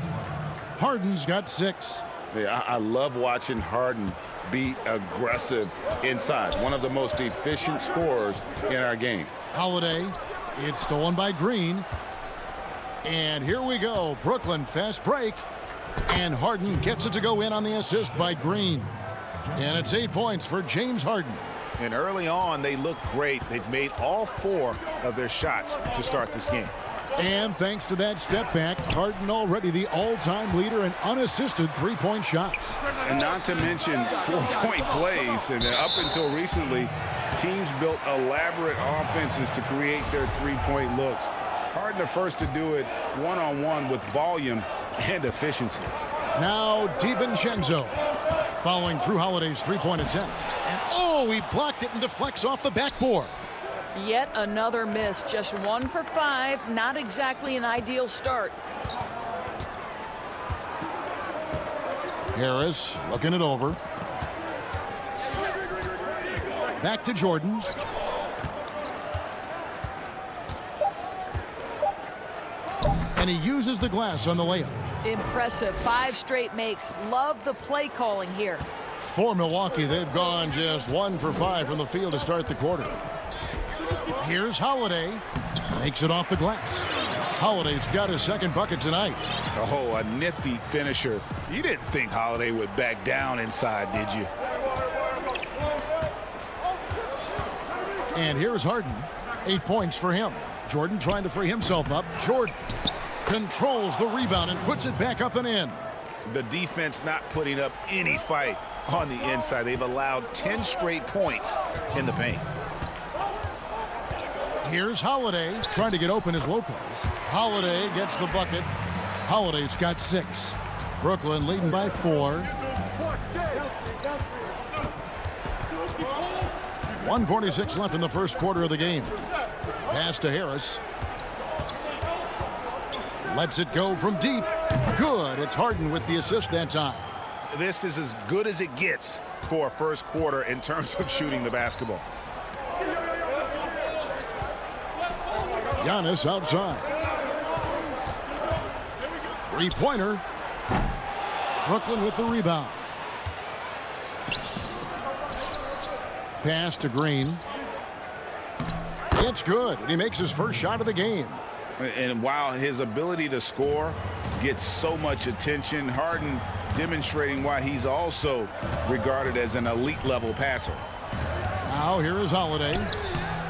Harden's got 6. Yeah, I love watching Harden be aggressive inside. One of the most efficient scorers in our game. Holiday. It's stolen by Green. And here we go. Brooklyn fast break. And Harden gets it to go in on the assist by Green. And it's 8 points for James Harden. And early on, they look great. They've made all 4 of their shots to start this game. And thanks to that step back, Harden already the all-time leader in unassisted three-point shots. And not to mention 4-point plays. And up until recently, teams built elaborate offenses to create their three-point looks. Harden the first to do it one-on-one with volume and efficiency. Now DiVincenzo following Drew Holiday's three-point attempt. And oh, he blocked it and deflects off the backboard. Yet another miss. Just 1 for 5. Not exactly an ideal start. Harris looking it over. Back to Jordan. And he uses the glass on the layup. Impressive. 5 straight makes. Love the play calling here. For Milwaukee, they've gone just 1 for 5 from the field to start the quarter. Here's Holiday. Makes it off the glass. Holiday's got his second bucket tonight. Oh, a nifty finisher. You didn't think Holiday would back down inside, did you? And here's Harden. 8 points for him. Jordan trying to free himself up. Jordan controls the rebound and puts it back up and in. The defense not putting up any fight on the inside. They've allowed 10 straight points in the paint. Here's Holiday trying to get open as Lopez. Holiday gets the bucket. Holiday's got 6. Brooklyn leading by 4. 1:46 left in the first quarter of the game. Pass to Harris. Lets it go from deep. Good. It's Harden with the assist that time. This is as good as it gets for a first quarter in terms of shooting the basketball. Giannis outside. Three-pointer. Brooklyn with the rebound. Pass to Green. It's good, and he makes his first shot of the game. And while his ability to score gets so much attention, Harden demonstrating why he's also regarded as an elite-level passer. Now here is Holiday.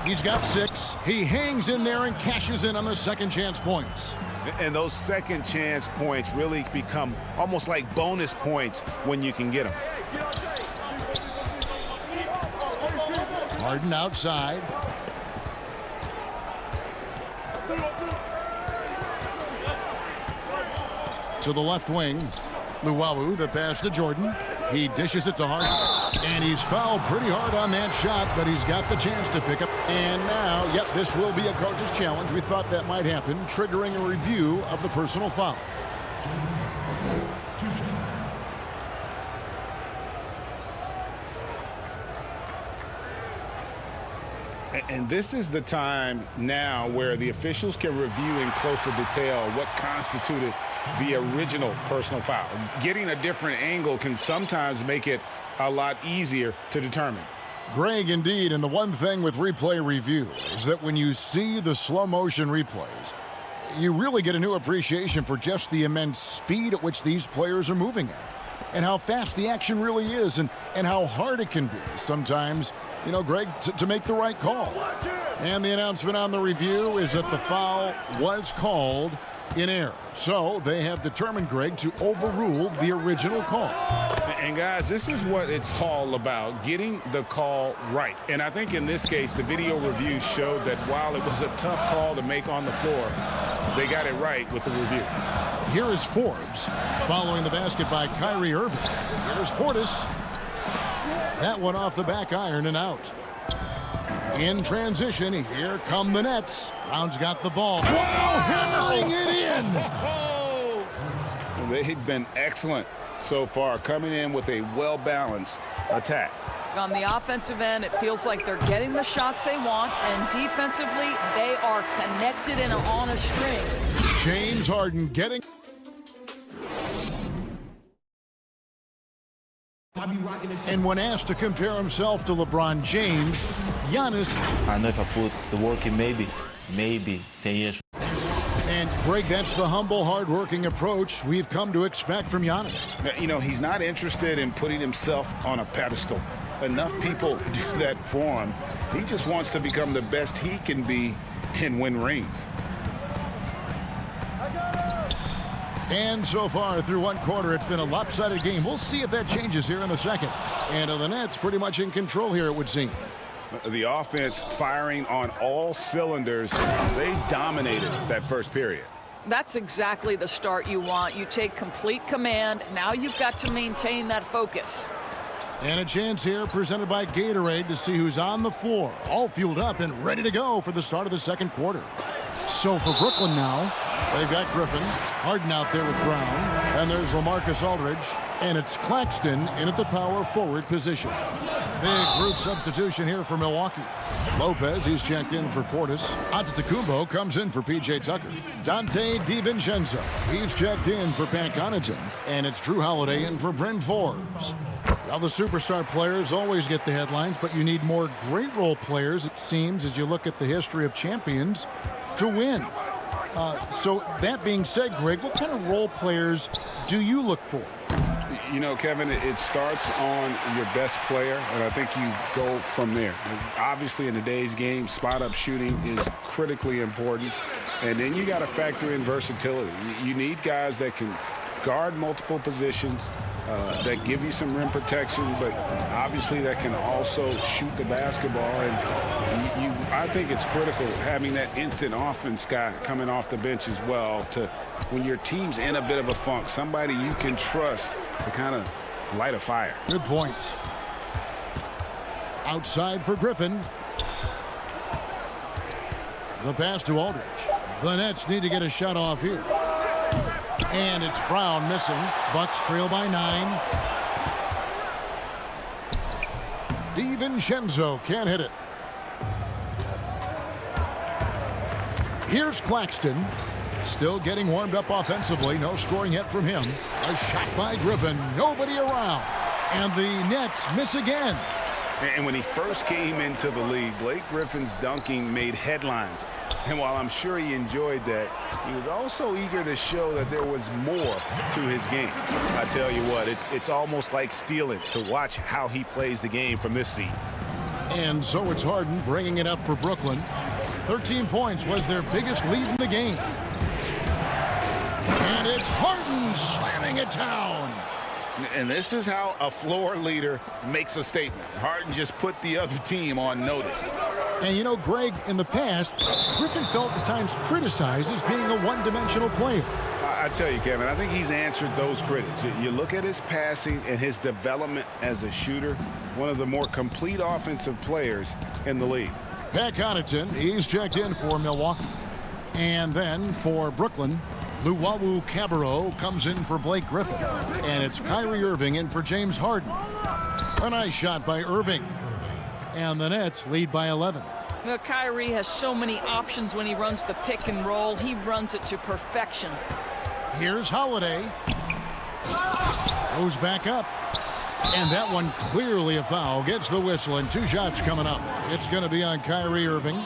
He's got 6. He hangs in there and cashes in on the second chance points. And those second chance points really become almost like bonus points when you can get them. Harden outside. To the left wing. Luwawu, the pass to Jordan. He dishes it to Harden. And he's fouled pretty hard on that shot, but he's got the chance to pick up. And now, yep, this will be a coach's challenge. We thought that might happen, triggering a review of the personal foul. And this is the time now where the officials can review in closer detail what constituted the original personal foul. Getting a different angle can sometimes make it a lot easier to determine. Greg, indeed, and the one thing with replay review is that when you see the slow motion replays, you really get a new appreciation for just the immense speed at which these players are moving at, and how fast the action really is, and how hard it can be sometimes, you know, Greg, to make the right call. And the announcement on the review is that the foul was called in error. So they have determined, Greg, to overrule the original call. And guys, this is what it's all about, getting the call right. And I think in this case, the video review showed that while it was a tough call to make on the floor, they got it right with the review. Here is Forbes following the basket by Kyrie Irving. Here's Portis. That one off the back iron and out. In transition, here come the Nets. Brown's got the ball. Wow, hammering it in. They've been excellent so far, coming in with a well-balanced attack. On the offensive end, it feels like they're getting the shots they want, and defensively, they are connected and on a string. James Harden getting... And when asked to compare himself to LeBron James, Giannis... I know if I put the work in, maybe 10 years. And, Greg, that's the humble, hard-working approach we've come to expect from Giannis. You know, he's not interested in putting himself on a pedestal. Enough people do that for him. He just wants to become the best he can be and win rings. And so far, through one quarter, it's been a lopsided game. We'll see if that changes here in the second. And the Nets pretty much in control here, it would seem. The offense firing on all cylinders. They dominated that first period. That's exactly the start you want. You take complete command. Now you've got to maintain that focus. And a chance here presented by Gatorade to see who's on the floor. All fueled up and ready to go for the start of the second quarter. So for Brooklyn now, they've got Griffin, Harden out there with Brown, and there's LaMarcus Aldridge, and it's Claxton in at the power forward position. Big group substitution here for Milwaukee. Lopez, he's checked in for Portis. Antetokounmpo comes in for P.J. Tucker. Dante DiVincenzo, he's checked in for Pat Connaughton, and it's Drew Holiday in for Bryn Forbes. Now the superstar players always get the headlines, but you need more great role players, it seems, as you look at the history of champions, to win. So that being said, Greg, what kind of role players do you look for? You know, Kevin, it starts on your best player, and I think you go from there. Obviously, in today's game, spot-up shooting is critically important, and then you got to factor in versatility. You need guys that can guard multiple positions, that give you some rim protection, but obviously that can also shoot the basketball. And I think it's critical having that instant offense guy coming off the bench as well, to when your team's in a bit of a funk, somebody you can trust to kind of light a fire. Good point. Outside for Griffin. The pass to Aldridge. The Nets need to get a shot off here. And it's Brown missing. Bucks trail by 9. DiVincenzo can't hit it. Here's Claxton. Still getting warmed up offensively. No scoring yet from him. A shot by Griffin. Nobody around. And the Nets miss again. And when he first came into the league, Blake Griffin's dunking made headlines. And while I'm sure he enjoyed that, he was also eager to show that there was more to his game. I tell you what, it's almost like stealing to watch how he plays the game from this seat. And so it's Harden bringing it up for Brooklyn. 13 points was their biggest lead in the game. And it's Harden slamming it down. And this is how a floor leader makes a statement. Harden just put the other team on notice. And you know, Greg, in the past, Griffin felt at times criticized as being a one-dimensional player. I tell you, Kevin, I think he's answered those critics. You look at his passing and his development as a shooter, one of the more complete offensive players in the league. Pat Connaughton, he's checked in for Milwaukee. And then for Brooklyn, Luwawu Cabarrot comes in for Blake Griffin. And it's Kyrie Irving in for James Harden. A nice shot by Irving. And the Nets lead by 11. Well, Kyrie has so many options when he runs the pick and roll. He runs it to perfection. Here's Holiday. Goes back up. And that one clearly a foul. Gets the whistle, and 2 shots coming up. It's going to be on Kyrie Irving.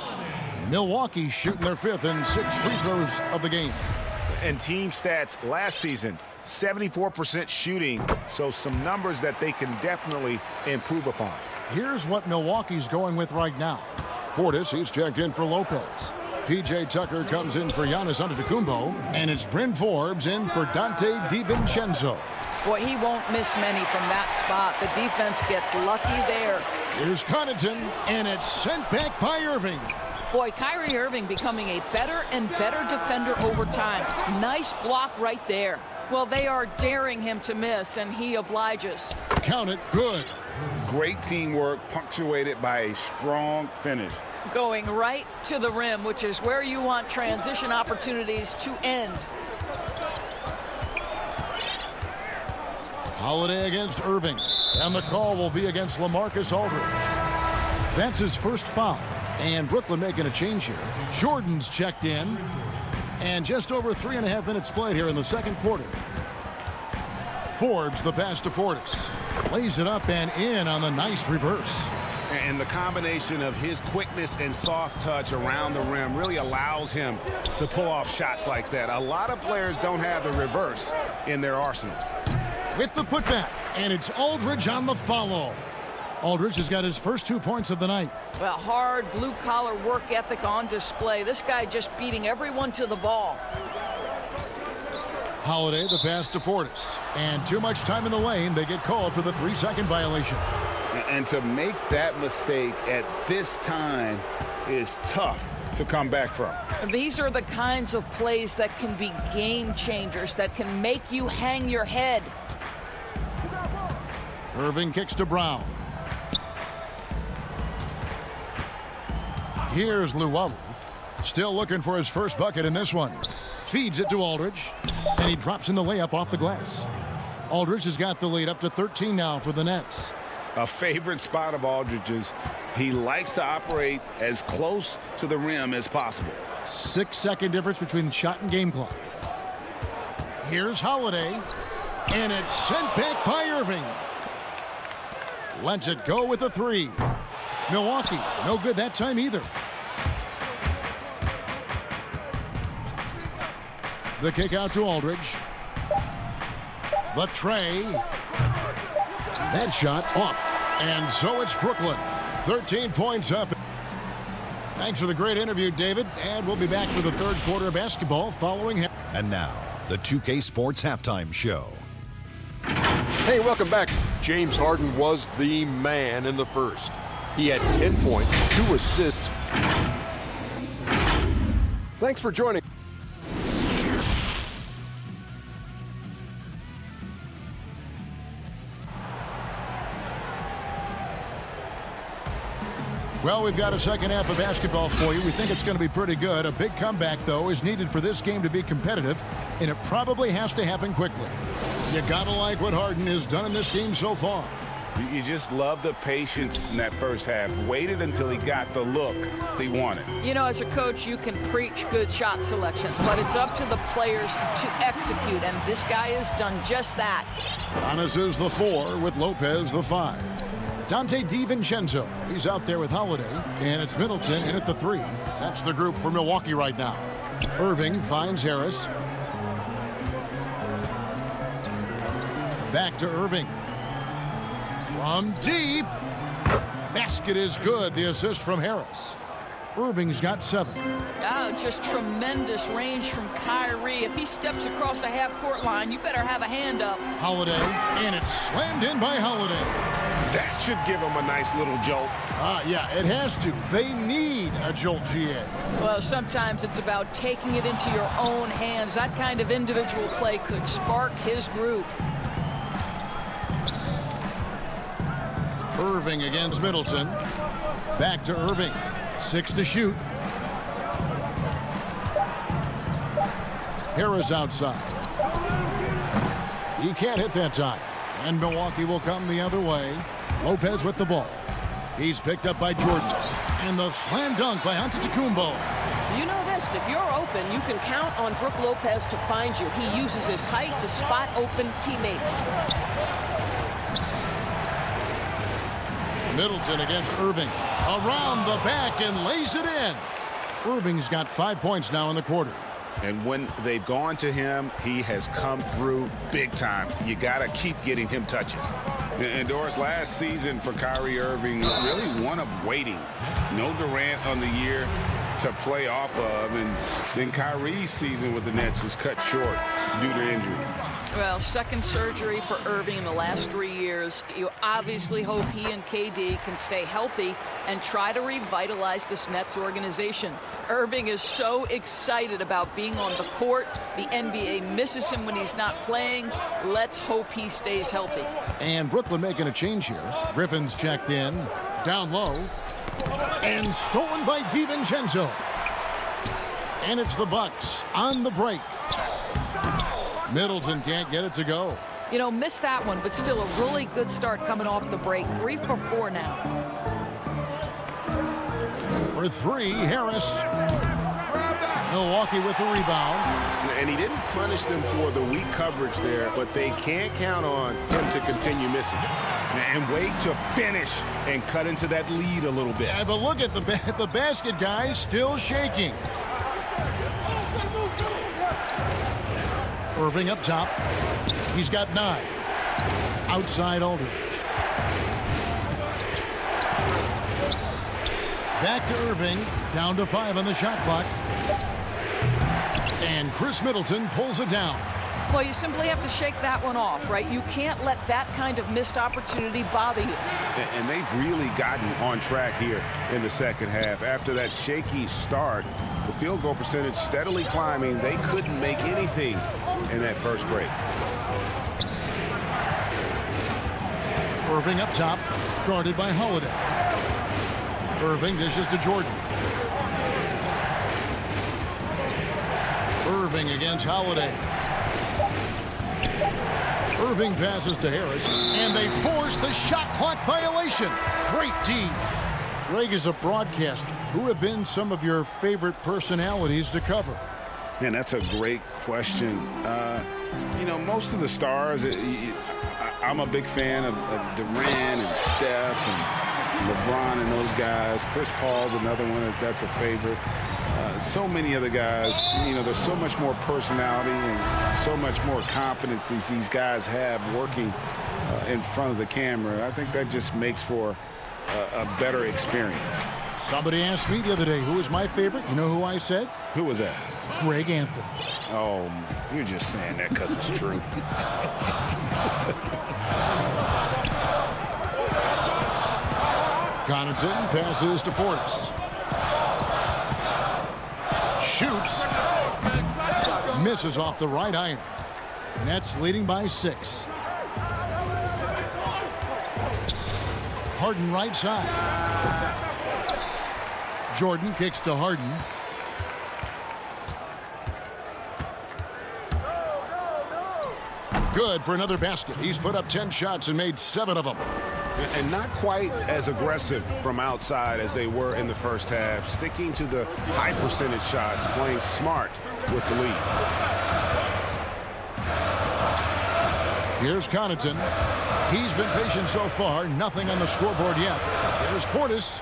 Milwaukee shooting their 5th and 6 free throws of the game. And team stats last season, 74% shooting, so some numbers that they can definitely improve upon. Here's what Milwaukee's going with right now. Portis, he's checked in for Lopez. P.J. Tucker comes in for Giannis Antetokounmpo, and it's Bryn Forbes in for Dante DiVincenzo. Boy, he won't miss many from that spot. The defense gets lucky there. Here's Connaughton, and it's sent back by Irving. Boy, Kyrie Irving becoming a better and better defender over time. Nice block right there. Well, they are daring him to miss, and he obliges. Count it. Good. Great teamwork punctuated by a strong finish. Going right to the rim, which is where you want transition opportunities to end. Holiday against Irving. And the call will be against LaMarcus Aldridge. That's his first foul. And Brooklyn making a change here. Jordan's checked in. And just over 3.5 minutes played here in the second quarter. Forbes the pass to Portis. Lays it up and in on the nice reverse. And the combination of his quickness and soft touch around the rim really allows him to pull off shots like that. A lot of players don't have the reverse in their arsenal. With the putback, and it's Aldridge on the follow. Aldridge has got his first 2 points of the night. Well, hard blue-collar work ethic on display. This guy just beating everyone to the ball. Holiday the pass to Portis. And too much time in the lane. They get called for the 3-second violation. And to make that mistake at this time is tough to come back from. These are the kinds of plays that can be game changers, that can make you hang your head. Irving kicks to Brown. Here's Luwawu. Still looking for his first bucket in this one. Feeds it to Aldridge. And he drops in the layup off the glass. Aldridge has got the lead up to 13 now for the Nets. A favorite spot of Aldridge's. He likes to operate as close to the rim as possible. 6-second difference between the shot and game clock. Here's Holiday. And it's sent back by Irving. Lets it go with a 3. Milwaukee, no good that time either. The kick out to Aldridge. The tray. That shot off. And so it's Brooklyn. 13 points up. Thanks for the great interview, David. And we'll be back for the third quarter of basketball following him. And now, the 2K Sports Halftime Show. Hey, welcome back. James Harden was the man in the first. He had 10 points, 2 assists. Thanks for joining. Well, we've got a second half of basketball for you. We think it's going to be pretty good. A big comeback, though, is needed for this game to be competitive, and it probably has to happen quickly. You got to like what Harden has done in this game so far. You just love the patience in that first half. Waited until he got the look he wanted. You know, as a coach, you can preach good shot selection, but it's up to the players to execute, and this guy has done just that. Giannis is the 4 with Lopez the 5. Dante DiVincenzo, he's out there with Holiday, and it's Middleton in at the 3. That's the group for Milwaukee right now. Irving finds Harris. Back to Irving. From deep. Basket is good. The assist from Harris. Irving's got 7. Oh, just tremendous range from Kyrie. If he steps across the half-court line, you better have a hand up. Holiday, and it's slammed in by Holiday. That should give him a nice little jolt. Yeah, it has to. They need a jolt, GA. Well, sometimes it's about taking it into your own hands. That kind of individual play could spark his group. Irving against Middleton. Back to Irving. 6 to shoot. Harris outside. He can't hit that time. And Milwaukee will come the other way. Lopez with the ball. He's picked up by Jordan. And the slam dunk by Antetokounmpo. You know this, if you're open, you can count on Brook Lopez to find you. He uses his height to spot open teammates. Middleton against Irving. Around the back and lays it in. Irving's got 5 points now in the quarter. And when they've gone to him, he has come through big time. You got to keep getting him touches. And Doris, last season for Kyrie Irving, really one of waiting. No Durant on the year. to play off of. And then Kyrie's season with the Nets was cut short due to injury. Well, second surgery for Irving in the last 3 years. You obviously hope he and KD can stay healthy and try to revitalize this Nets organization. Irving is so excited about being on the court. The NBA misses him when he's not playing. Let's hope he stays healthy. And Brooklyn making a change here. Griffin's checked in, down low, and stolen by DiVincenzo. And it's the Bucks on the break. Middleton can't get it to go. You know, missed that one, but still a really good start coming off the break. 3 for 4 now. For 3, Harris. Milwaukee with the rebound. And he didn't punish them for the weak coverage there, but they can't count on him to continue missing. And wait to finish and cut into that lead a little bit. Yeah, but look at the basket, guys, still shaking. Irving up top. He's got 9. Outside Aldridge. Back to Irving. Down to 5 on the shot clock. And Chris Middleton pulls it down. Well, you simply have to shake that one off, right? You can't let that kind of missed opportunity bother you. And they've really gotten on track here in the second half. After that shaky start, the field goal percentage steadily climbing. They couldn't make anything in that first break. Irving up top, guarded by Holiday. Irving dishes to Jordan. Irving against Holiday. Irving passes to Harris, and they force the shot clock violation. Great D. Greg, is a broadcaster, who have been some of your favorite personalities to cover? Man, that's a great question. You know, most of the stars, I'm a big fan of Durant and Steph and LeBron and those guys. Chris Paul's another one that's a favorite. So many other guys, you know, there's so much more personality and so much more confidence these guys have working in front of the camera. I think that just makes for a better experience. Somebody asked me the other day, who is my favorite? You know who I said? Who was that? Greg Anthony. Oh, you're just saying that because it's true. Connaughton passes to Portis. Shoots. Misses off the right iron. Nets leading by 6. Harden right side. Jordan kicks to Harden. Good for another basket. He's put up 10 shots and made 7 of them. And not quite as aggressive from outside as they were in the first half. Sticking to the high percentage shots, playing smart with the lead. Here's Connaughton. He's been patient so far. Nothing on the scoreboard yet. Here's Portis.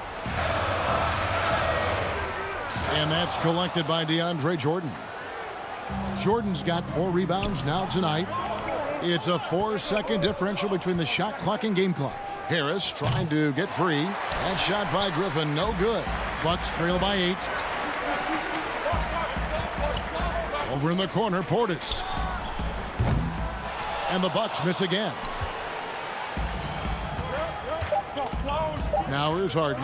And that's collected by DeAndre Jordan. Jordan's got 4 rebounds now tonight. It's a 4-second differential between the shot clock and game clock. Harris trying to get free. That shot by Griffin, no good. Bucks trail by 8. Over in the corner, Portis. And the Bucks miss again. Now here's Harden.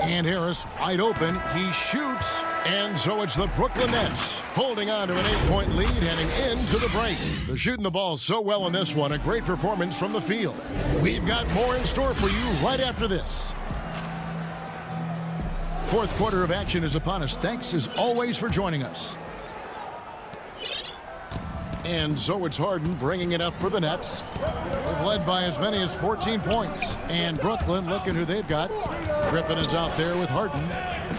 And Harris wide open. He shoots. And so it's the Brooklyn Nets holding on to an 8-point lead heading into the break. They're shooting the ball so well in this one. A great performance from the field. We've got more in store for you right after this. Fourth quarter of action is upon us. Thanks as always for joining us. And so it's Harden bringing it up for the Nets. They've led by as many as 14 points. And Brooklyn, looking who they've got. Griffin is out there with Harden.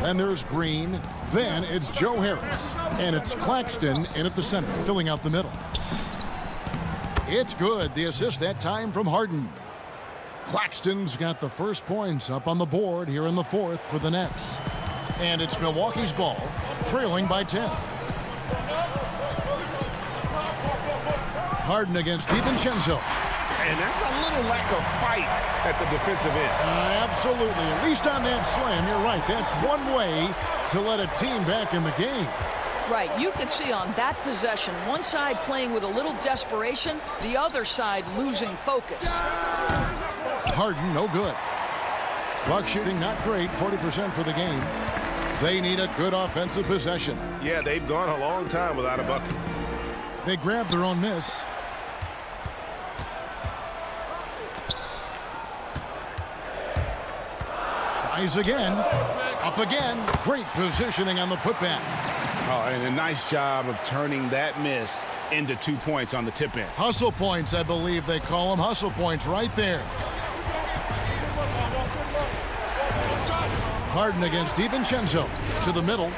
Then there's Green. Then it's Joe Harris. And it's Claxton in at the center, filling out the middle. It's good. The assist that time from Harden. Claxton's got the first points up on the board here in the fourth for the Nets. And it's Milwaukee's ball, trailing by 10. Harden against DiVincenzo. And that's a little lack of fight at the defensive end. Absolutely. At least on that slam, you're right. That's one way to let a team back in the game. Right, you can see on that possession, one side playing with a little desperation, the other side losing focus. Harden, no good. Buck shooting not great, 40% for the game. They need a good offensive possession. Yeah, they've gone a long time without a bucket. They grabbed their own miss. Tries again. Up again. Great positioning on the putback. Oh, and a nice job of turning that miss into 2 points on the tip in. Hustle points, I believe they call them. Hustle points right there. Harden against DiVincenzo to the middle.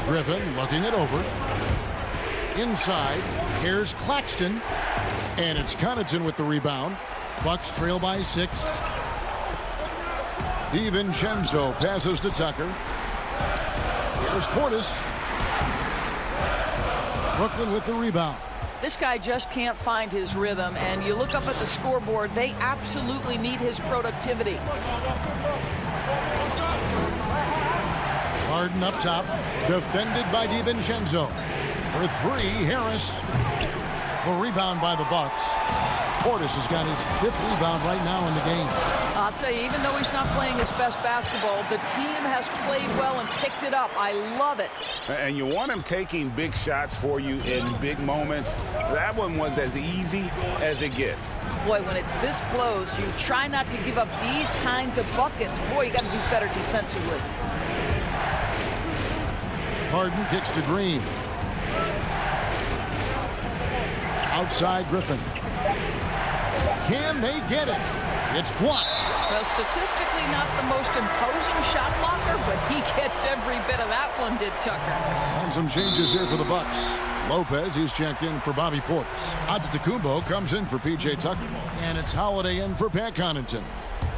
Griffin looking it over. Inside, here's Claxton. And it's Connaughton with the rebound. Bucks trail by 6. DiVincenzo passes to Tucker. Here's Portis. Brooklyn with the rebound. This guy just can't find his rhythm, and you look up at the scoreboard, they absolutely need his productivity. Harden up top, defended by DiVincenzo. For 3, Harris. The rebound by the Bucks. Portis has got his 5th rebound right now in the game. I'll tell you, even though he's not playing his best basketball, the team has played well and picked it up. I love it. And you want him taking big shots for you in big moments. That one was as easy as it gets. Boy, when it's this close, you try not to give up these kinds of buckets. Boy, you got to do better defensively. Harden kicks to Green. Outside Griffin. Can they get it? It's blocked. Well, statistically not the most imposing shot blocker, but he gets every bit of that one, did Tucker. And some changes here for the Bucks. Lopez, he's checked in for Bobby Portis. Antetokounmpo comes in for P.J. Tucker. And it's Holiday in for Pat Connaughton.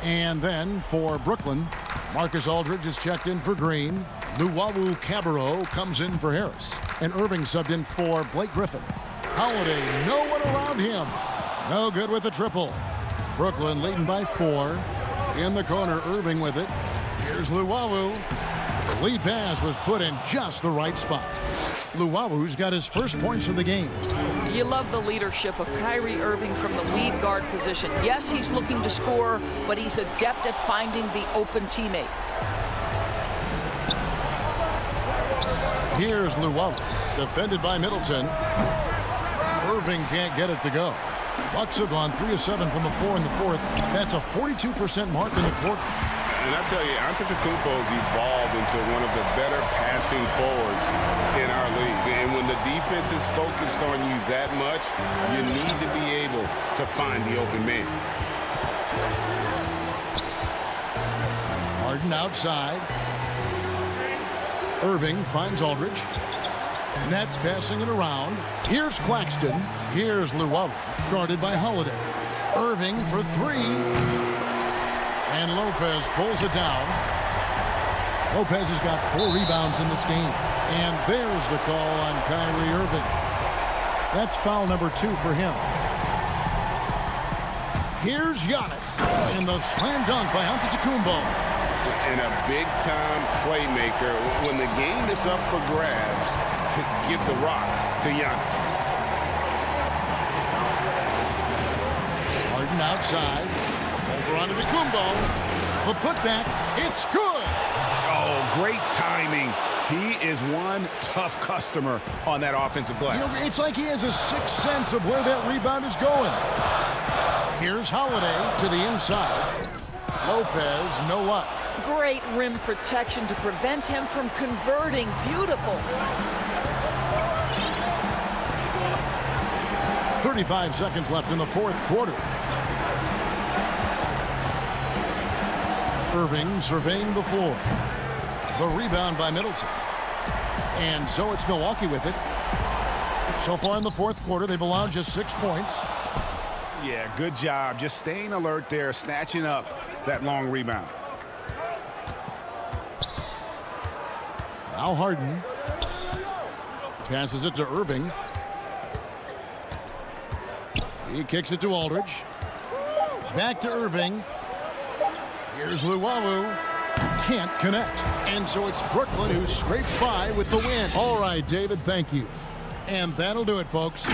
And then for Brooklyn, Marcus Aldridge is checked in for Green. Luwawu Cabarrot comes in for Harris. And Irving subbed in for Blake Griffin. Holiday, no one around him. No good with the triple. Brooklyn leading by 4. In the corner, Irving with it. Here's Luwawu. The lead pass was put in just the right spot. Luwawu's got his first points of the game. You love the leadership of Kyrie Irving from the lead guard position. Yes, he's looking to score, but he's adept at finding the open teammate. Here's Luwawu, defended by Middleton. Irving can't get it to go. Bucks have gone 3 of 7 from the floor in the 4th. That's a 42% mark in the quarter. And I tell you, Antetokounmpo's evolved into one of the better passing forwards in our league. And when the defense is focused on you that much, you need to be able to find the open man. Harden outside. Irving finds Aldridge. Nets passing it around. Here's Claxton. Here's Luwawu, guarded by Holiday. Irving for 3. And Lopez pulls it down. Lopez has got 4 rebounds in this game. And there's the call on Kyrie Irving. That's foul number 2 for him. Here's Giannis. And the slam dunk by Antetokounmpo. And a big-time playmaker. When the game is up for grabs, give the rock to Giannis. Harden outside. Over onto Antetokounmpo. The putback. It's good. Oh, great timing. He is one tough customer on that offensive glass. You know, it's like he has a sixth sense of where that rebound is going. Here's Holiday to the inside. Lopez, no luck. Great rim protection to prevent him from converting. Beautiful. 35 seconds left in the 4th quarter. Irving surveying the floor. The rebound by Middleton. And so it's Milwaukee with it. So far in the 4th quarter, they've allowed just 6 points. Yeah, good job. Just staying alert there, snatching up that long rebound. Now Harden passes it to Irving. He kicks it to Aldridge. Back to Irving. Here's Luwawu. Can't connect. And so it's Brooklyn who scrapes by with the win. All right, David, thank you. And that'll do it, folks.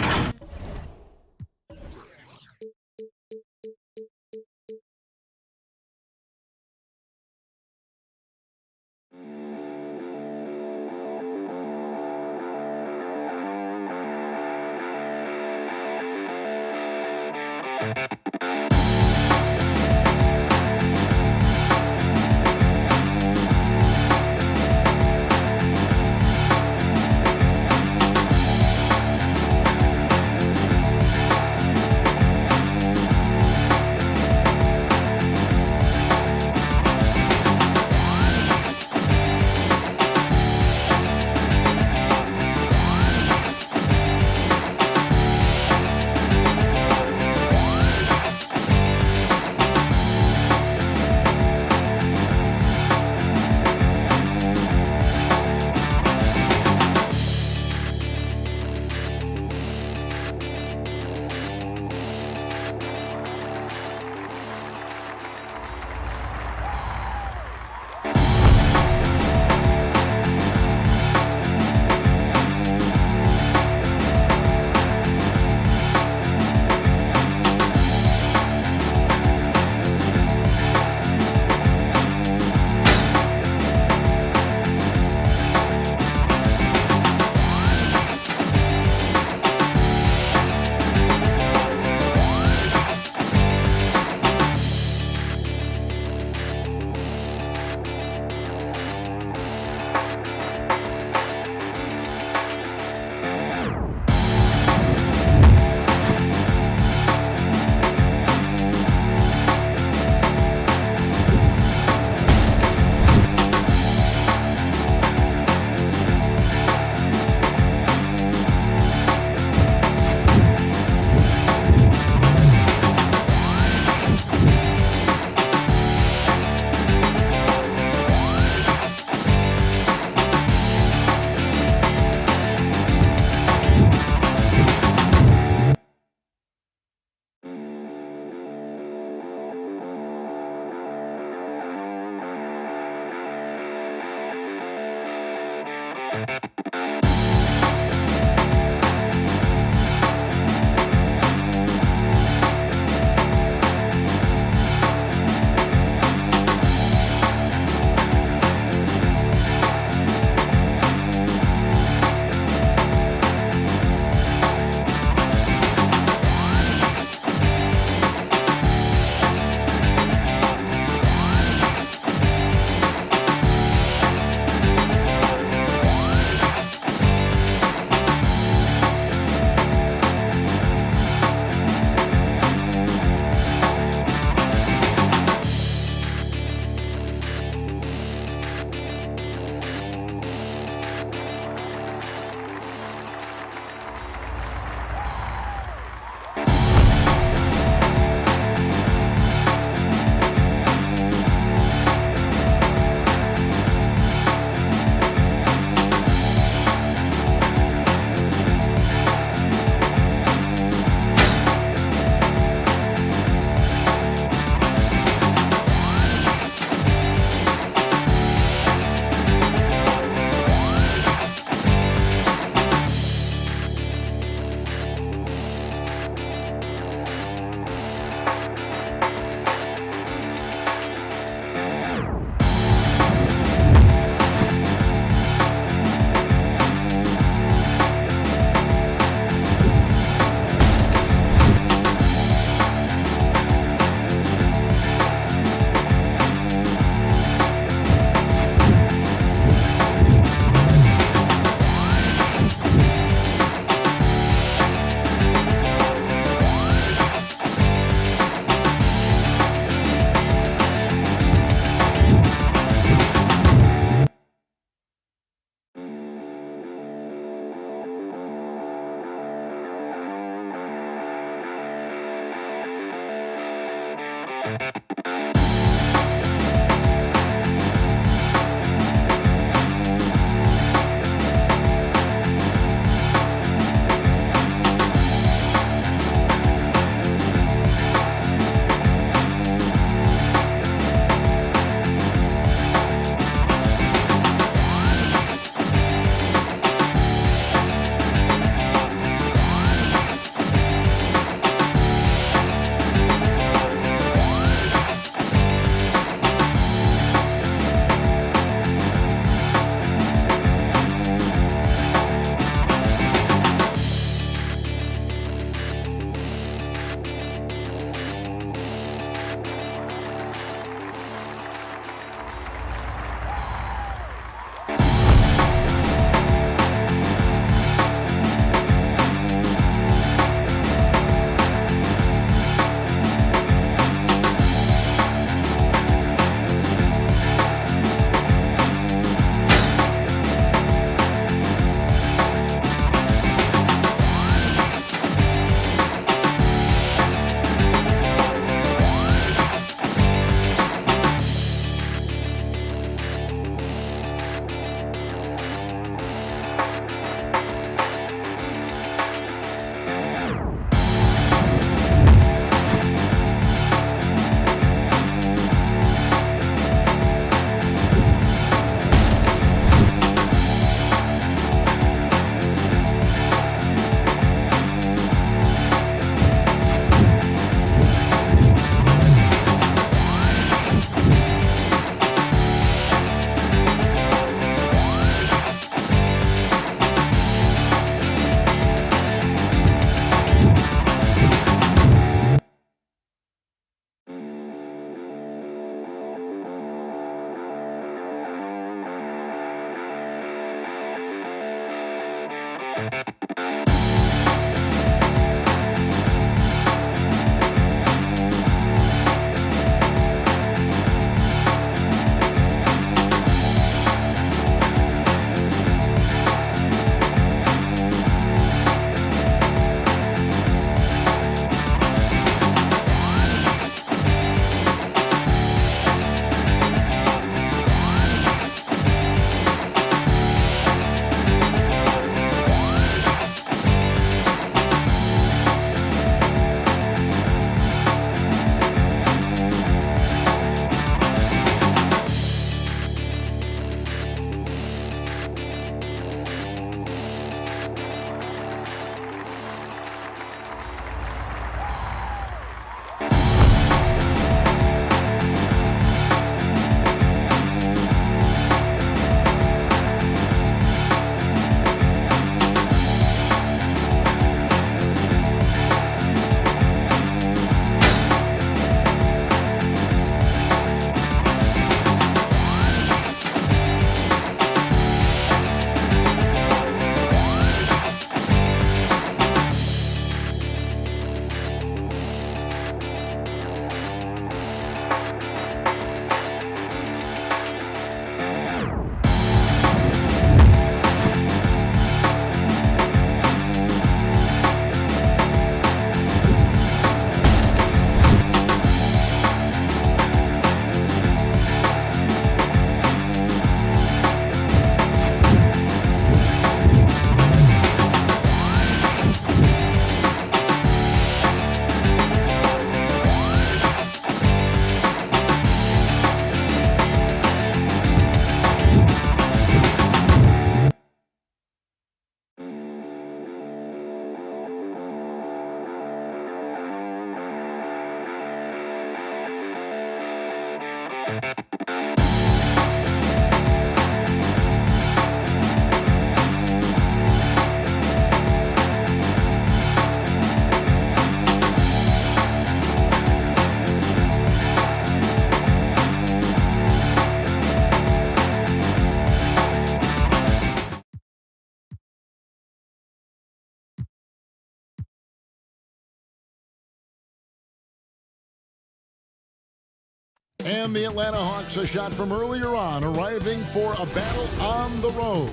And the Atlanta Hawks, a shot from earlier on, arriving for a battle on the road.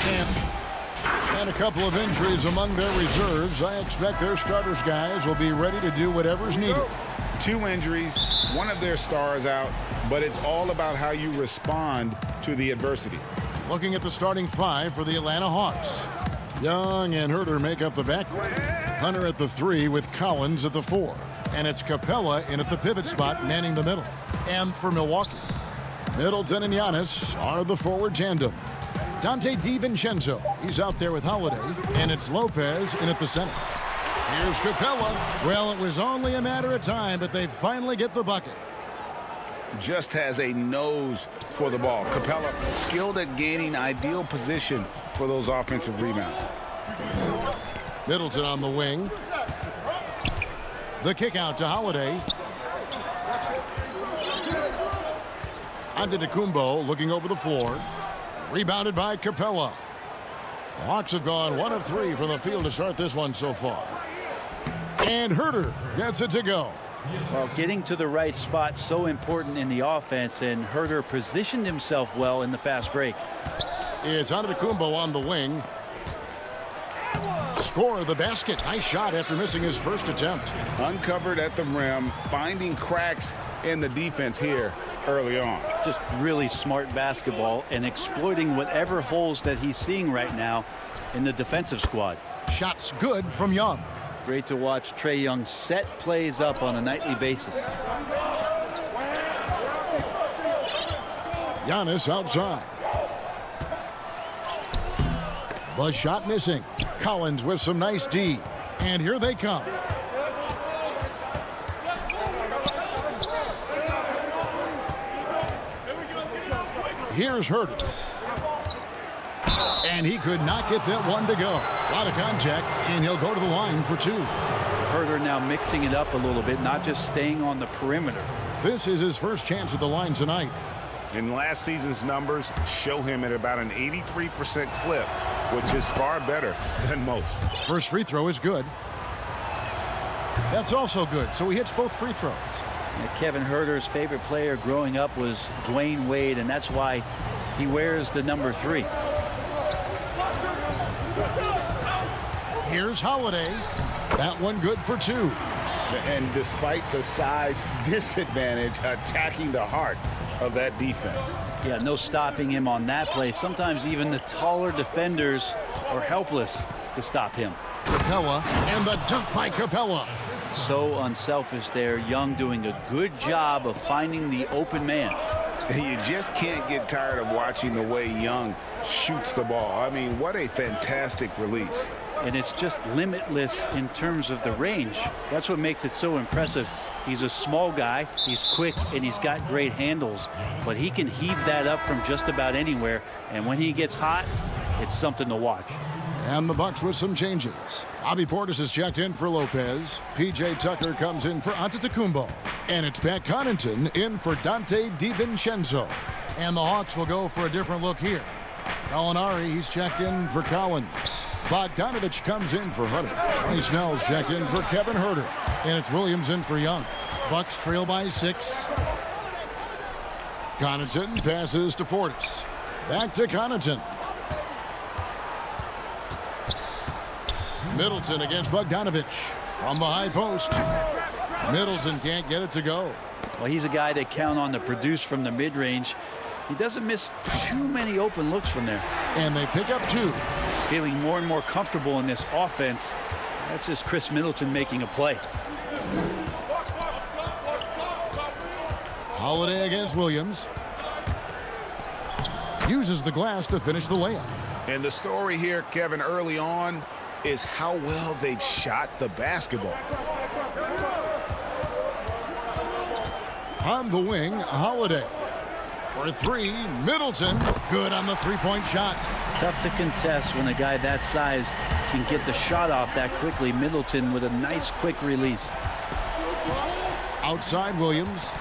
And a couple of injuries among their reserves. I expect their starters guys will be ready to do whatever's needed. 2 injuries, one of their stars out, but it's all about how you respond to the adversity. Looking at the starting 5 for the Atlanta Hawks. Young and Herter make up the backcourt. Hunter at the 3 with Collins at the 4. And it's Capella in at the pivot spot, manning the middle. And for Milwaukee, Middleton and Giannis are the forward tandem. Donte DiVincenzo, he's out there with Holiday. And it's Lopez in at the center. Here's Capella. Well, it was only a matter of time, but they finally get the bucket. Just has a nose for the ball. Capella skilled at gaining ideal position for those offensive rebounds. Middleton on the wing. The kick out to Holiday. Antetokounmpo looking over the floor. Rebounded by Capella. The Hawks have gone 1 of 3 from the field to start this one so far. And Herter gets it to go. Well, getting to the right spot so important in the offense, and Herter positioned himself well in the fast break. It's Antetokounmpo on the wing. Score the basket. Nice shot after missing his first attempt. Uncovered at the rim, finding cracks in the defense here early on. Just really smart basketball and exploiting whatever holes that he's seeing right now in the defensive squad. Shots good from Young. Great to watch Trae Young set plays up on a nightly basis. Giannis outside. Buzz shot missing. Collins with some nice D. And here they come. Here's Herter. And he could not get that one to go. A lot of contact, and he'll go to the line for 2. Herter now mixing it up a little bit, not just staying on the perimeter. This is his first chance at the line tonight. And last season's numbers show him at about an 83% clip which is far better than most. First free throw is good. That's also good, so he hits both free throws. Kevin Huerter's favorite player growing up was Dwayne Wade, and that's why he wears the number 3. Here's Holiday. That one good for 2. And despite the size disadvantage, attacking the heart of that defense. Yeah, no stopping him on that play. Sometimes even the taller defenders are helpless to stop him. Capella, and the dunk by Capella. So unselfish there. Young doing a good job of finding the open man. And you just can't get tired of watching the way Young shoots the ball. I mean, what a fantastic release. And it's just limitless in terms of the range. That's what makes it so impressive. He's a small guy, he's quick, and he's got great handles. But he can heave that up from just about anywhere. And when he gets hot, it's something to watch. And the Bucks with some changes. Bobby Portis is checked in for Lopez. P.J. Tucker comes in for Antetokounmpo. And it's Pat Connaughton in for Donte DiVincenzo. And the Hawks will go for a different look here. Gallinari, he's checked in for Collins. Bogdanovich comes in for Hutter. Tony Snell's checked in for Kevin Huerter. And it's Williams in for Young. Bucks trail by 6. Connaughton passes to Portis. Back to Connaughton. Middleton against Bogdanovich from the high post. Middleton can't get it to go. Well, he's a guy they count on to produce from the mid-range. He doesn't miss too many open looks from there. And they pick up 2. Feeling more and more comfortable in this offense. That's just Chris Middleton making a play. Holiday against Williams. Uses the glass to finish the layup. And the story here, Kevin, early on is how well they've shot the basketball. On the wing, Holiday. For 3, Middleton. Good on the three-point shot. Tough to contest when a guy that size can get the shot off that quickly. Middleton with a nice quick release. Outside Williams.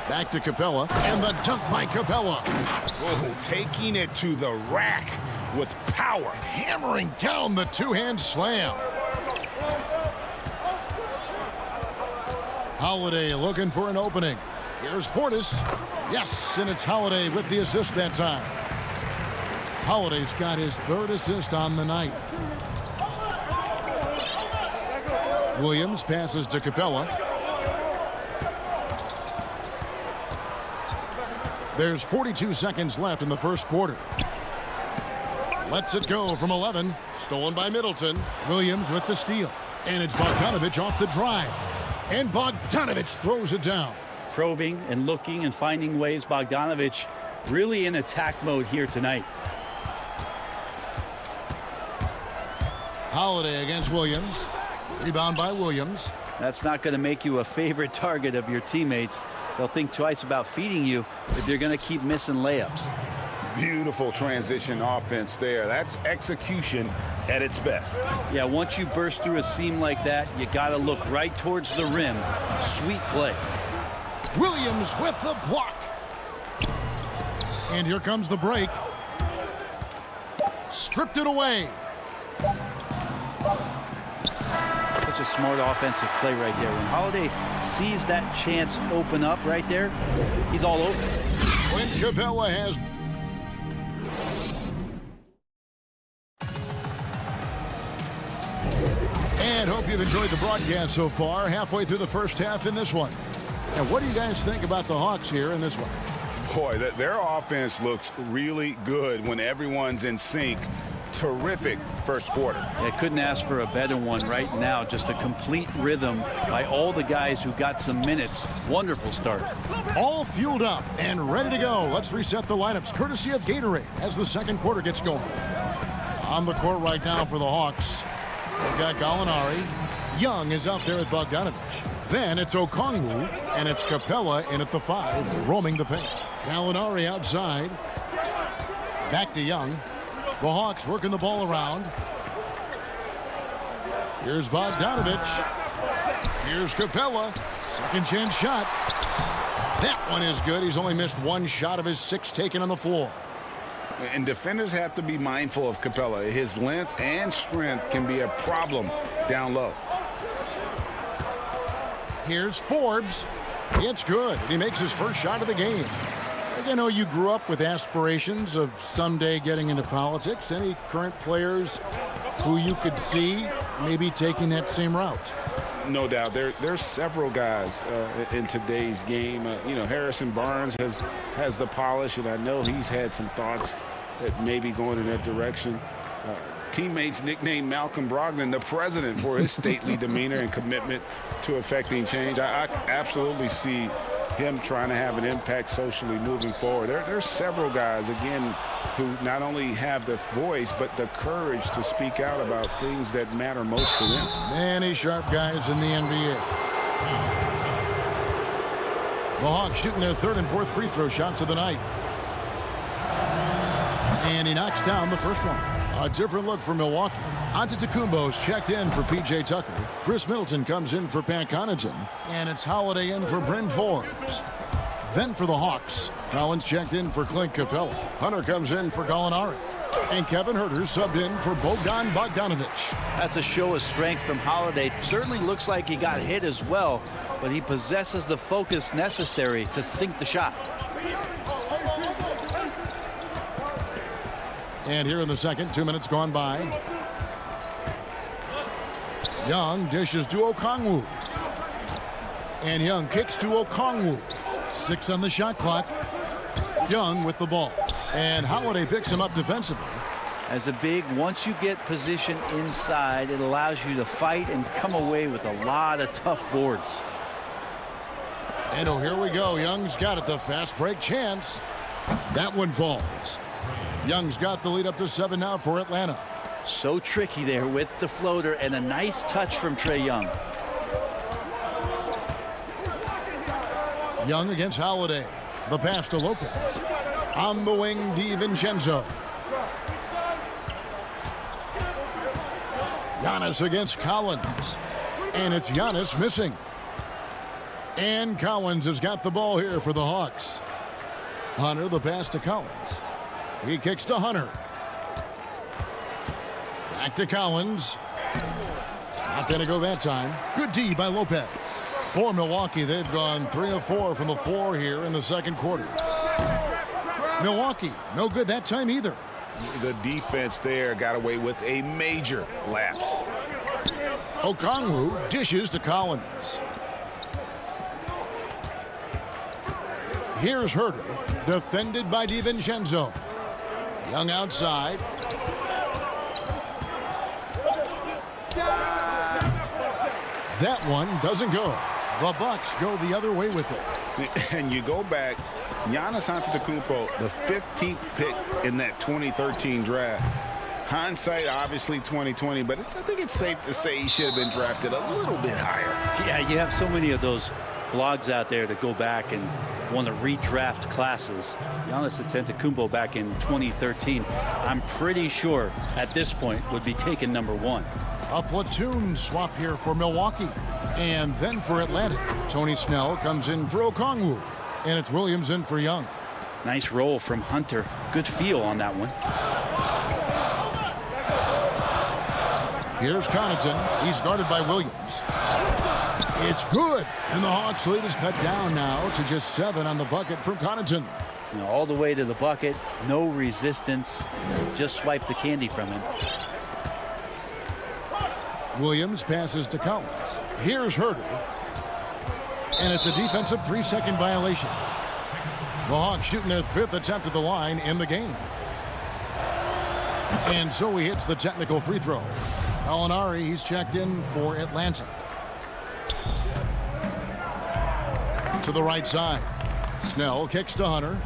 Back to Capella. And the dunk by Capella. Oh, taking it to the rack with power. Hammering down the two-hand slam. Holiday looking for an opening. Here's Portis. Yes, and it's Holiday with the assist that time. Holiday's got his 3rd assist on the night. Williams passes to Capella. There's 42 seconds left in the first quarter. Lets it go from 11. Stolen by Middleton. Williams with the steal. And it's Bogdanovich off the drive. And Bogdanovich throws it down. Probing and looking and finding ways. Bogdanovich really in attack mode here tonight. Holiday against Williams. Rebound by Williams. That's not going to make you a favorite target of your teammates. They'll think twice about feeding you if you're going to keep missing layups. Beautiful transition offense there. That's execution at its best. Yeah, once you burst through a seam like that, you got to look right towards the rim. Sweet play. Williams with the block. And here comes the break. Stripped it away. Such a smart offensive play right there. When Holiday sees that chance open up right there, he's all over. When Capella has... And hope you've enjoyed the broadcast so far. Halfway through the first half in this one. And what do you guys think about the Hawks here in this one? Boy, their offense looks really good when everyone's in sync. Terrific first quarter. Yeah, couldn't ask for a better one right now. Just a complete rhythm by all the guys who got some minutes. Wonderful start. All fueled up and ready to go. Let's reset the lineups courtesy of Gatorade as the second quarter gets going. On the court right now for the Hawks, we've got Gallinari. Young is out there with Bogdanovich. Then it's Okongwu, and it's Capella in at the 5, roaming the paint. Gallinari outside. Back to Young. The Hawks working the ball around. Here's Bogdanovich. Here's Capella. Second chance shot. That one is good. He's only missed 1 shot of his 6 taken on the floor. And defenders have to be mindful of Capella. His length and strength can be a problem down low. Here's Forbes. It's good. He makes his first shot of the game. You know, you grew up with aspirations of someday getting into politics. Any current players who you could see maybe taking that same route? No doubt. There's several guys in today's game. You know, Harrison Barnes has the polish, and I know he's had some thoughts that maybe going in that direction. Teammates nicknamed Malcolm Brogdon the president for his stately demeanor and commitment to affecting change. I absolutely see him trying to have an impact socially moving forward. There's several guys, again, who not only have the voice, but the courage to speak out about things that matter most to them. Many sharp guys in the NBA. The Hawks shooting their third and fourth free throw shots of the night. And he knocks down the first one. A different look for Milwaukee. Antetokounmpo's checked in for P.J. Tucker. Chris Middleton comes in for Pat Connaughton. And it's Holiday in for Bryn Forbes. Then for the Hawks, Collins checked in for Clint Capella. Hunter comes in for Gallinari. And Kevin Huerter subbed in for Bogdan Bogdanovic. That's a show of strength from Holiday. Certainly looks like he got hit as well, but he possesses the focus necessary to sink the shot. And here in the second, 2 minutes gone by. Young dishes to Okongwu. And Young kicks to Okongwu. 6 on the shot clock. Young with the ball. And Holiday picks him up defensively. As a big, once you get position inside, it allows you to fight and come away with a lot of tough boards. And oh, here we go. Young's got it. The fast break chance. That one falls. Young's got the lead up to 7 now for Atlanta. So tricky there with the floater, and a nice touch from Trae Young. Young against Holiday. The pass to Lopez. On the wing, DiVincenzo. Giannis against Collins. And it's Giannis missing. And Collins has got the ball here for the Hawks. Hunter, the pass to Collins. He kicks to Hunter. Back to Collins. Not going to go that time. Good D by Lopez. For Milwaukee, they've gone 3 of 4 from the floor here in the second quarter. Milwaukee, no good that time either. The defense there got away with a major lapse. Okongwu dishes to Collins. Here's Huerter, defended by DiVincenzo. Young outside. That one doesn't go. The Bucks go the other way with it. And you go back, Giannis Antetokounmpo, the 15th pick in that 2013 draft. Hindsight, obviously 2020, but I think it's safe to say he should have been drafted a little bit higher. Yeah, you have so many of those blogs out there to go back and want to redraft classes. Giannis Antetokounmpo back in 2013, I'm pretty sure at this point would be taken number 1. A platoon swap here for Milwaukee. And then for Atlanta, Tony Snell comes in for Okongwu. And it's Williams in for Young. Nice roll from Hunter. Good feel on that one. Here's Connaughton. He's guarded by Williams. It's good. And the Hawks lead is cut down now to just 7 on the bucket from Connaughton. You know, all the way to the bucket. No resistance. Just swipe the candy from him. Williams passes to Collins. Here's Huerter. And it's a defensive 3-second violation. The Hawks shooting their 5th attempt at the line in the game. And so he hits the technical free throw. Gallinari, he's checked in for Atlanta. To the right side. Snell kicks to Hunter.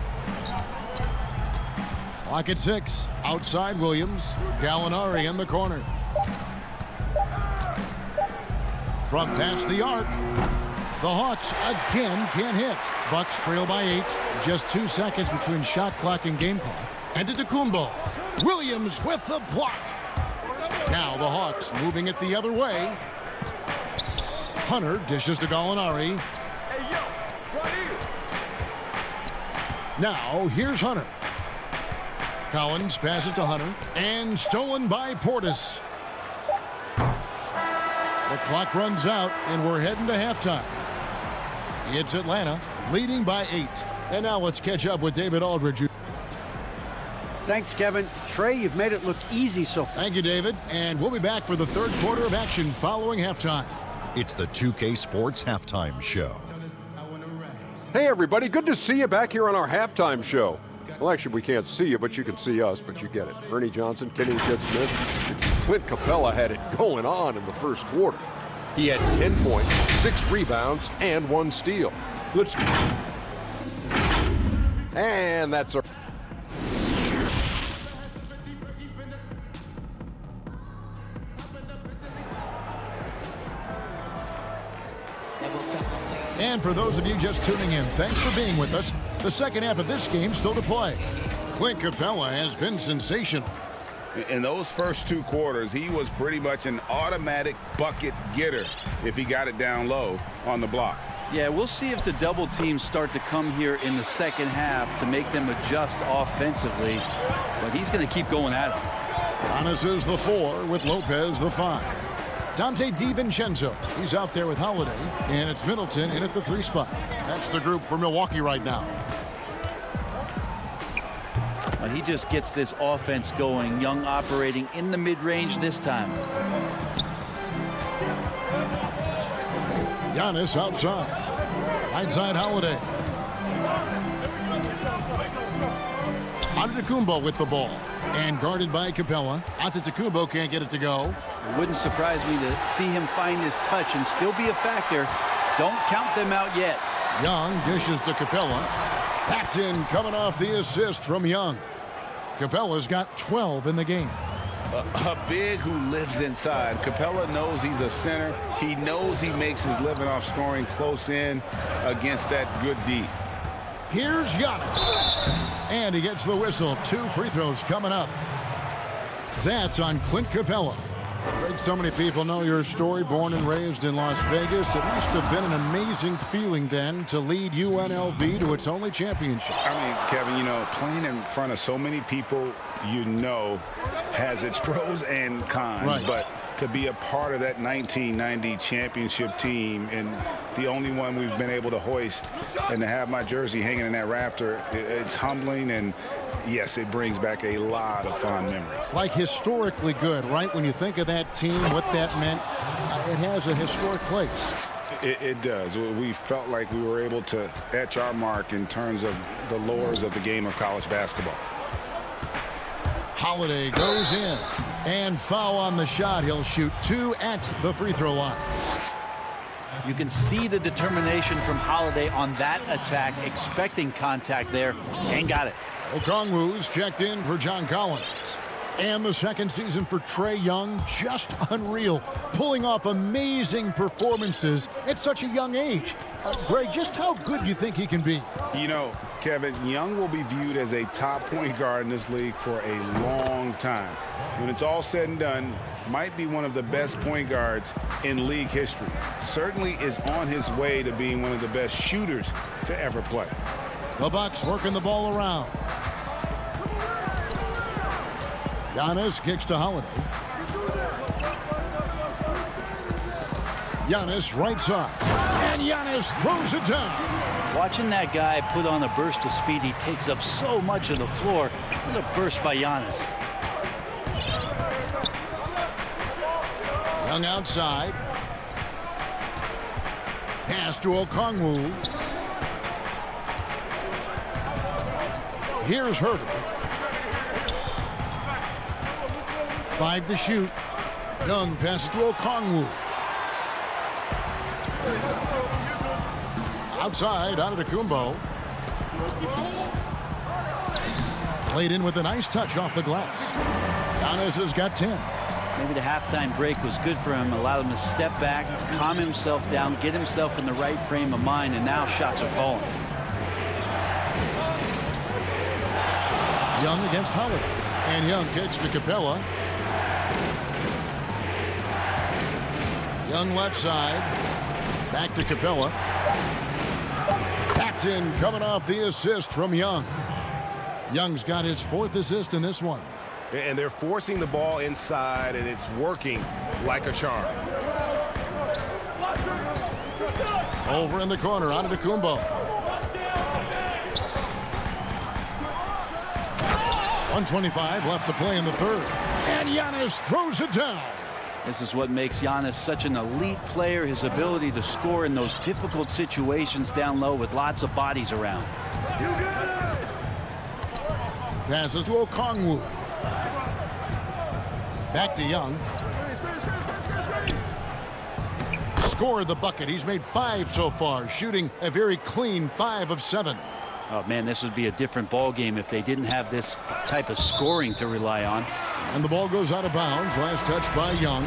Clock at 6. Outside Williams. Gallinari in the corner. From past the arc. The Hawks again can't hit. Bucks trail by 8. Just 2 seconds between shot clock and game clock. Antetokounmpo. Williams with the block. Now the Hawks moving it the other way. Hunter dishes to Gallinari. Now here's Hunter. Collins passes to Hunter. And stolen by Portis. The clock runs out, and we're heading to halftime. It's Atlanta, leading by 8. And now let's catch up with David Aldridge. Thanks, Kevin. Trey, you've made it look easy so far. Thank you, David. And we'll be back for the third quarter of action following halftime. It's the 2K Sports Halftime Show. Hey, everybody. Good to see you back here on our halftime show. Well, actually, we can't see you, but you can see us, but you get it. Ernie Johnson, Kenny Smith, Clint Capella had it going on in the first quarter. He had 10 points, 6 rebounds, and 1 steal. And that's our... And for those of you just tuning in, thanks for being with us. The second half of this game still to play. Clint Capella has been sensational. In those first 2 quarters, he was pretty much an automatic bucket getter if he got it down low on the block. Yeah, we'll see if the double teams start to come here in the second half to make them adjust offensively. But he's going to keep going at it. Giannis is the 4 with Lopez the 5. Donte DiVincenzo, he's out there with Holiday, and it's Middleton in at the 3 spot. That's the group for Milwaukee right now. He just gets this offense going. Young operating in the mid-range this time. Giannis outside. Right side Holiday. Antetokounmpo with the ball. And guarded by Capella. Antetokounmpo can't get it to go. It wouldn't surprise me to see him find his touch and still be a factor. Don't count them out yet. Young dishes to Capella. Paxson coming off the assist from Young. Capella's got 12 in the game. A big who lives inside. Capella knows he's a center. He knows he makes his living off scoring close in against that good D. Here's Giannis. And he gets the whistle. 2 free throws coming up. That's on Clint Capella. Greg, so many people know your story. Born and raised in Las Vegas. It must have been an amazing feeling then to lead UNLV to its only championship. I mean, Kevin, you know, playing in front of so many people you know has its pros and cons. Right. But to be a part of that 1990 championship team and the only one we've been able to hoist and to have my jersey hanging in that rafter, it's humbling, and yes, it brings back a lot of fond memories. Like historically good, right? When you think of that team, what that meant, it has a historic place. It does. We felt like we were able to etch our mark in terms of the lures of the game of college basketball. Holiday goes in. And foul on the shot. He'll shoot 2 at the free throw line. You can see the determination from Holiday on that attack, expecting contact there, and got it. Okongwu's checked in for John Collins. And the second season for Trey Young, just unreal. Pulling off amazing performances at such a young age. Greg, just how good do you think he can be? You know, Kevin, Young will be viewed as a top point guard in this league for a long time. When it's all said and done, might be one of the best point guards in league history. Certainly is on his way to being one of the best shooters to ever play. The Bucks working the ball around. Giannis kicks to Holiday. Giannis right side. And Giannis throws it down. Watching that guy put on a burst of speed, he takes up so much of the floor. What a burst by Giannis. Young outside. Pass to Okongwu. Here's Herbert. 5 to shoot. Young passes to Okongwu. Outside, Antetokounmpo. Played in with a nice touch off the glass. Giannis has got 10. Maybe the halftime break was good for him. Allowed him to step back, calm himself down, get himself in the right frame of mind, and now shots are falling. Young against Holiday. And Young kicks to Capella. Young left side. Back to Capella. Paxson coming off the assist from Young. Young's got his 4th assist in this one. And they're forcing the ball inside, and it's working like a charm. Over in the corner, Antetokounmpo. 1:25 left to play in the 3rd. And Giannis throws it down. This is what makes Giannis such an elite player, his ability to score in those difficult situations down low with lots of bodies around. Passes to Okongwu. Back to Young. Scored the bucket. He's made 5 so far, shooting a very clean 5 of 7. Oh, man, this would be a different ball game if they didn't have this type of scoring to rely on. And the ball goes out of bounds. Last touch by Young.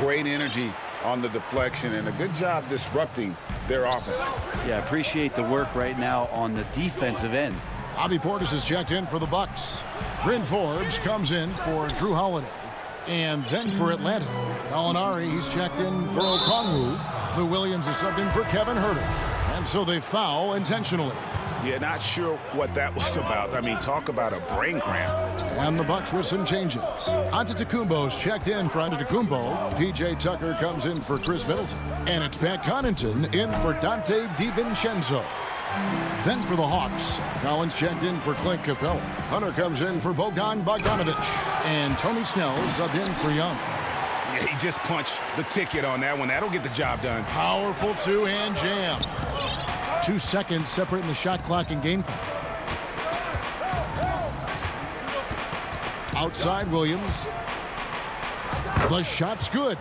Great energy on the deflection and a good job disrupting their offense. Yeah, appreciate the work right now on the defensive end. Bobby Portis is checked in for the Bucks. Bryn Forbes comes in for Drew Holiday. And then for Atlanta, Gallinari, he's checked in for Okongwu. Lou Williams is subbed in for Kevin Huerter. And so they foul intentionally. Yeah, not sure what that was about. I mean, talk about a brain cramp. And the Bucks with some changes. Antetokounmpo's checked in for Antetokounmpo. P.J. Tucker comes in for Chris Middleton. And it's Pat Connaughton in for Dante DiVincenzo. Then for the Hawks, Collins checked in for Clint Capella. Hunter comes in for Bogdan Bogdanovic. And Tony Snell subbed in for Young. Yeah, he just punched the ticket on that one. That'll get the job done. Powerful 2-hand jam. 2 seconds separating the shot clock and game clock. Outside Williams. The shot's good.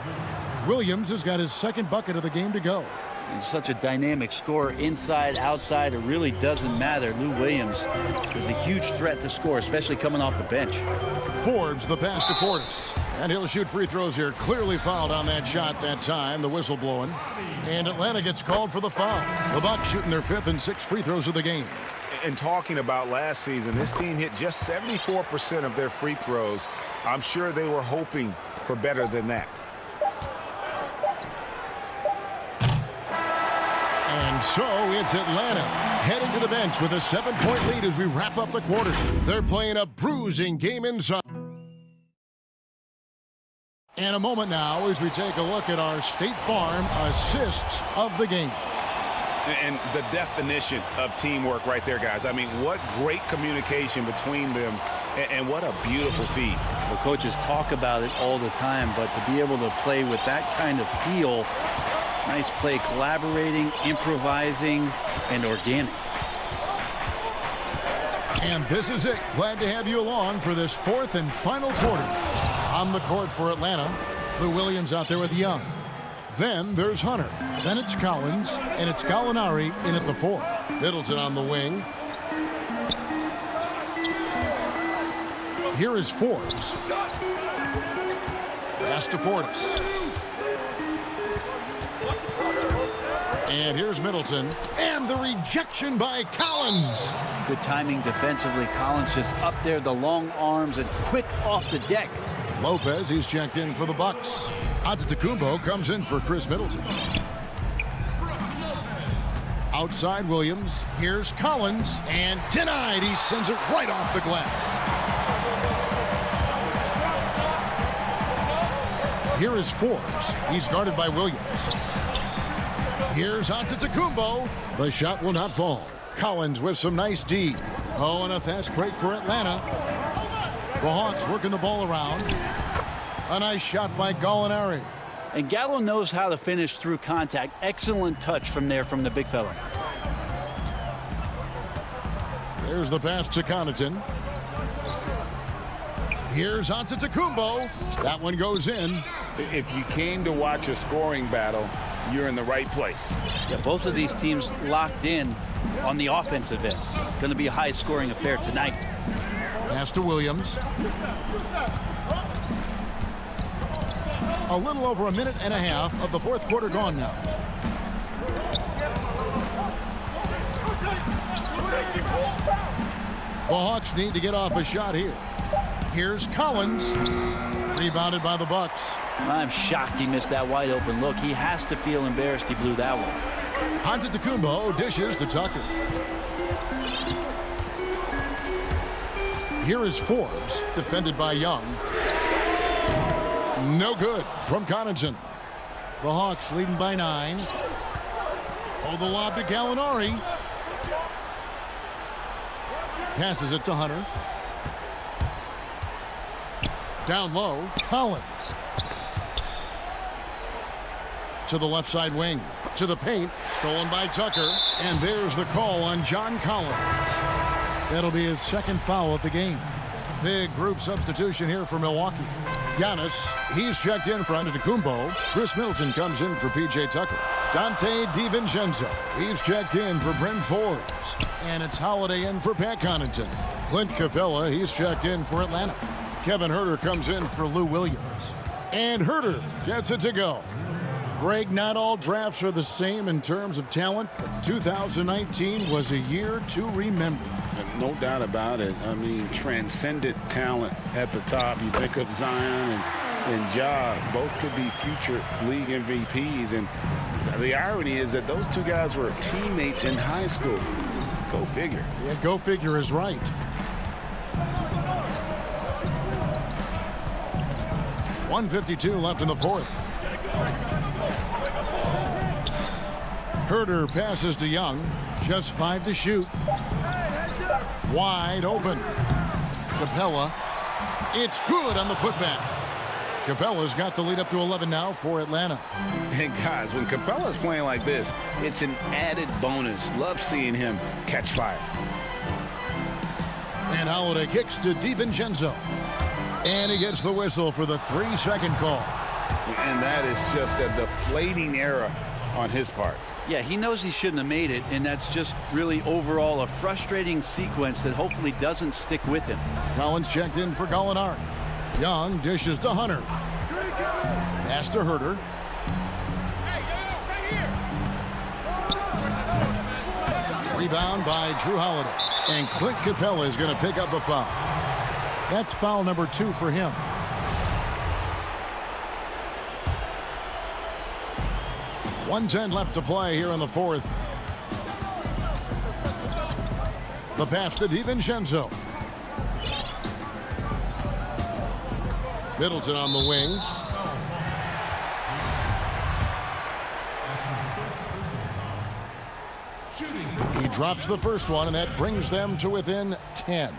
Williams has got his 2nd bucket of the game to go. He's such a dynamic scorer, inside, outside. It really doesn't matter. Lou Williams is a huge threat to score, especially coming off the bench. Forbes the pass to Portis. And he'll shoot free throws here. Clearly fouled on that shot that time. The whistle blowing. And Atlanta gets called for the foul. The Bucks shooting their 5th and 6th free throws of the game. And talking about last season, this team hit just 74% of their free throws. I'm sure they were hoping for better than that. And so it's Atlanta heading to the bench with a 7-point lead as we wrap up the quarter. They're playing a bruising game inside. And a moment now as we take a look at our State Farm assists of the game. And the definition of teamwork right there, guys. I mean, what great communication between them, and what a beautiful feed. Well, coaches talk about it all the time, but to be able to play with that kind of feel, nice play, collaborating, improvising, and organic. And this is it. Glad to have you along for this 4th and final quarter. On the court for Atlanta, Lou Williams out there with Young. Then there's Hunter. Then it's Collins, and it's Gallinari in at the 4. Middleton on the wing. Here is Forbes. Pass to Portis. And here's Middleton. And the rejection by Collins. Good timing defensively. Collins just up there, the long arms, and quick off the deck. Lopez, he's checked in for the Bucks. Antetokounmpo comes in for Chris Middleton. Outside Williams. Here's Collins. And denied. He sends it right off the glass. Here is Forbes. He's guarded by Williams. Here's Antetokounmpo. The shot will not fall. Collins with some nice D. Oh, and a fast break for Atlanta. The Hawks working the ball around. A nice shot by Gallinari. And Gallo knows how to finish through contact. Excellent touch from there from the big fella. There's the pass to Connaughton. Here's Antetokounmpo. That one goes in. If you came to watch a scoring battle, you're in the right place. Yeah, both of these teams locked in on the offensive end. Going to be a high-scoring affair tonight. Pass to Williams. A little over a minute and a half of the 4th quarter gone now. The Hawks need to get off a shot here. Here's Collins. Rebounded by the Bucks. I'm shocked he missed that wide open look. He has to feel embarrassed he blew that one. Antetokounmpo dishes to Tucker. Here is Forbes, defended by Young. No good from Connaughton. The Hawks leading by 9. Oh, the lob to Gallinari. Passes it to Hunter. Down low, Collins. To the left side wing. To the paint. Stolen by Tucker. And there's the call on John Collins. That'll be his second foul of the game. Big group substitution here for Milwaukee. Giannis, he's checked in for Antetokounmpo. Chris Middleton comes in for P.J. Tucker. Dante DiVincenzo, he's checked in for Bryn Forbes. And it's Holiday in for Pat Connaughton. Clint Capella, he's checked in for Atlanta. Kevin Huerter comes in for Lou Williams. And Huerter gets it to go. Greg, not all drafts are the same in terms of talent, but 2019 was a year to remember. No doubt about it. I mean, transcendent talent at the top. You pick up Zion and Ja. Both could be future league MVPs. And the irony is that those two guys were teammates in high school. Go figure. Yeah, go figure is right. .152 left in the fourth. Huerter passes to Young. Just 5 to shoot. Wide open. Capella. It's good on the putback. Capella's got the lead up to 11 now for Atlanta. And guys, when Capella's playing like this, it's an added bonus. Love seeing him catch fire. And Holiday kicks to DiVincenzo. And he gets the whistle for the 3-second call. And that is just a deflating error on his part. Yeah, he knows he shouldn't have made it, and that's just really overall a frustrating sequence that hopefully doesn't stick with him. Collins checked in for Gallinari. Young dishes to Hunter. Pass to Huerter. Rebound by Drew Holiday. And Clint Capella is going to pick up a foul. That's foul number 2 for him. .110 left to play here in the fourth. The pass to DiVincenzo. Middleton on the wing. He drops the first one, and that brings them to within 10.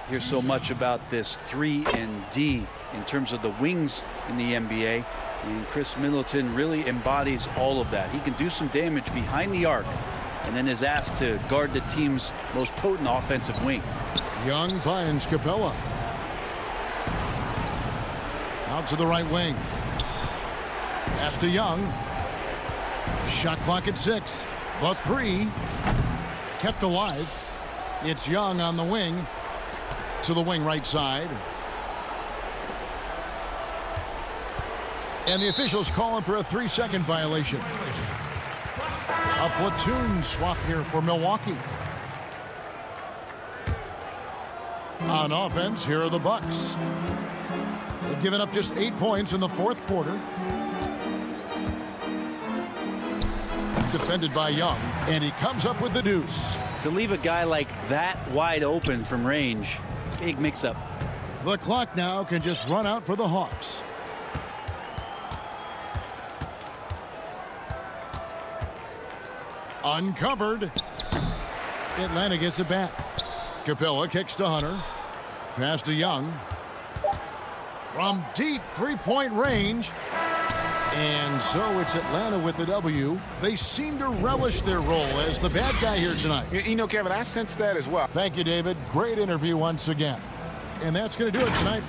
Here's so much about this 3 and D in terms of the wings in the NBA. And Chris Middleton really embodies all of that. He can do some damage behind the arc and then is asked to guard the team's most potent offensive wing. Young finds Capella. Out to the right wing. Pass to Young. Shot clock at 6. The 3 kept alive. It's Young on the wing. To the wing right side. And the officials calling for a 3-second violation. A platoon swap here for Milwaukee. On offense, here are the Bucks. They've given up just 8 points in the fourth quarter. Defended by Young, and he comes up with the deuce. To leave a guy like that wide open from range, big mix-up. The clock now can just run out for the Hawks. Uncovered. Atlanta gets it back. Capella kicks to Hunter. Pass to Young. From deep three-point range. And so it's Atlanta with the W. They seem to relish their role as the bad guy here tonight. You know, Kevin, I sense that as well. Thank you, David. Great interview once again. And that's going to do it tonight.